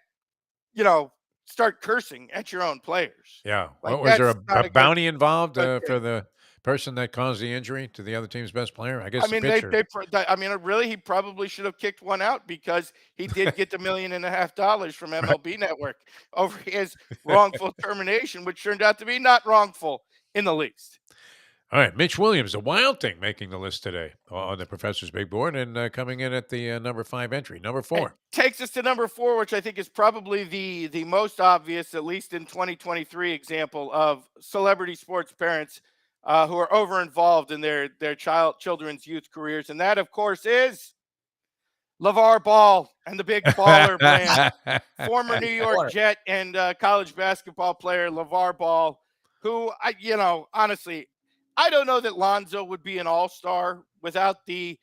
start cursing at your own players. Yeah. Was there a bounty involved for the person that caused the injury to the other team's best player? I guess. Really, he probably should have kicked one out because he did get the $1.5 million from MLB Network over his wrongful termination, which turned out to be not wrongful in the least. All right, Mitch Williams, the Wild Thing, making the list today on the Professor's Big Board and coming in at the number 5 entry. Number 4. It takes us to number 4, which I think is probably the most obvious, at least in 2023, example of celebrity sports parents who are over-involved in their children's youth careers. And that, of course, is LeVar Ball and the Big Baller brand. Former New York Jet and college basketball player LeVar Ball, who, honestly, I don't know that Lonzo would be an all-star without the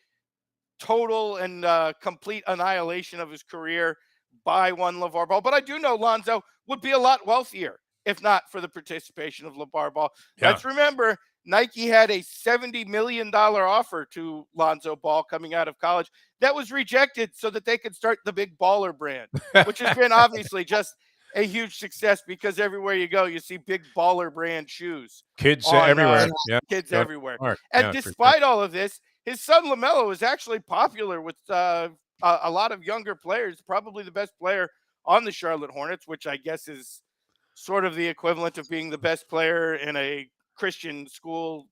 total and complete annihilation of his career by one LeVar Ball. But I do know Lonzo would be a lot wealthier if not for the participation of LeVar Ball. Yeah. Let's remember, Nike had a $70 million offer to Lonzo Ball coming out of college that was rejected so that they could start the Big Baller brand, which has been obviously just a huge success because everywhere you go, you see Big Baller brand shoes. Kids everywhere. Kids everywhere. And despite all of this, his son LaMelo is actually popular with a lot of younger players, probably the best player on the Charlotte Hornets, which I guess is sort of the equivalent of being the best player in a Christian school,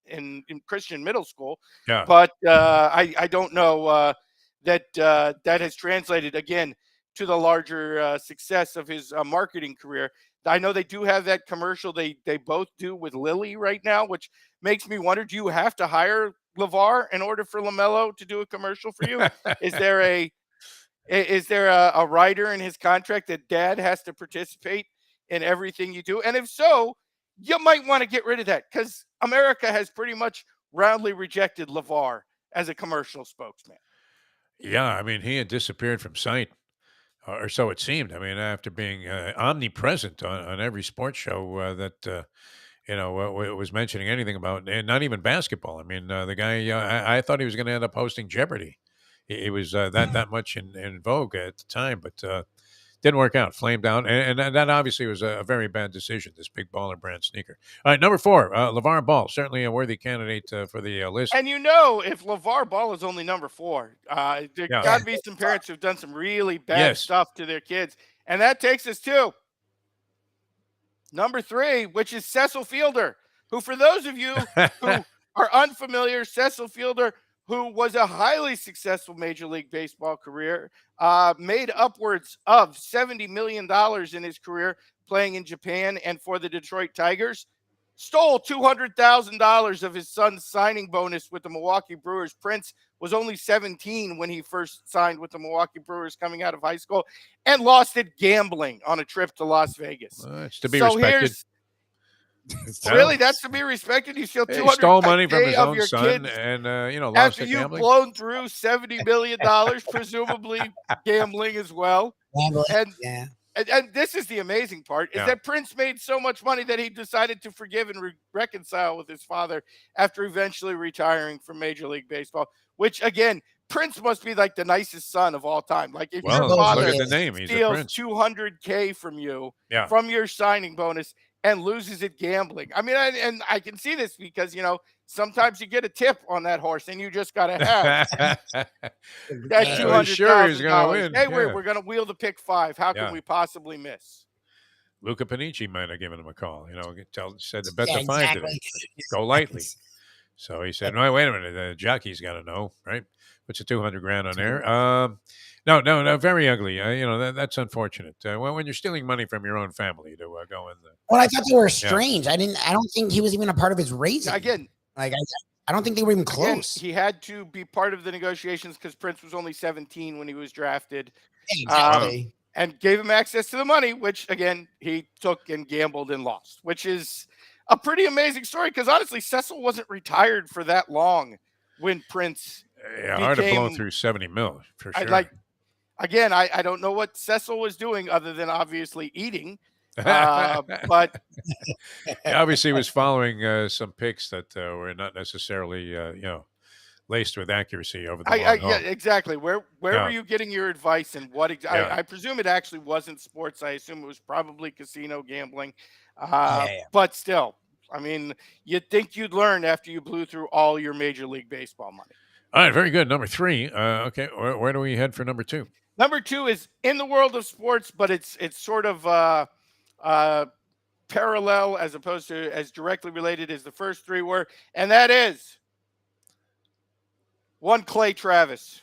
in Christian middle school. Yeah. But I don't know that has translated, again, to the larger success of his marketing career. I know they do have that commercial they both do with Lily right now, which makes me wonder, do you have to hire LeVar in order for LaMelo to do a commercial for you? Is there a writer in his contract that dad has to participate in everything you do? And if so, you might want to get rid of that because America has pretty much roundly rejected LeVar as a commercial spokesman. Yeah, I mean, he had disappeared from sight. Or so it seemed. I mean, after being omnipresent on every sports show that was mentioning anything about, and not even basketball. I mean, the guy, I thought he was going to end up hosting Jeopardy. He was that much in vogue at the time, but didn't work out. Flamed out, and that obviously was a very bad decision. This Big Baller brand sneaker. All right, number 4, LeVar Ball, certainly a worthy candidate for the list. And if LeVar Ball is only number 4, there got to be some parents who've done some really bad stuff to their kids, and that takes us to number 3, which is Cecil Fielder, who, for those of you who are unfamiliar, Cecil Fielder, who was a highly successful Major League Baseball career, made upwards of $70 million in his career playing in Japan and for the Detroit Tigers. stole $200,000 of his son's signing bonus with the Milwaukee Brewers. Prince was only 17 when he first signed with the Milwaukee Brewers coming out of high school, and lost it gambling on a trip to Las Vegas. It's to be respected. Really, that's to be respected. You steal He stole money from $200K his of own your son, kids and lost after at you've gambling. blown through $70 million, presumably gambling as well. And this is the amazing part, is that Prince made so much money that he decided to forgive and reconcile with his father after eventually retiring from Major League Baseball, which, again, Prince must be like the nicest son of all time. Like, if your father look at the name. He's a steals prince. $200K from you, Yeah. from your signing bonus, and loses it gambling. I mean, and I can see this because, you know, sometimes you get a tip on that horse and you just got to have that $200,000. Sure, he's going to win. Hey, we're going to wheel the pick 5. How can we possibly miss? Luca Panici might have given him a call. You know, said to bet the 5 today. Go lightly. So he said, "No, wait a minute. The jockey's got to know, right? Puts a $200,000 on there. No, very ugly. You know, that's unfortunate. When you're stealing money from your own family to go in the. Well, I thought they were strange. I don't think he was even a part of his raising. Again, like I don't think they were even close. Again, he had to be part of the negotiations because Prince was only 17 when he was drafted. Exactly. And gave him access to the money, which, again, he took and gambled and lost, which is a pretty amazing story because, honestly, Cecil wasn't retired for that long when Prince hard to blow through 70 mil, for sure. I don't know what Cecil was doing other than obviously eating. But he obviously was following some picks that were not necessarily, laced with accuracy over the long haul. Yeah, exactly. Where were you getting your advice, and what? I presume it actually wasn't sports. I assume it was probably casino gambling. But still, I mean, you'd think you'd learn after you blew through all your Major League Baseball money. All right, very good. Number 3. Okay, where do we head for number 2? Number 2 is in the world of sports, but it's sort of parallel as opposed to as directly related as the first 3 were, and that is one Clay Travis.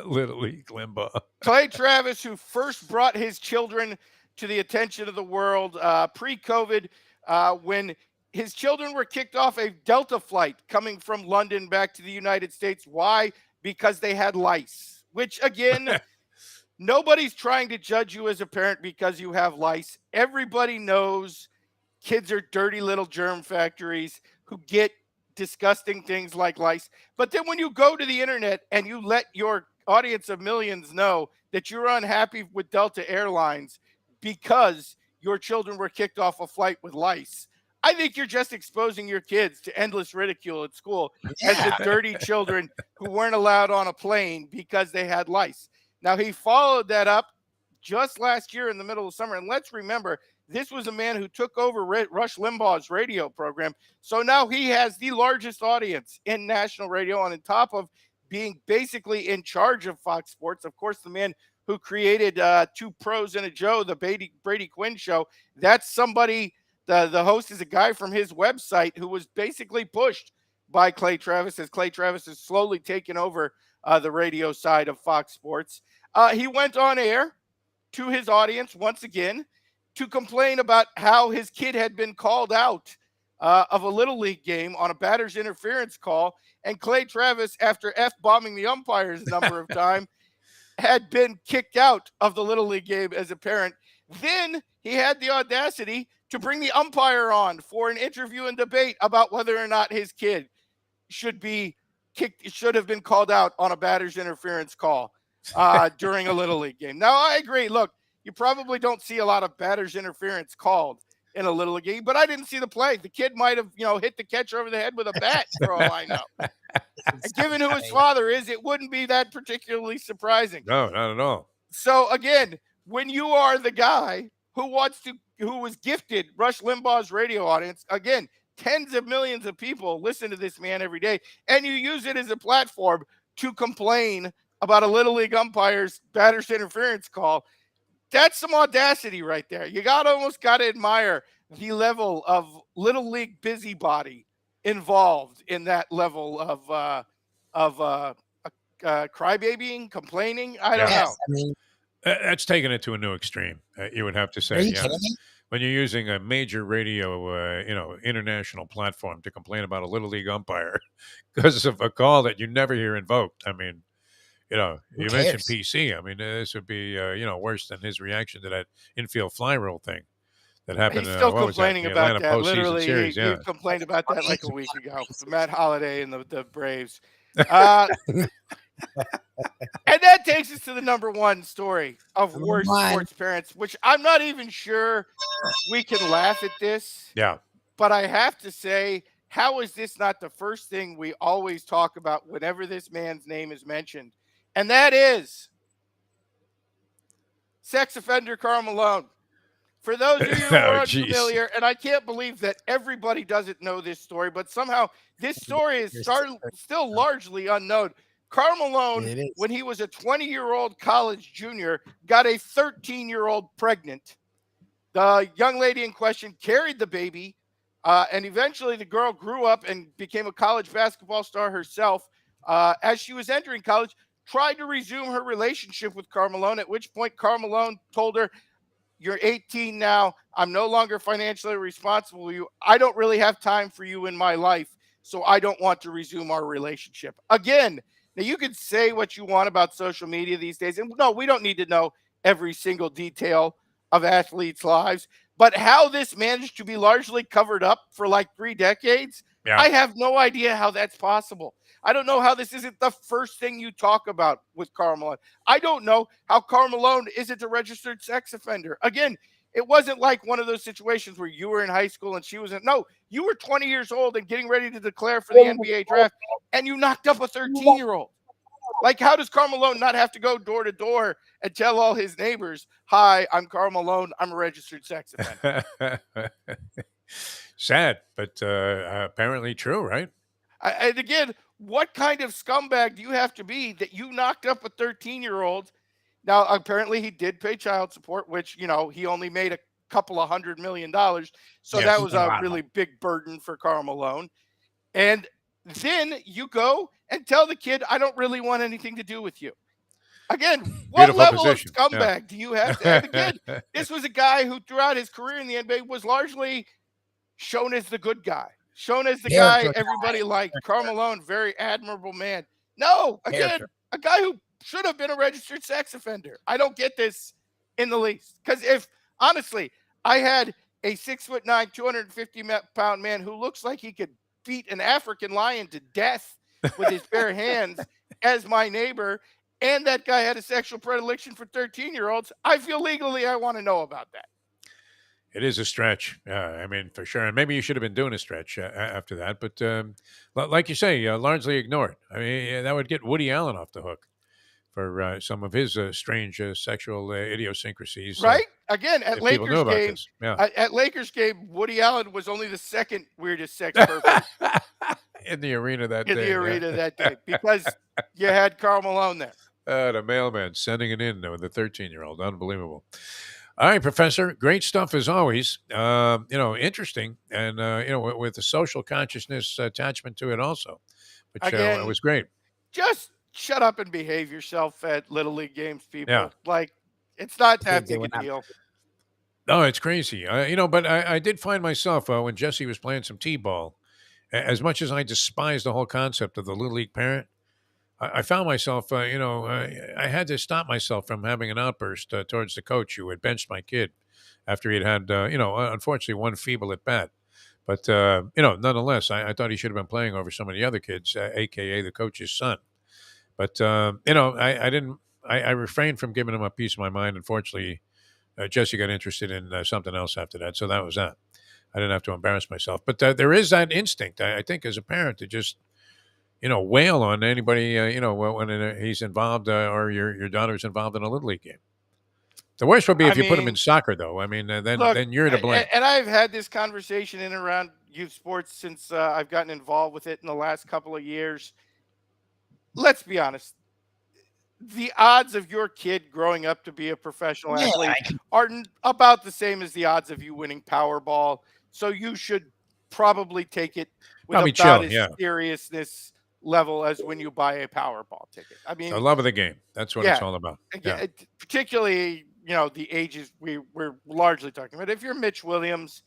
Little League Limbaugh. Clay Travis, who first brought his children to the attention of the world pre-COVID, when his children were kicked off a Delta flight coming from London back to the United States. Why? Because they had lice, which, again, nobody's trying to judge you as a parent because you have lice. Everybody knows kids are dirty little germ factories who get disgusting things like lice. But then when you go to the internet and you let your audience of millions know that you're unhappy with Delta Airlines because your children were kicked off a flight with lice, I think you're just exposing your kids to endless ridicule at school as the dirty children who weren't allowed on a plane because they had lice. Now, he followed that up just last year in the middle of summer. And let's remember, this was a man who took over Rush Limbaugh's radio program. So now he has the largest audience in national radio, on top of being basically in charge of Fox Sports. Of course, the man who created 2 Pros and a Joe, the Brady Quinn show, that's somebody, the host is a guy from his website who was basically pushed by Clay Travis, as Clay Travis has slowly taken over the radio side of Fox Sports. He went on air to his audience once again to complain about how his kid had been called out of a Little League game on a batter's interference call. And Clay Travis, after F-bombing the umpires a number of times, had been kicked out of the Little League game as a parent. Then he had the audacity to bring the umpire on for an interview and debate about whether or not his kid should have been called out on a batter's interference call during a Little League game. Now, I agree. Look, you probably don't see a lot of batter's interference called in a Little League game, but I didn't see the play. The kid might have, hit the catcher over the head with a bat for all I know. And given who his father is, it wouldn't be that particularly surprising. No, not at all. So again, when you are the guy who was gifted Rush Limbaugh's radio audience, again, tens of millions of people listen to this man every day, and you use it as a platform to complain about a Little League umpire's batter's interference call, that's some audacity right there. You almost got to admire the level of Little League busybody involved in that level of crybabying, complaining. I don't know. I mean, that's taking it to a new extreme. You would have to say. Are you kidding me? when you're using a major radio, international platform to complain about a little league umpire because of a call that you never hear invoked. I mean, Who you mentioned cares? PC. I mean, this would be, worse than his reaction to that infield fly rule thing that He's happened. still What was that? complaining The about Atlanta that. postseason Literally, series. he Yeah. complained about that like a week ago. Matt Holliday and the Braves. And that takes us to the number one story of Number worst one. sports parents, which I'm not even sure we can laugh at this. Yeah. But I have to say, how is this not the first thing we always talk about whenever this man's name is mentioned? And that is sex offender Karl Malone. For those of you who are unfamiliar, and I can't believe that everybody doesn't know this story, but somehow this story is still largely unknown. Karl Malone, when he was a 20-year-old college junior, got a 13-year-old pregnant. The young lady in question carried the baby, and eventually the girl grew up and became a college basketball star herself. As she was entering college, tried to resume her relationship with Karl Malone, at which point Karl Malone told her, "You're 18 now. I'm no longer financially responsible for you. I don't really have time for you in my life, so I don't want to resume our relationship." Again, now you can say what you want about social media these days, and no, we don't need to know every single detail of athletes' lives, but how this managed to be largely covered up for like 3 decades, I have no idea how that's possible. I don't know how this isn't the first thing you talk about with Karl Malone. I don't know how Karl Malone isn't a registered sex offender. Again, it wasn't like one of those situations where you were in high school and she was in. No, you were 20 years old and getting ready to declare for the NBA draft, and you knocked up a 13-year-old. Like, how does Karl Malone not have to go door to door and tell all his neighbors, "Hi, I'm Karl Malone. I'm a registered sex offender"? Sad, but apparently true, right? And again, what kind of scumbag do you have to be that you knocked up a 13-year-old? Now, apparently he did pay child support, which, he only made a couple of $100 million. So that was a really big burden for Karl Malone. And then you go and tell the kid, "I don't really want anything to do with you." Again, what Beautiful level position. of scumbag do you have to? And again, this was a guy who throughout his career in the NBA was largely shown as the good guy, shown as the guy everybody liked. Karl Malone, very admirable man. No, again, a guy who should have been a registered sex offender. I don't get this in the least. Because if, honestly, I had a 6'9", 250-pound man who looks like he could beat an African lion to death with his bare hands as my neighbor, and that guy had a sexual predilection for 13-year-olds, I feel legally I want to know about that. It is a stretch. I mean, for sure. And maybe you should have been doing a stretch after that. But like you say, largely ignored. I mean, that would get Woody Allen off the hook for some of his strange sexual idiosyncrasies. Right? Again, at people knew Lakers about game, this. Yeah. at Lakers game, Woody Allen was only the second weirdest sex pervert in the arena that in day. the arena that day, because you had Karl Malone there. The mailman sending it in with the 13-year-old. Unbelievable. All right, Professor. Great stuff as always. Interesting, and with the social consciousness attachment to it also, which Again, was great. Just shut up and behave yourself at Little League games, people. Yeah. Like, it's not that big a deal. No, it's crazy. But I did find myself when Jesse was playing some t-ball, as much as I despise the whole concept of the Little League parent, I found myself, I had to stop myself from having an outburst towards the coach who had benched my kid after he had, unfortunately, one feeble at bat. But, nonetheless, I thought he should have been playing over some of the other kids, a.k.a. the coach's son. But, I refrained from giving him a piece of my mind. Unfortunately, Jesse got interested in something else after that. So that was that. I didn't have to embarrass myself. But there is that instinct, I think, as a parent to just, wail on anybody, when he's involved or your daughter's involved in a Little League game. The worst would be if you put him in soccer, though. I mean, then you're to blame. And I've had this conversation in and around youth sports since I've gotten involved with it in the last couple of years. Let's be honest. The odds of your kid growing up to be a professional athlete are about the same as the odds of you winning Powerball. So you should probably take it with about as seriousness level as when you buy a Powerball ticket. I mean, the love of the game. That's what it's all about. Yeah. Particularly the ages we're largely talking about. If you're Mitch Williams,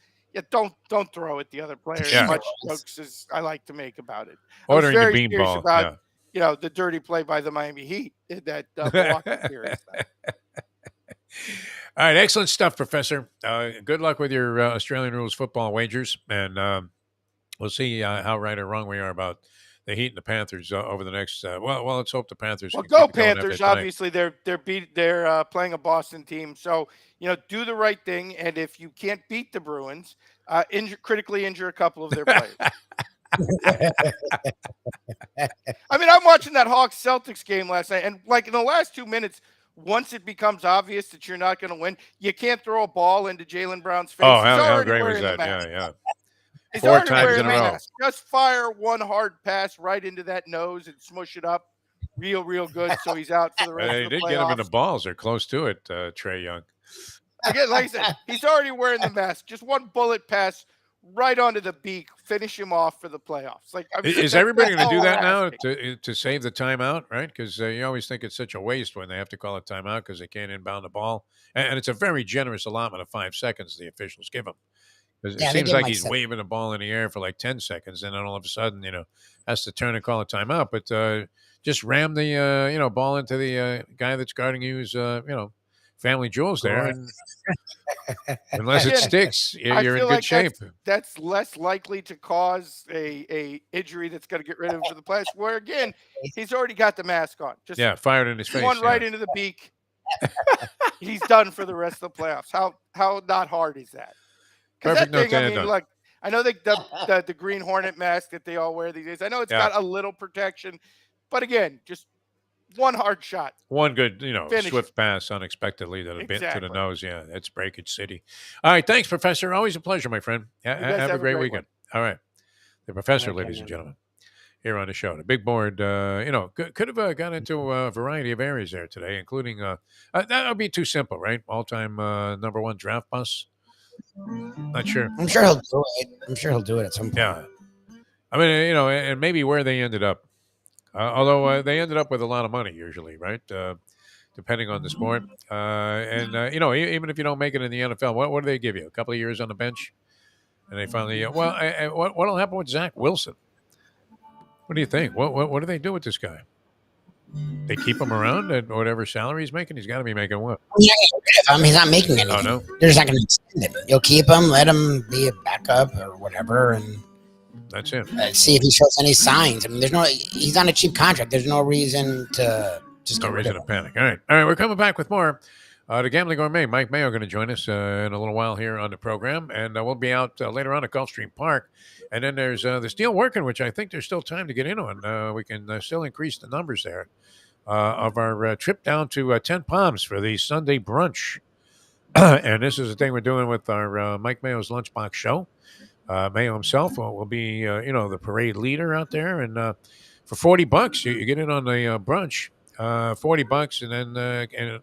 don't throw at the other player as much jokes as I like to make about it. Ordering I was the very serious beanball. about the dirty play by the Miami Heat in that Milwaukee series. All right, excellent stuff, Professor. Good luck with your Australian rules football wagers, and we'll see how right or wrong we are about the Heat and the Panthers over the next. Well, let's hope the Panthers. Well, can go keep it going after Panthers! tonight. Obviously, they're playing a Boston team, so do the right thing. And if you can't beat the Bruins, critically injure a couple of their players. I mean, I'm watching that Hawks Celtics game last night, and like in the last 2 minutes, once it becomes obvious that you're not going to win, you can't throw a ball into Jaylen Brown's face. Oh, how great was that? Yeah. He's 4 times in a row. Mask. Just fire one hard pass right into that nose and smush it up real good, so he's out for the rest of the playoffs. They did get him in the balls. They're close to it, Trae Young. Again, like I said, he's already wearing the mask. Just one bullet pass right onto the beak, finish him off for the playoffs. Like, is everybody going to do that now to save the timeout, right? Because you always think it's such a waste when they have to call a timeout because they can't inbound the ball. And it's a very generous allotment of 5 seconds the officials give him. It seems like he's waving the ball in the air for like 10 seconds, and then all of a sudden, has to turn and call a timeout. But just ram the, ball into the guy that's guarding you's, family jewels there. And unless it sticks, you're in good shape. That's less likely to cause a injury that's going to get rid of him for the playoffs. Where again, he's already got the mask on. Just fired in his face. One right into the beak. He's done for the rest of the playoffs. How not hard is that? Perfect. That thing, look, I know the Green Hornet mask that they all wear these days. I know it's got a little protection, but again, just one hard shot. One good, swift pass unexpectedly to the nose. Yeah, that's breakage city. All right. Thanks, Professor. Always a pleasure, my friend. Have a great weekend. All right. The Professor, ladies and gentlemen, here on the show. The big board, could have gone into a variety of areas there today, including that would be too simple, right? All-time number 1 draft bus. Not sure. I'm sure he'll do it at some point. Yeah. I mean, and maybe where they ended up. Although they ended up with a lot of money usually, right? Depending on the sport. Even if you don't make it in the NFL, what do they give you? A couple of years on the bench? And they finally, what'll happen with Zach Wilson? What do you think? What do they do with this guy? They keep him around at whatever salary he's making? He's got to be making what? Yeah, he's not making anything. Oh, no? They're just not going to extend him. You'll keep him, let him be a backup or whatever, and that's it. See if he shows any signs. I mean, he's on a cheap contract. There's no reason to just no reason to panic. All right, we're coming back with more. The Gambling Gourmet, Mike Mayo, going to join us in a little while here on the program, and we'll be out later on at Gulfstream Park. And then there's the Steel Working, which I think there's still time to get in on. We can still increase the numbers there of our trip down to 10 Palms for the Sunday brunch. And this is the thing we're doing with our Mike Mayo's Lunchbox show. Mayo himself will be, the parade leader out there. And for $40, you get in on the brunch, $40, and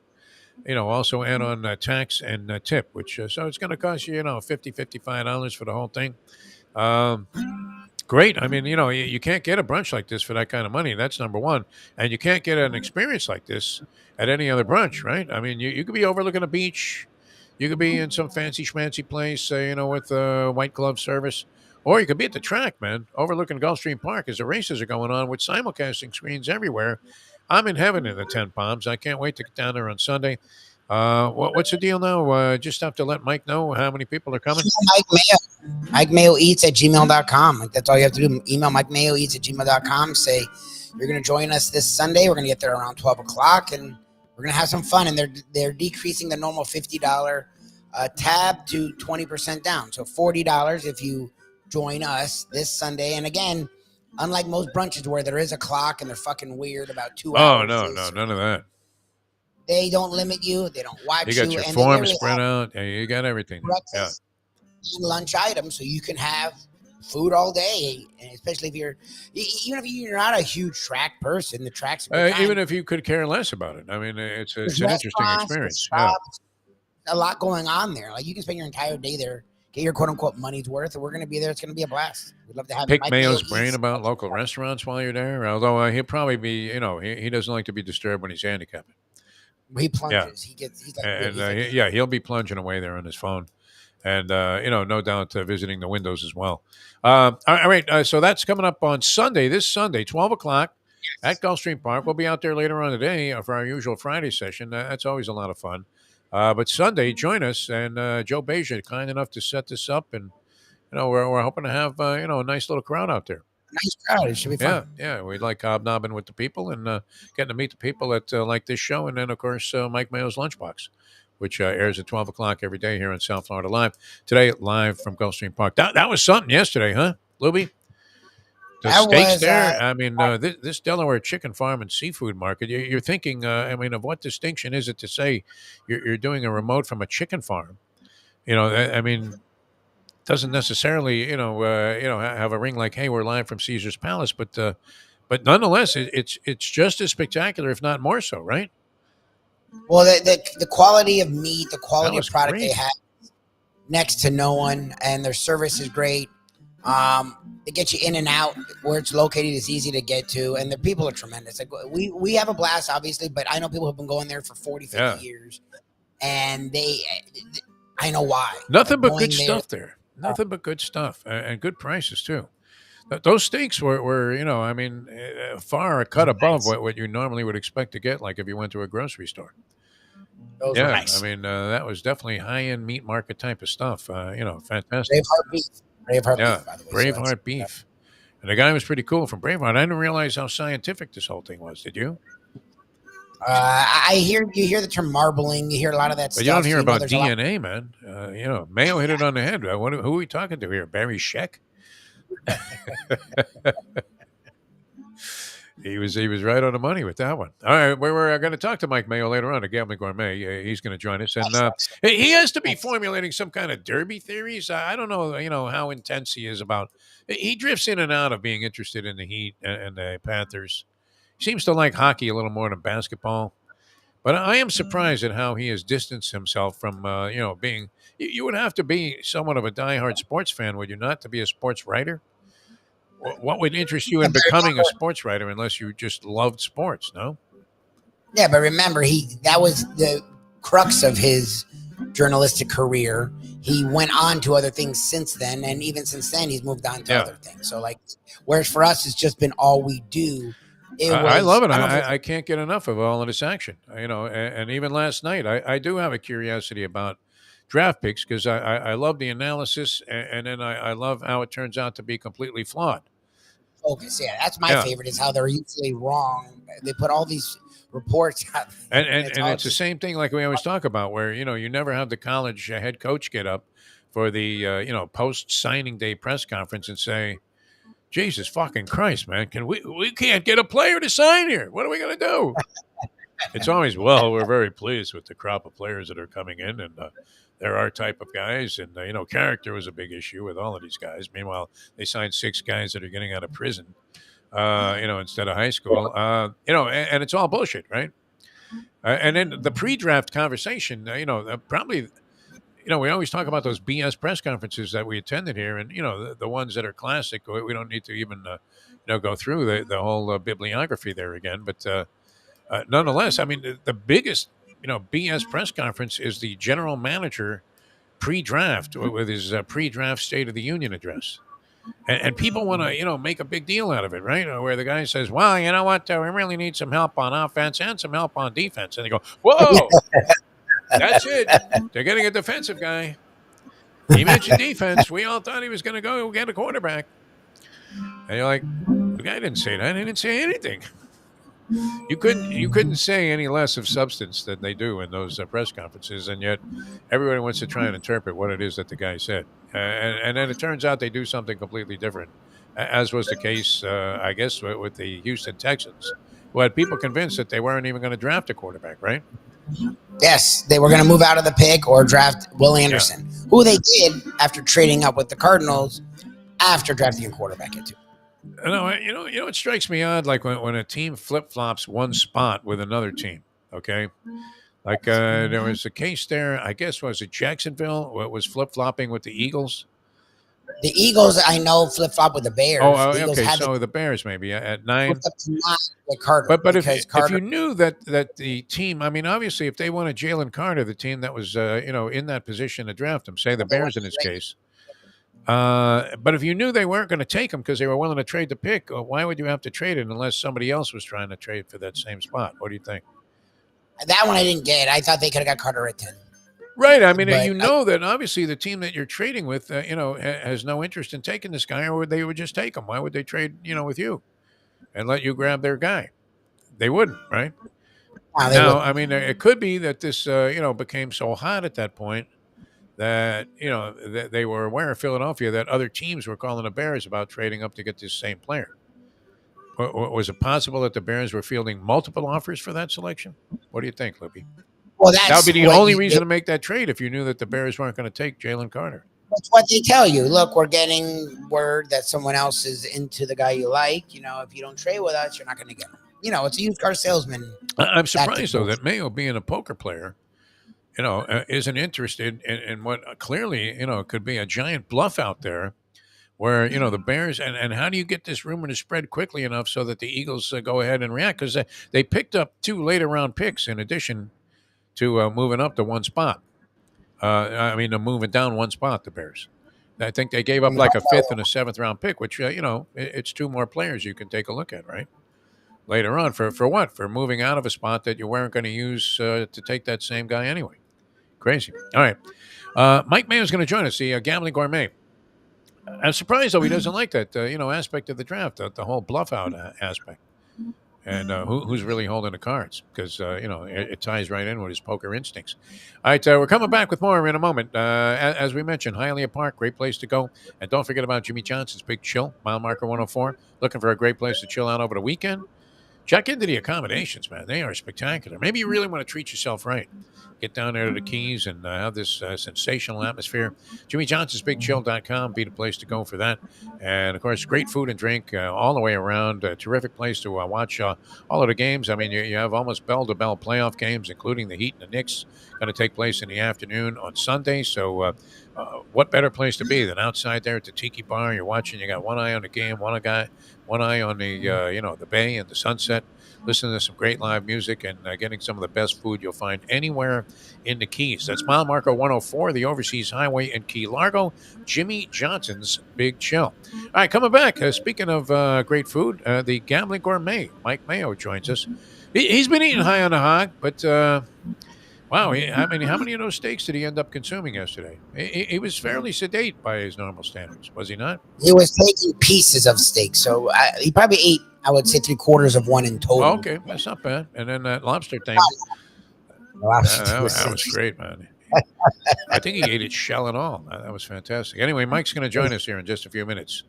then, also add on tax and tip, which so it's going to cost you, $50, $55 for the whole thing. Great. I mean, you can't get a brunch like this for that kind of money. That's number one. And you can't get an experience like this at any other brunch, right? I mean, you could be overlooking a beach. You could be in some fancy schmancy place, with white glove service. Or you could be at the track, man, overlooking Gulfstream Park as the races are going on with simulcasting screens everywhere. I'm in heaven in the 10 Palms. I can't wait to get down there on Sunday. What's the deal now? Just have to let Mike know how many people are coming. Mike Mayo. Mike Mayo Eats at gmail.com. Like, that's all you have to do. Email Mike Mayo Eats at gmail.com. Say you're going to join us this Sunday. We're going to get there around 12 o'clock, and we're going to have some fun. And they're decreasing the normal $50 tab to 20% down. So $40 if you join us this Sunday. And again, unlike most brunches where there is a clock and they're fucking weird about 2 hours. Oh, no, none of that. They don't limit you. They don't watch you. You got your forms spread out. Yeah, you got everything. Breakfast and lunch items, so you can have food all day. And especially if you're not a huge track person, the track's even if you could care less about it. I mean, it's an interesting experience. A lot going on there. Like, you can spend your entire day there, get your quote unquote money's worth, and we're going to be there. It's going to be a blast. We'd love to have Pick Mayo's brain about local restaurants while you're there. Although he'll probably be, he doesn't like to be disturbed when he's handicapped. He plunges. He's like, And he's like, yeah, he'll be plunging away there on his phone, and no doubt visiting the windows as well. All right, so that's coming up on Sunday. This Sunday, 12 o'clock at Gulfstream Park. We'll be out there later on today for our usual Friday session. That's always a lot of fun. But Sunday, join us, and Joe Beja, kind enough to set this up, and we're hoping to have a nice little crowd out there. nice crowd. It should be fun. Yeah, we like hobnobbing with the people and getting to meet the people that like this show, and then of course Mike Mayo's Lunchbox, which airs at 12 o'clock every day here on South Florida Live. Today, live from Gulfstream Park. That was something yesterday, huh, Lubie? The That steaks was, there. I mean, this Delaware chicken farm and seafood market. You're thinking, of what distinction is it to say you're doing a remote from a chicken farm? Doesn't necessarily, have a ring like, hey, we're live from Caesar's Palace, but nonetheless, it's just as spectacular, if not more so, right? Well, the quality of meat, the quality of product great. they have, next to no one, and their service is great. They get you in and out where it's located. It's easy to get to, and the people are tremendous. Like we have a blast, obviously, but I know people have been going there for 40, 50 years, and I know why. Nothing but Going good stuff there. Nothing but good stuff and good prices too. Those steaks were far a cut above what you normally would expect to get, like if you went to a grocery store. Those were nice. That was definitely high-end meat market type of stuff. Fantastic. Braveheart beef. Braveheart beef, by the way. Braveheart beef. And the guy was pretty cool from Braveheart. I didn't realize how scientific this whole thing was. Did you? You hear the term marbling. You hear a lot of that stuff. But you don't hear about DNA, man. Mayo hit it on the head. Who are we talking to here? Barry Sheck? He was right on the money with that one. All right, we're going to talk to Mike Mayo later on, a Gambling Gourmet. He's going to join us, and he has to be formulating some kind of derby theories. I don't know, how intense he is about. He drifts in and out of being interested in the Heat and the Panthers. Seems to like hockey a little more than basketball. But I am surprised at how he has distanced himself from, being. You would have to be somewhat of a diehard sports fan, would you not, to be a sports writer? What would interest you in becoming a sports writer unless you just loved sports, no? Yeah, but remember, that was the crux of his journalistic career. He went on to other things since then, and even since then, he's moved on to other things. So, whereas for us, it's just been all we do. I love it. I can't get enough of all of this action. And even last night, I do have a curiosity about draft picks because I love the analysis, and then I love how it turns out to be completely flawed. Focus, that's my favorite, is how they're usually wrong. They put all these reports out. And it's the same thing like we always talk about, where, you never have the college head coach get up for the, post-signing day press conference and say, Jesus fucking Christ, man, we can't get a player to sign here. What are we going to do? It's always, we're very pleased with the crop of players that are coming in, and they're our type of guys. And, character was a big issue with all of these guys. Meanwhile, they signed 6 guys that are getting out of prison, instead of high school, and it's all bullshit, right? And then the pre-draft conversation, probably, we always talk about those BS press conferences that we attended here, and the ones that are classic. We don't need to even go through the whole bibliography there again. But nonetheless, the biggest BS press conference is the general manager pre-draft with his pre-draft State of the Union address, and people want to make a big deal out of it, right? Where the guy says, "Well, you know what? We really need some help on offense and some help on defense," and they go, "Whoa." That's it. They're getting a defensive guy. He mentioned defense. We all thought he was going to go get a quarterback. And you're like, the guy didn't say that. He didn't say anything. You couldn't say any less of substance than they do in those press conferences, and yet everybody wants to try and interpret what it is that the guy said. And then it turns out they do something completely different, as was the case, I guess, with the Houston Texans, who had people convinced that they weren't even going to draft a quarterback, right? Yes, they were going to move out of the pick or draft Will Anderson, who they did after trading up with the Cardinals after drafting a quarterback at 2. No, it strikes me odd, like when a team flip-flops one spot with another team, okay? Like there was a case there, I guess, was it Jacksonville, was flip-flopping with the Eagles? The Eagles, I know, flip-flop with the Bears. The Eagles okay. had So the Bears maybe at 9. up to 9 with Carter. But because if you knew that the team, I mean, obviously, if they wanted Jalen Carter, the team that was in that position to draft him, say the Bears in this case. But if you knew they weren't going to take him because they were willing to trade the pick, why would you have to trade it unless somebody else was trying to trade for that same spot? What do you think? That one I didn't get. I thought they could have got Carter at 10. Right. I mean, you know that obviously the team that you're trading with, has no interest in taking this guy, or they would just take him. Why would they trade, with you and let you grab their guy? They wouldn't, right? Now, I mean, it could be that this, became so hot at that point that, that they were aware of Philadelphia that other teams were calling the Bears about trading up to get this same player. Was it possible that the Bears were fielding multiple offers for that selection? What do you think, Lubie? Well, that would be the only reason to make that trade if you knew that the Bears weren't going to take Jalen Carter. That's what they tell you. Look, we're getting word that someone else is into the guy you like. If you don't trade with us, you're not going to get him. It's a used car salesman. I'm surprised, though, that Mayo, being a poker player, isn't interested in what clearly, could be a giant bluff out there where, the Bears, and how do you get this rumor to spread quickly enough so that the Eagles go ahead and react? Because they picked up 2 later round picks in addition to moving up to one spot. Moving down one spot, the Bears. I think they gave up like a 5th and a 7th round pick, which, it's 2 more players you can take a look at, right? Later on. For what? For moving out of a spot that you weren't going to use to take that same guy anyway. Crazy. All right. Mike Mayo's going to join us, the Gambling Gourmet. I'm surprised, though, he doesn't like that, aspect of the draft, the whole bluff out aspect. And who's really holding the cards? Because, it ties right in with his poker instincts. All right, we're coming back with more in a moment. As we mentioned, Hialeah Park, great place to go. And don't forget about Jimmy Johnson's Big Chill, mile marker 104. Looking for a great place to chill out over the weekend? Check into the accommodations, man. They are spectacular. Maybe you really want to treat yourself right. Get down there to the Keys and have this sensational atmosphere. JimmyJohnson'sBigChill.com be the place to go for that. And, of course, great food and drink all the way around. A terrific place to watch all of the games. I mean, you have almost bell-to-bell playoff games, including the Heat and the Knicks, going to take place in the afternoon on Sunday. So what better place to be than outside there at the Tiki Bar? You're watching. You got one eye on the game, one eye on the the bay and the sunset, listening to some great live music and getting some of the best food you'll find anywhere in the Keys. That's mile marker 104, the Overseas Highway in Key Largo. Jimmy Johnson's Big Chill. All right, coming back. Speaking of great food, the Gambling Gourmet, Mike Mayo, joins us. He's been eating high on the hog, but wow, how many of those steaks did he end up consuming yesterday? He was fairly sedate by his normal standards, was he not? He was taking pieces of steak, so he probably ate, I would say, 3/4 of one in total. Oh, okay, that's not bad. And then that lobster thing. That was great, man. I think he ate it shell and all. That was fantastic. Anyway, Mike's going to join us here in just a few minutes,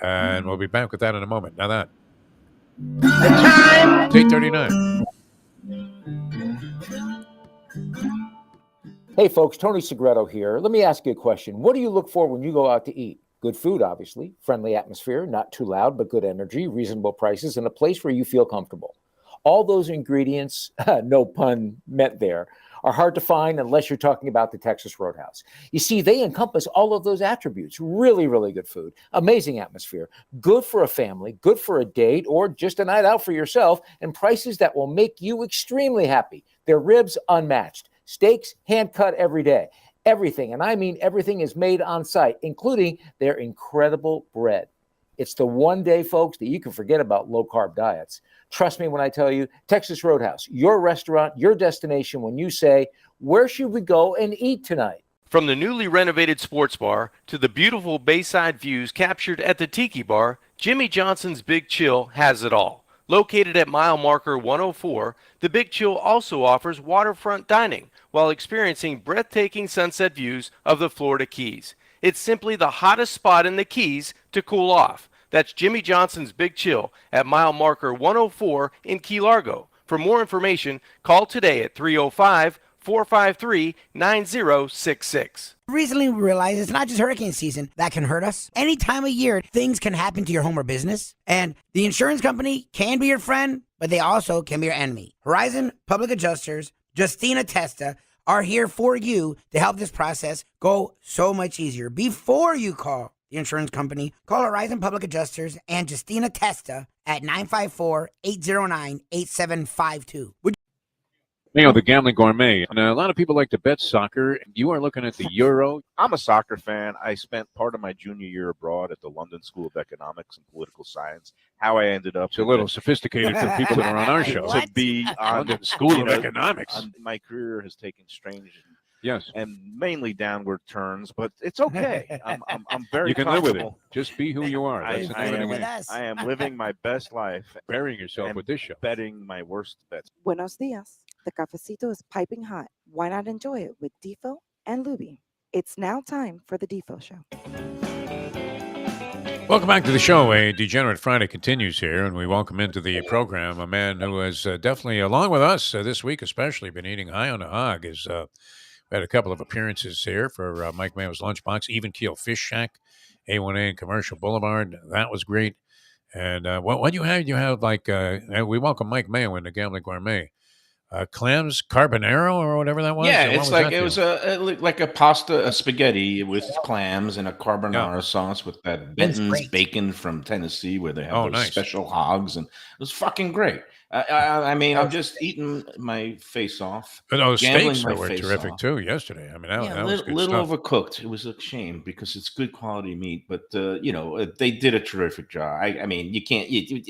and we'll be back with that in a moment. Now that. It's 8:39. Hey folks, Tony Segreto here. Let me ask you a question. What do you look for when you go out to eat? Good food, obviously, friendly atmosphere, not too loud, but good energy, reasonable prices, and a place where you feel comfortable. All those ingredients, no pun meant there, are hard to find unless you're talking about the Texas Roadhouse. You see, they encompass all of those attributes. Really, really good food, amazing atmosphere, good for a family, good for a date, or just a night out for yourself, and prices that will make you extremely happy. Their ribs, unmatched. Steaks, hand-cut every day. Everything, and I mean everything, is made on site, including their incredible bread. It's the one day, folks, that you can forget about low-carb diets. Trust me when I tell you, Texas Roadhouse, your restaurant, your destination when you say, where should we go and eat tonight? From the newly renovated sports bar to the beautiful bayside views captured at the Tiki Bar, Jimmy Johnson's Big Chill has it all. Located at mile marker 104, the Big Chill also offers waterfront dining while experiencing breathtaking sunset views of the Florida Keys. It's simply the hottest spot in the Keys to cool off. That's Jimmy Johnson's Big Chill at mile marker 104 in Key Largo. For more information, call today at 305-453-9066. Recently, we realized it's not just hurricane season that can hurt us. Any time of year, things can happen to your home or business. And the insurance company can be your friend, but they also can be your enemy. Horizon Public Adjusters, Justina Testa, are here for you to help this process go so much easier. Before you call the insurance company. Call Horizon Public Adjusters and Justina Testa at 954-809-8752. The Gambling Gourmet. And a lot of people like to bet soccer. You are looking at the Euro. I'm a soccer fan. I spent part of my junior year abroad at the London School of Economics and Political Science. How I ended up. It's a little sophisticated for people that are on our show. To be on London School of Economics. My career has taken strange Yes. and mainly downward turns, but it's okay. I'm very You can live with it. comfortable. Just be who you are. That's the name of the game. I am living my best life, Burying yourself and with this show. betting my worst bets. Buenos dias. The cafecito is piping hot. Why not enjoy it with Defo and Lubie? It's now time for the Defo Show. Welcome back to the show. A Degenerate Friday continues here, and we welcome into the program a man who has definitely, along with us this week especially, been eating high on the hog. We had a couple of appearances here for Mike Mayo's Lunchbox, Even Keel Fish Shack, A1A and Commercial Boulevard. That was great. And what you have? You have we welcome Mike Mayo in the Gambling Gourmet. Clams carbonara or whatever that was? Yeah, What it's was like that it was deal? like a pasta, a spaghetti with clams and a carbonara sauce with that Benton's great. bacon from Tennessee, where they have Oh, those nice. special hogs, and it was fucking great. I mean, I'm just eating my face off. But those gambling steaks my were face terrific off. too yesterday. I mean, that Yeah, was good little stuff. overcooked. It was a shame because it's good quality meat, but they did a terrific job. I mean, you can't. It's You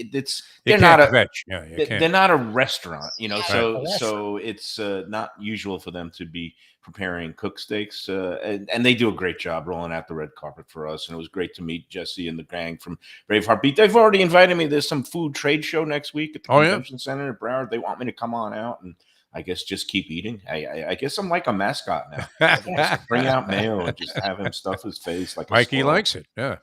they're not can't a kvetch. Yeah, you they're can't. not a restaurant, Right. so it's not usual for them to be preparing cooked steaks, and they do a great job rolling out the red carpet for us. And it was great to meet Jesse and the gang from Braveheart Beat. They've already invited me. There's some food trade show next week at the Oh, yeah? convention center at Broward. They want me to come on out and I guess just keep eating. I guess I'm like a mascot now. Just bring out Mayo and just have him stuff his face like a Mikey squirrel. likes it. Yeah.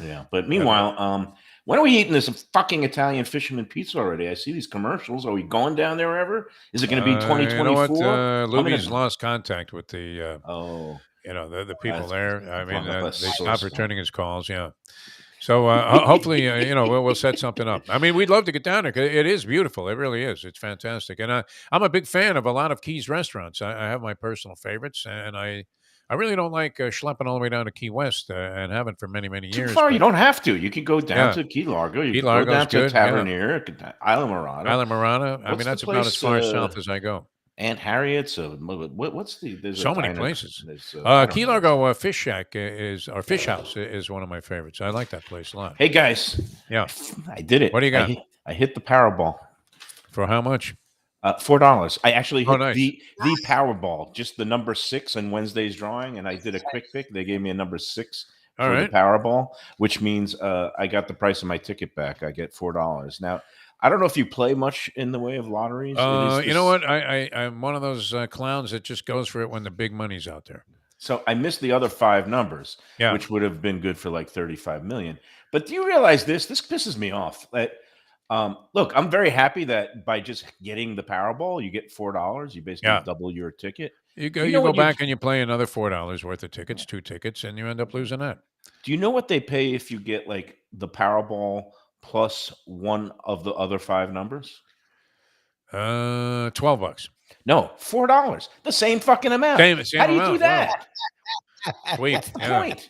Yeah, but meanwhile, when are we eating this fucking Italian fisherman pizza already? I see these commercials. Are we going down there ever? Is it going to be 2024? You know what? Lubie's lost contact with the the people That's there. I mean, a they sore stopped spot. returning his calls. Yeah. So hopefully, we'll set something up. I mean, we'd love to get down there. 'Cause it is beautiful. It really is. It's fantastic. And I'm a big fan of a lot of Keys restaurants. I have my personal favorites, and I really don't like schlepping all the way down to Key West and haven't for many, many Too years. far. but- You don't have to. You could go down Yeah. to Key Largo. You Key could go Largo's down to good, yeah. Tavernier, Isla Morada. Isla Morada. I What's mean, the that's about as place, far south as I go. Aunt Harriet's. What's the? There's So a many diner- places. there's, I don't Key know. Largo Fish Shack or Fish House is one of my favorites. I like that place a lot. Hey guys, Yeah. I did it. What do you got? I hit the Powerball. For how much? $4. I actually hit nice. the Powerball, just the number 6 in Wednesday's drawing, and I did a quick pick. They gave me a number 6 All for right. the Powerball, which means I got the price of my ticket back. I get $4. Now, I don't know if you play much in the way of lotteries. You know what? I'm one of those clowns that just goes for it when the big money's out there. So I missed the other 5 numbers, Yeah. which would have been good for like 35 million. But do you realize this? This pisses me off. That look, I'm very happy that by just getting the Powerball, you get $4. You basically Yeah. double your ticket. You Do go what back and you play another $4 worth of tickets, 2 tickets, and you end up losing that. Do you know what they pay if you get like the Powerball plus one of the other 5 numbers? $12. No, $4. The same fucking amount. Same How do you do amount, that? Sweet. What's the Yeah. point?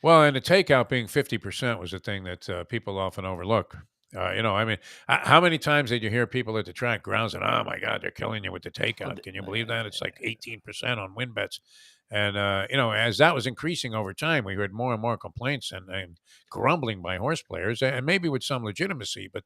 Well, and the takeout being 50% was a thing that people often overlook. I mean, how many times did you hear people at the track grounds and, oh my God, they're killing you with the takeout? Can you believe that? It's like 18% on win bets. And, as that was increasing over time, we heard more and more complaints and grumbling by horse players, and maybe with some legitimacy. But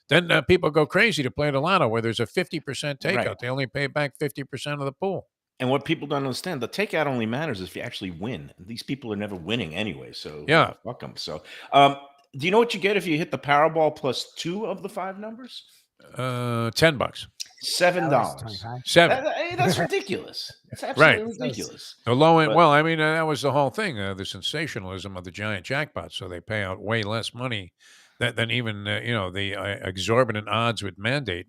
then people go crazy to play the lotto where there's a 50% takeout. Right. They only pay back 50% of the pool. And what people don't understand, the takeout only matters if you actually win. These people are never winning anyway, so Yeah. fuck them. So, do you know what you get if you hit the Powerball plus 2 of the 5 numbers? $10. $7. $7. That's ridiculous. It's absolutely ridiculous. The low end. But- Well, I mean, that was the whole thing. The sensationalism of the giant jackpot. So they pay out way less money than even the exorbitant odds would mandate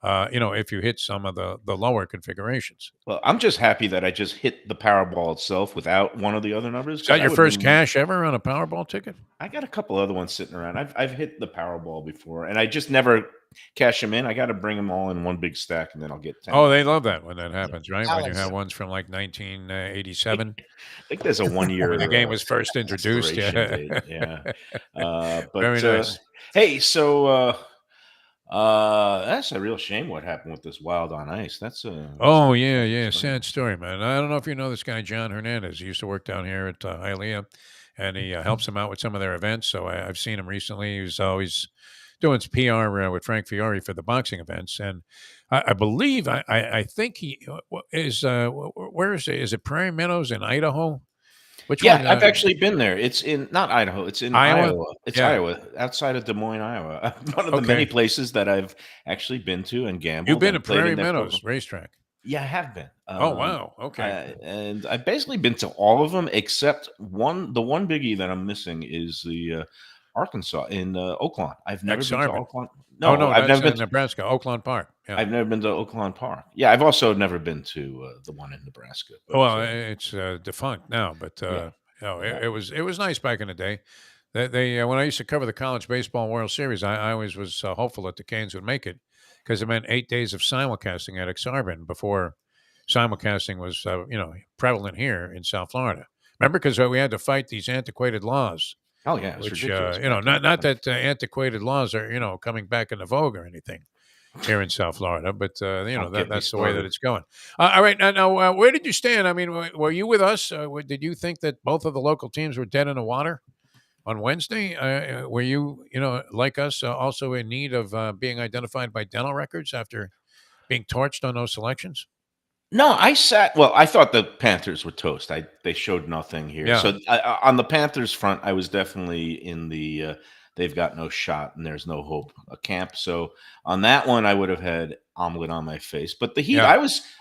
if you hit some of the lower configurations. Well, I'm just happy that I just hit the Powerball itself without one of the other numbers. Is that 'Cause I your would first be- cash ever on a Powerball ticket? I got a couple other ones sitting around. I've hit the Powerball before, and I just never cash them in. I got to bring them all in one big stack, and then I'll get 10. Oh, they love that when that happens, right? When you Alex. have ones from like 1987. I think there's a 1 year When the game was first introduced. expiration Yeah. date. Yeah. But Very nice. hey, so that's a real shame what happened with this Wild on Ice. That's a Oh, yeah. Sad story, man. I don't know if you know this guy, John Hernandez. He used to work down here at Hialeah, and he helps them out with some of their events. So I've seen him recently. He was always doing some PR with Frank Fiore for the boxing events. And I believe, I think he is, where is it? Is it Prairie Meadows in Idaho? Which Yeah, one? I've actually been there. It's in not Idaho. It's in Iowa? Iowa. It's Yeah. Iowa, outside of Des Moines, Iowa. One of the many places that I've actually been to and gambled. You've been to and played Prairie in that Meadows program. racetrack. Yeah, I have been. Oh, wow. Okay. And I've basically been to all of them except one. The one biggie that I'm missing is the Arkansas in Oakland. I've never been to Oakland. Oakland. No, I've never been to Nebraska, Oakland Park. Yeah. I've never been to Oakland Park. Yeah, I've also never been to the one in Nebraska. But, Well, it's defunct now, but Yeah. it was nice back in the day. They when I used to cover the college baseball World Series, I always was hopeful that the Canes would make it because it meant 8 days of simulcasting at Exarban before simulcasting was prevalent here in South Florida. Remember, because we had to fight these antiquated laws. Oh yeah, it's Which ridiculous. not that antiquated laws are coming back into vogue or anything here in South Florida, but Don't get me that's the way that started. it's going. All right, now where did you stand? I mean, were you with us? Did you think that both of the local teams were dead in the water on Wednesday? Were you like us also in need of being identified by dental records after being torched on those selections? No, I sat. Well, I thought the Panthers were toast. They showed nothing here. Yeah. So on the Panthers front, I was definitely in the they've got no shot and there's no hope camp. So on that one, I would have had omelet on my face. But the Heat, Yeah.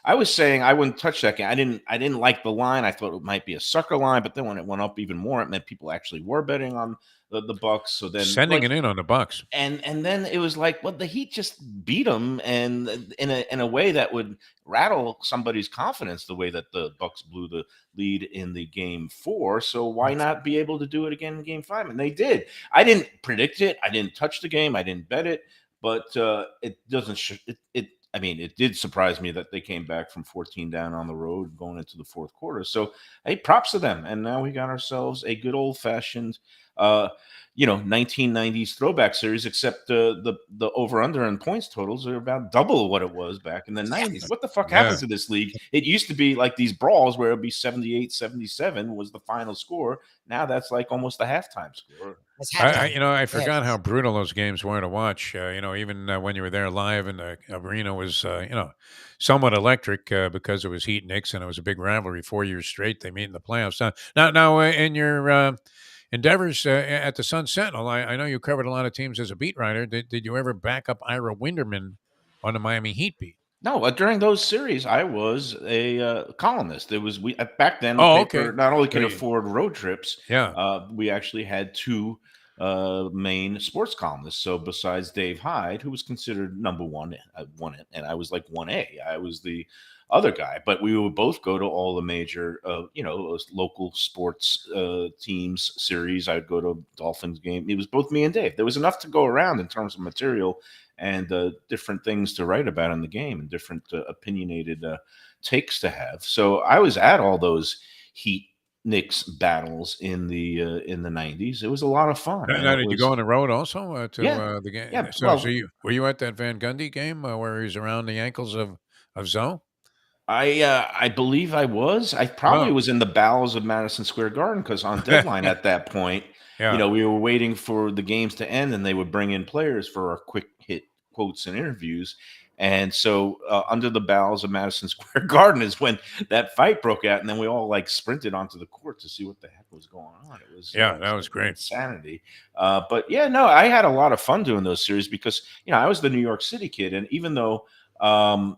I was saying I wouldn't touch that game. I didn't like the line. I thought it might be a sucker line, but then when it went up even more, it meant people actually were betting on the Bucks. So then Sending it in on the Bucks. and then it was like, well, the Heat just beat them, and in a way that would rattle somebody's confidence, the way that the Bucks blew the lead in the game 4. So why not be able to do it again in game 5? And they did. I didn't predict it. I didn't touch the game. I didn't bet it. But it doesn't. I mean, it did surprise me that they came back from 14 down on the road going into the fourth quarter. So, hey, props to them. And now we got ourselves a good old fashioned 1990s throwback series, except the over under and points totals are about double what it was back in the 90s. What the fuck happened to this league? It used to be like these brawls where it'd be 78-77 was the final score. Now that's like almost the halftime score. I forgot how brutal those games were to watch. Even when you were there live, and the arena was, somewhat electric because it was Heat Knicks, and it was a big rivalry. 4 years straight, they meet in the playoffs. Now, in your endeavors at the Sun Sentinel, I know you covered a lot of teams as a beat writer. Did you ever back up Ira Winderman on the Miami Heat beat? No, during those series, I was a columnist. It was back then. Oh, the paper okay. Not only could Great. afford road trips, Yeah. we actually had 2 main sports columnists. So besides Dave Hyde, who was considered number one, and I was like 1A. I was the other guy, but we would both go to all the major, local sports teams series. I'd go to Dolphins game. It was both me and Dave. There was enough to go around in terms of material and different things to write about in the game and different opinionated takes to have. So I was at all those Heat Knicks battles in the 90s. It was a lot of fun. Now, did you go on the road also to the game? Yeah, So, well, were you at that Van Gundy game where he was around the ankles of Zoe? I believe I was. I probably was in the bowels of Madison Square Garden because on deadline at that point, Yeah. we were waiting for the games to end and they would bring in players for our quick hit quotes and interviews. And so under the bowels of Madison Square Garden is when that fight broke out. And then we all like sprinted onto the court to see what the heck was going on. It was, that was great. Insanity. But yeah, no, I had a lot of fun doing those series because, I was the New York City kid. And even though, I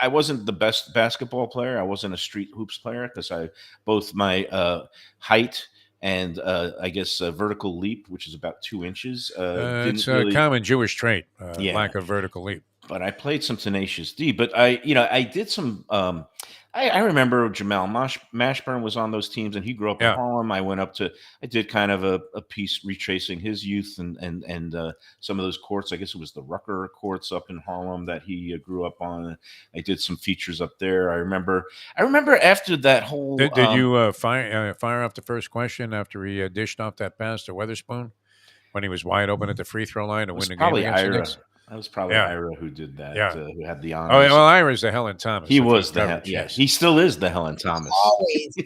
wasn't the best basketball player, I wasn't a street hoops player because both my height and I guess vertical leap, which is about 2 inches. It's a common Jewish trait, Yeah. lack of vertical leap. But I played some tenacious D. But I did some. I remember Jamal Mashburn was on those teams, and he grew up in Harlem. I did kind of a piece retracing his youth and some of those courts. I guess it was the Rucker courts up in Harlem that he grew up on. I did some features up there. I remember after that whole. Did you fire off the first question after he dished off that pass to Weatherspoon when he was wide open at the free throw line to win the game against the Knicks? That was probably Ira who did that. Yeah. Who had the Oh, honors. well, Ira's the Helen Thomas. He was the Helen. Yeah, he still is the Helen Thomas.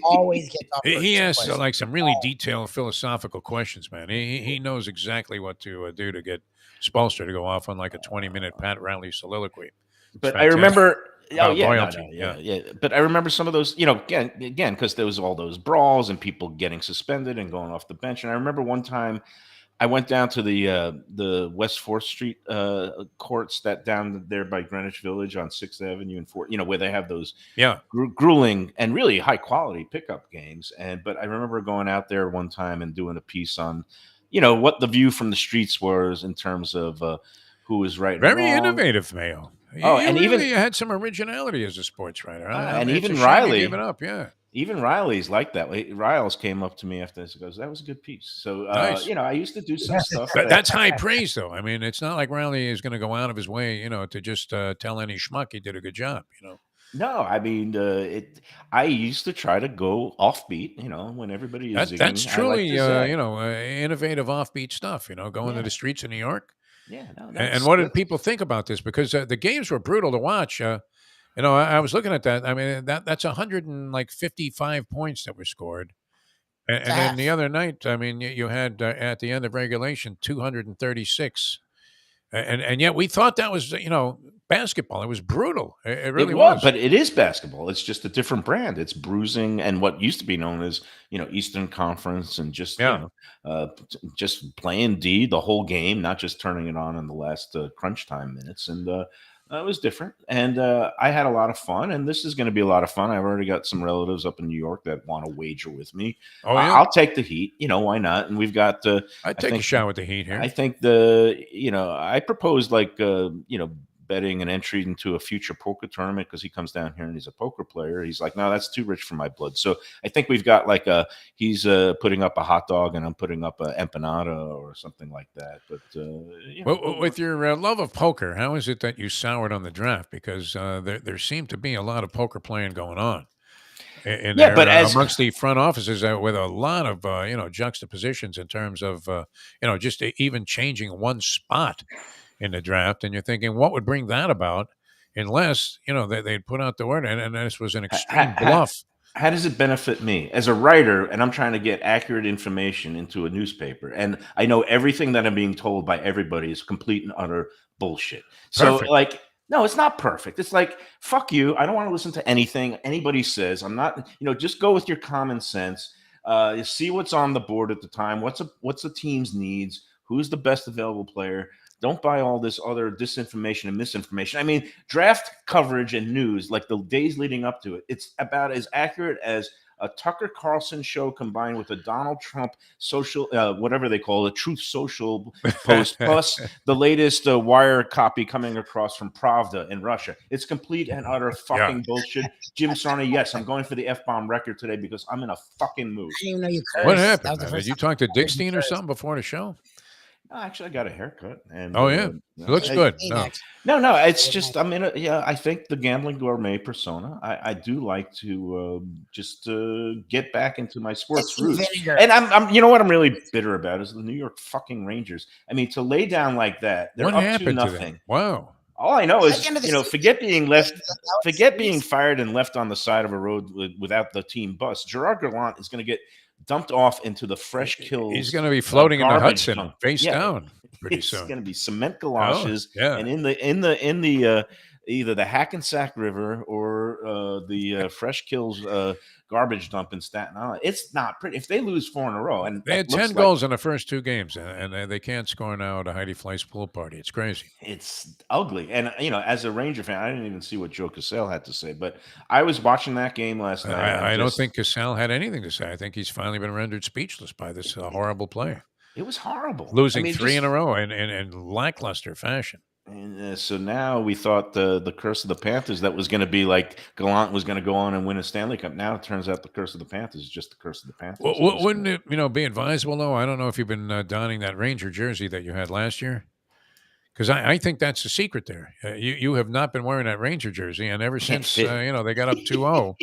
Always gets off. He asks like some really detailed philosophical questions, man. He knows exactly what to do to get Spolster to go off on like a 20-minute Pat Riley soliloquy. But I remember, yeah. But I remember some of those, again, because there was all those brawls and people getting suspended and going off the bench. And I remember one time I went down to the West 4th Street courts that down there by Greenwich Village on 6th Avenue and 4th, where they have those grueling and really high quality pickup games. But I remember going out there one time and doing a piece on, what the view from the streets was in terms of who was right. Very and wrong. Innovative, Mayo. And even you had some originality as a sports writer. And it's even a shame Riley you gave it up, yeah. Even Riley's like that. Riles came up to me after this and goes, "That was a good piece." So, Nice. I used to do some stuff. That's high praise, though. I mean, it's not like Riley is going to go out of his way, to just tell any schmuck he did a good job, No, I mean, I used to try to go offbeat, when everybody is. That's truly, innovative offbeat stuff. Going to the streets of New York. Yeah, no, and what did people think about this? Because the games were brutal to watch. I was looking at that. I mean, that's 155 points that were scored. And then the other night, I mean, you had at the end of regulation 236. And yet we thought that was, basketball. It was brutal. It really was. But it is basketball. It's just a different brand. It's bruising and what used to be known as, Eastern Conference and just, just playing D the whole game, not just turning it on in the last crunch time minutes. And it was different. And I had a lot of fun. And this is going to be a lot of fun. I've already got some relatives up in New York that want to wager with me. Oh, yeah? I'll take the heat. Why not? And we've got I'd take a shot with the heat here. I think I proposed betting an entry into a future poker tournament because he comes down here and he's a poker player. He's like, no, that's too rich for my blood. So I think we've got he's putting up a hot dog and I'm putting up a empanada or something like that. But with your love of poker, how is it that you soured on the draft? Because there seemed to be a lot of poker playing going on. But amongst the front offices with a lot of juxtapositions in terms of just even changing one spot in the draft, and you're thinking, what would bring that about? Unless they'd put out the word, and this was an extreme bluff. How does it benefit me as a writer? And I'm trying to get accurate information into a newspaper, and I know everything that I'm being told by everybody is complete and utter bullshit. So, no, it's not perfect. It's like, fuck you. I don't want to listen to anything anybody says. I'm not. Just go with your common sense. See what's on the board at the time. What's the team's needs? Who's the best available player? Don't buy all this other disinformation and misinformation. I mean, draft coverage and news, like the days leading up to it, it's about as accurate as a Tucker Carlson show combined with a Donald Trump social, whatever they call it, Truth Social post, plus the latest wire copy coming across from Pravda in Russia. It's complete and utter fucking bullshit. Jim Sarney, yes, I'm going for the F-bomb record today because I'm in a fucking mood. I didn't even know you cursed. What happened? Did you talk to Dick Steen or something before the show? No, actually, I got a haircut. And it looks good. No, it's just I think the gambling gourmet persona. I do like to just get back into my sports roots. And I'm what I'm really bitter about is the New York fucking Rangers. I mean, to lay down like that, they're up to nothing. Wow. All I know is, forget being fired and left on the side of a road without the team bus. Gerard Gallant is going to get dumped off into the fresh kills. He's going to be floating in the Hudson face down pretty soon. It's going to be cement galoshes, and in the either the Hackensack River or the Fresh Kills garbage dump in Staten Island. It's not pretty. If they lose 4 in a row, and They had it looks 10 like goals in the first 2 games, and they can't score now at a Heidi Fleiss pool party. It's crazy. it's ugly. And as a Ranger fan, I didn't even see what Joe Cassell had to say, but I was watching that game last night. I don't think Cassell had anything to say. I think he's finally been rendered speechless by this horrible play. It was horrible. Losing 3 in a row in lackluster fashion. And so now we thought the curse of the Panthers that was going to be like Gallant was going to go on and win a Stanley Cup. Now it turns out the curse of the Panthers is just the curse of the Panthers. Well, wouldn't it be advisable though? I don't know if you've been donning that Ranger jersey that you had last year, because I think that's the secret there. You have not been wearing that Ranger jersey, and ever since they got up 2-0.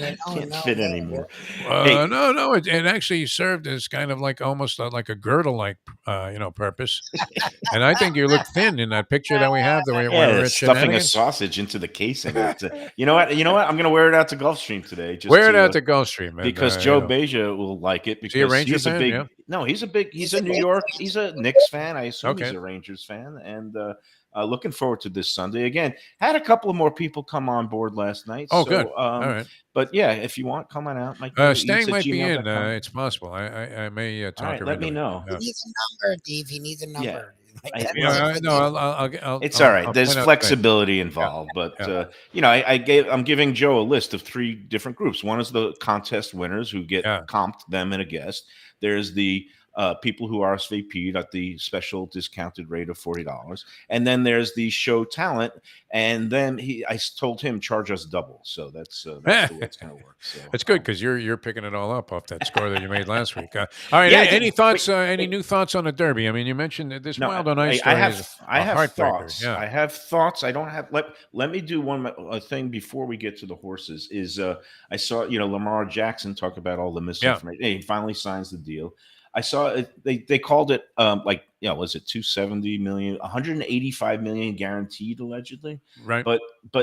Can't fit anymore. No, it actually served as kind of like almost like a girdle-like, purpose. And I think you look thin in that picture that we have. The way we're stuffing a sausage into the casing. You know what? I'm going to wear it out to Gulfstream today. Wear it out to Gulfstream, man. Because Joe Beja will like it. Because is he a Ranger fan? Big. Yeah. No, he's a New York. He's a Knicks fan. I assume he's a Rangers fan, and. Looking forward to this Sunday. Again, had a couple of more people come on board last night. Oh, good. All right. But yeah, if you want, come on out. Stang might be in. It's possible. I may talk her. Let me know. He needs a number, Dave. He needs a number. It's all right. There's flexibility involved, but I'm giving Joe a list of 3 different groups. One is the contest winners who get comped, them and a guest. There's the people who RSVP'd at the special discounted rate of $40, and then there's the show talent, and then I told him charge us double. So that's the way it's going to work. So it's good because you're picking it all up off that score that you made last week. All right, any thoughts? Any new thoughts on the Derby? I mean, you mentioned this Wild on Ice story. I have thoughts. Yeah. I have thoughts. I don't have. Let me do one thing before we get to the horses. I saw Lamar Jackson talk about all the misinformation. He finally signs the deal. I saw it, they called it was it 270 million, 185 million guaranteed allegedly. Right. But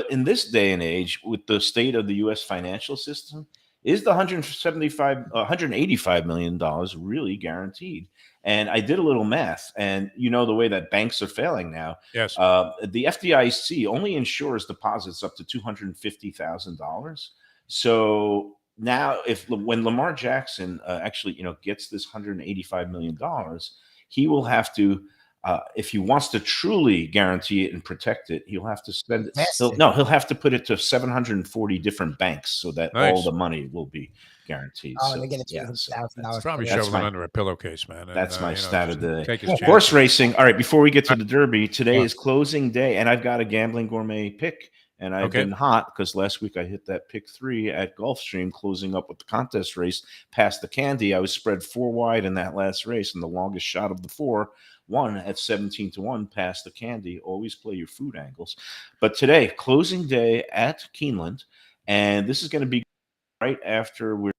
in this day and age, with the state of the US financial system, is the 185 million dollars really guaranteed? And I did a little math, and the way that banks are failing now. Yes. The FDIC only insures deposits up to $250,000. So now, when Lamar Jackson actually gets this $185 million, he will have to, if he wants to truly guarantee it and protect it, he'll have to spend it. He'll have to put it to 740 different banks so that all the money will be guaranteed. Oh, and they get $200,000. Probably shoveling under a pillowcase, man. That's my stat of the day. Horse racing. All right, before we get to the Derby, today is closing day, and I've got a gambling gourmet pick. And I've been hot because last week I hit that pick 3 at Gulfstream, closing up with the contest race past the Candy. I was spread 4 wide in that last race, and the longest shot of the 4 won at 17-1 past the Candy. Always play your food angles. But today, closing day at Keeneland, and this is going to be right after we're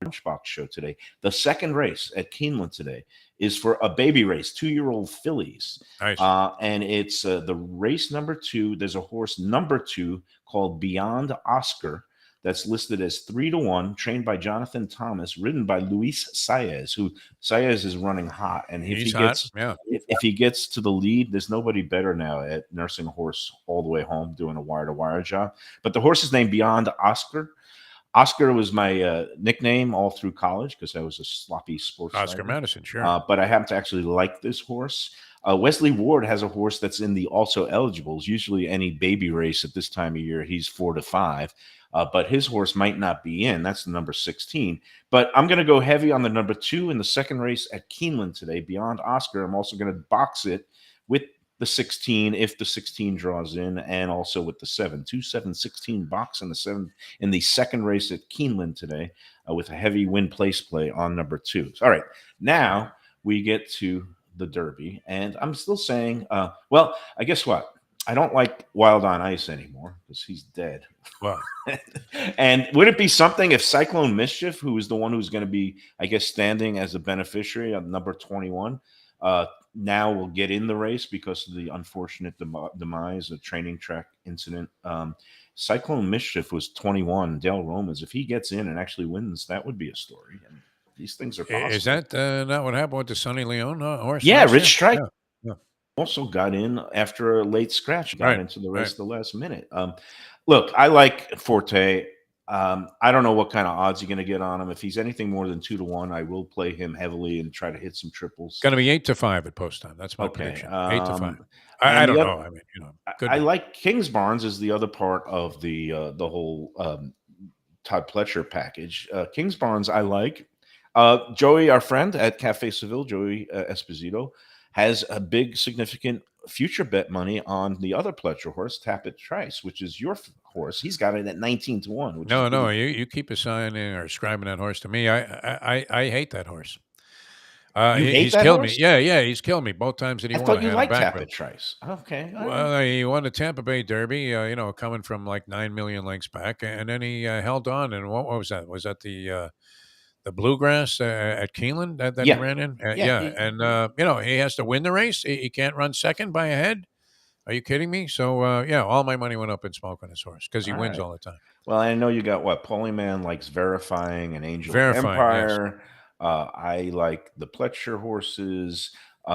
Lunchbox show today. The second race at Keeneland today is for a baby race, 2-year-old fillies. Nice. And it's the race number 2. There's a horse number 2 called Beyond Oscar that's listed as 3-1, trained by Jonathan Thomas, ridden by Luis Saez, who Saez is running hot. And if he gets to the lead, there's nobody better now at nursing a horse all the way home, doing a wire-to-wire job. But the horse is named Beyond Oscar. Oscar was my nickname all through college because I was a sloppy sports Oscar writer. Madison, sure. But I happen to actually like this horse. Wesley Ward has a horse that's in the also eligibles. Usually any baby race at this time of year, he's 4 to 5. But his horse might not be in. That's the number 16. But I'm going to go heavy on the number 2 in the second race at Keeneland today, Beyond Oscar. I'm also going to box it with the 16 if the 16 draws in, and also with the 7. 2, 7, 16 box and the 7 in the second race at Keeneland today with a heavy win place play on number 2. All right, now we get to the Derby, and I'm still saying, I guess what? I don't like Wild on Ice anymore because he's dead. Wow. And would it be something if Cyclone Mischief, who is the one who's going to be, I guess, standing as a beneficiary of number 21, now will get in the race because of the unfortunate demise of training track incident. Cyclone Mischief was 21. Dale Romans, if he gets in and actually wins, that would be a story. And these things are possible. Is that not what happened with the Sonny Leone horse? Yeah, Rich Strike. Yeah. Also got in after a late scratch, got Right, into the race right. at the last minute. Look, I like Forte. I don't know what kind of odds you're going to get on him. If he's anything more than 2-1, I will play him heavily and try to hit some triples. Going to be 8-5 at post time. That's my Okay. prediction. 8-5. And I the don't other, know. I mean, good. I like Kings Barnes as the other part of the whole Todd Pletcher package. Kings Barnes, I like. Joey, our friend at Cafe Seville, Joey Esposito, has a big, significant future bet money on the other Pletcher horse, Tappet Trice, which is your horse. He's got it at 19-1. Which No, is no, pretty... you keep assigning or ascribing that horse to me. I hate that horse. You hate He's that killed horse? me. Yeah, he's killed me both times that he I won. thought I you had him liked back, Tappet Trice. Okay. well, he won the Tampa Bay Derby. Coming from like 9 million lengths back, and then he held on. And what was that? Was that the Bluegrass at Keeneland that he Yeah. ran in? Yeah. And he has to win the race. He can't run second by a head. Are you kidding me? So all my money went up in smoke on this horse because he All wins right. all the time. Well, I know you got what Paulie Man likes Verifying and Angel of Verifying, yes. Empire. I like the Pletcher horses. A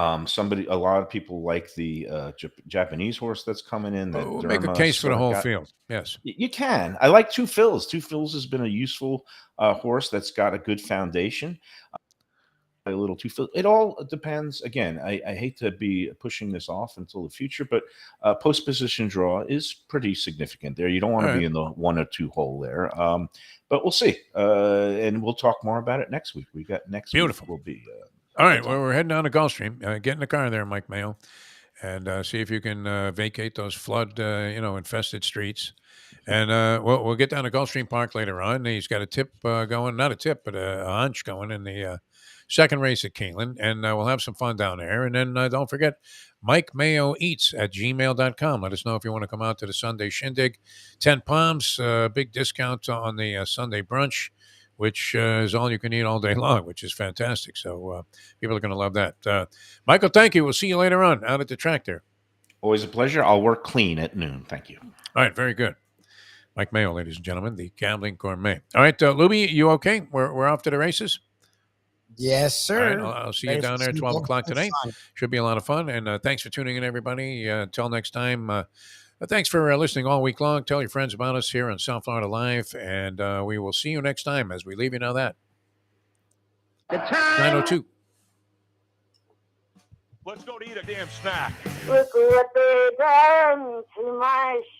lot of people like the Japanese horse that's coming in. That We'll make a Derma case for the whole got. field. Yes. You can. I like Two Phils. Two Phils has been a useful horse that's got a good foundation. A little Two Phil. It all depends. Again, I hate to be pushing this off until the future, but post position draw is pretty significant there. You don't want to be in the 1 or 2 hole there. But we'll see. And we'll talk more about it next week. We got next Beautiful. week will be. All right. Well, we're heading down to Gulfstream. Get in the car there, Mike Mayo, and see if you can vacate those flood, infested streets. And we'll get down to Gulfstream Park later on. He's got a tip going, not a tip, but a hunch going in the second race at Keeneland. And we'll have some fun down there. And then don't forget, Mike Mayo Eats at gmail.com. Let us know if you want to come out to the Sunday Shindig. 10 Palms, big discount on the Sunday brunch, which is all you can eat all day long, which is fantastic. So people are going to love that. Michael, thank you. We'll see you later on out at the track there. Always a pleasure. I'll work clean at noon. Thank you. All right, very good. Mike Mayo, ladies and gentlemen, the gambling gourmet. All right, Lubie, you okay? We're off to the races? Yes, sir. All right, I'll see you down there at 12 o'clock today. Should be a lot of fun. And thanks for tuning in, everybody. Until next time, thanks for listening all week long. Tell your friends about us here on South Florida Live. And we will see you next time as we leave you now that. The time. 9:02. Let's go to eat a damn snack. Look what they done to my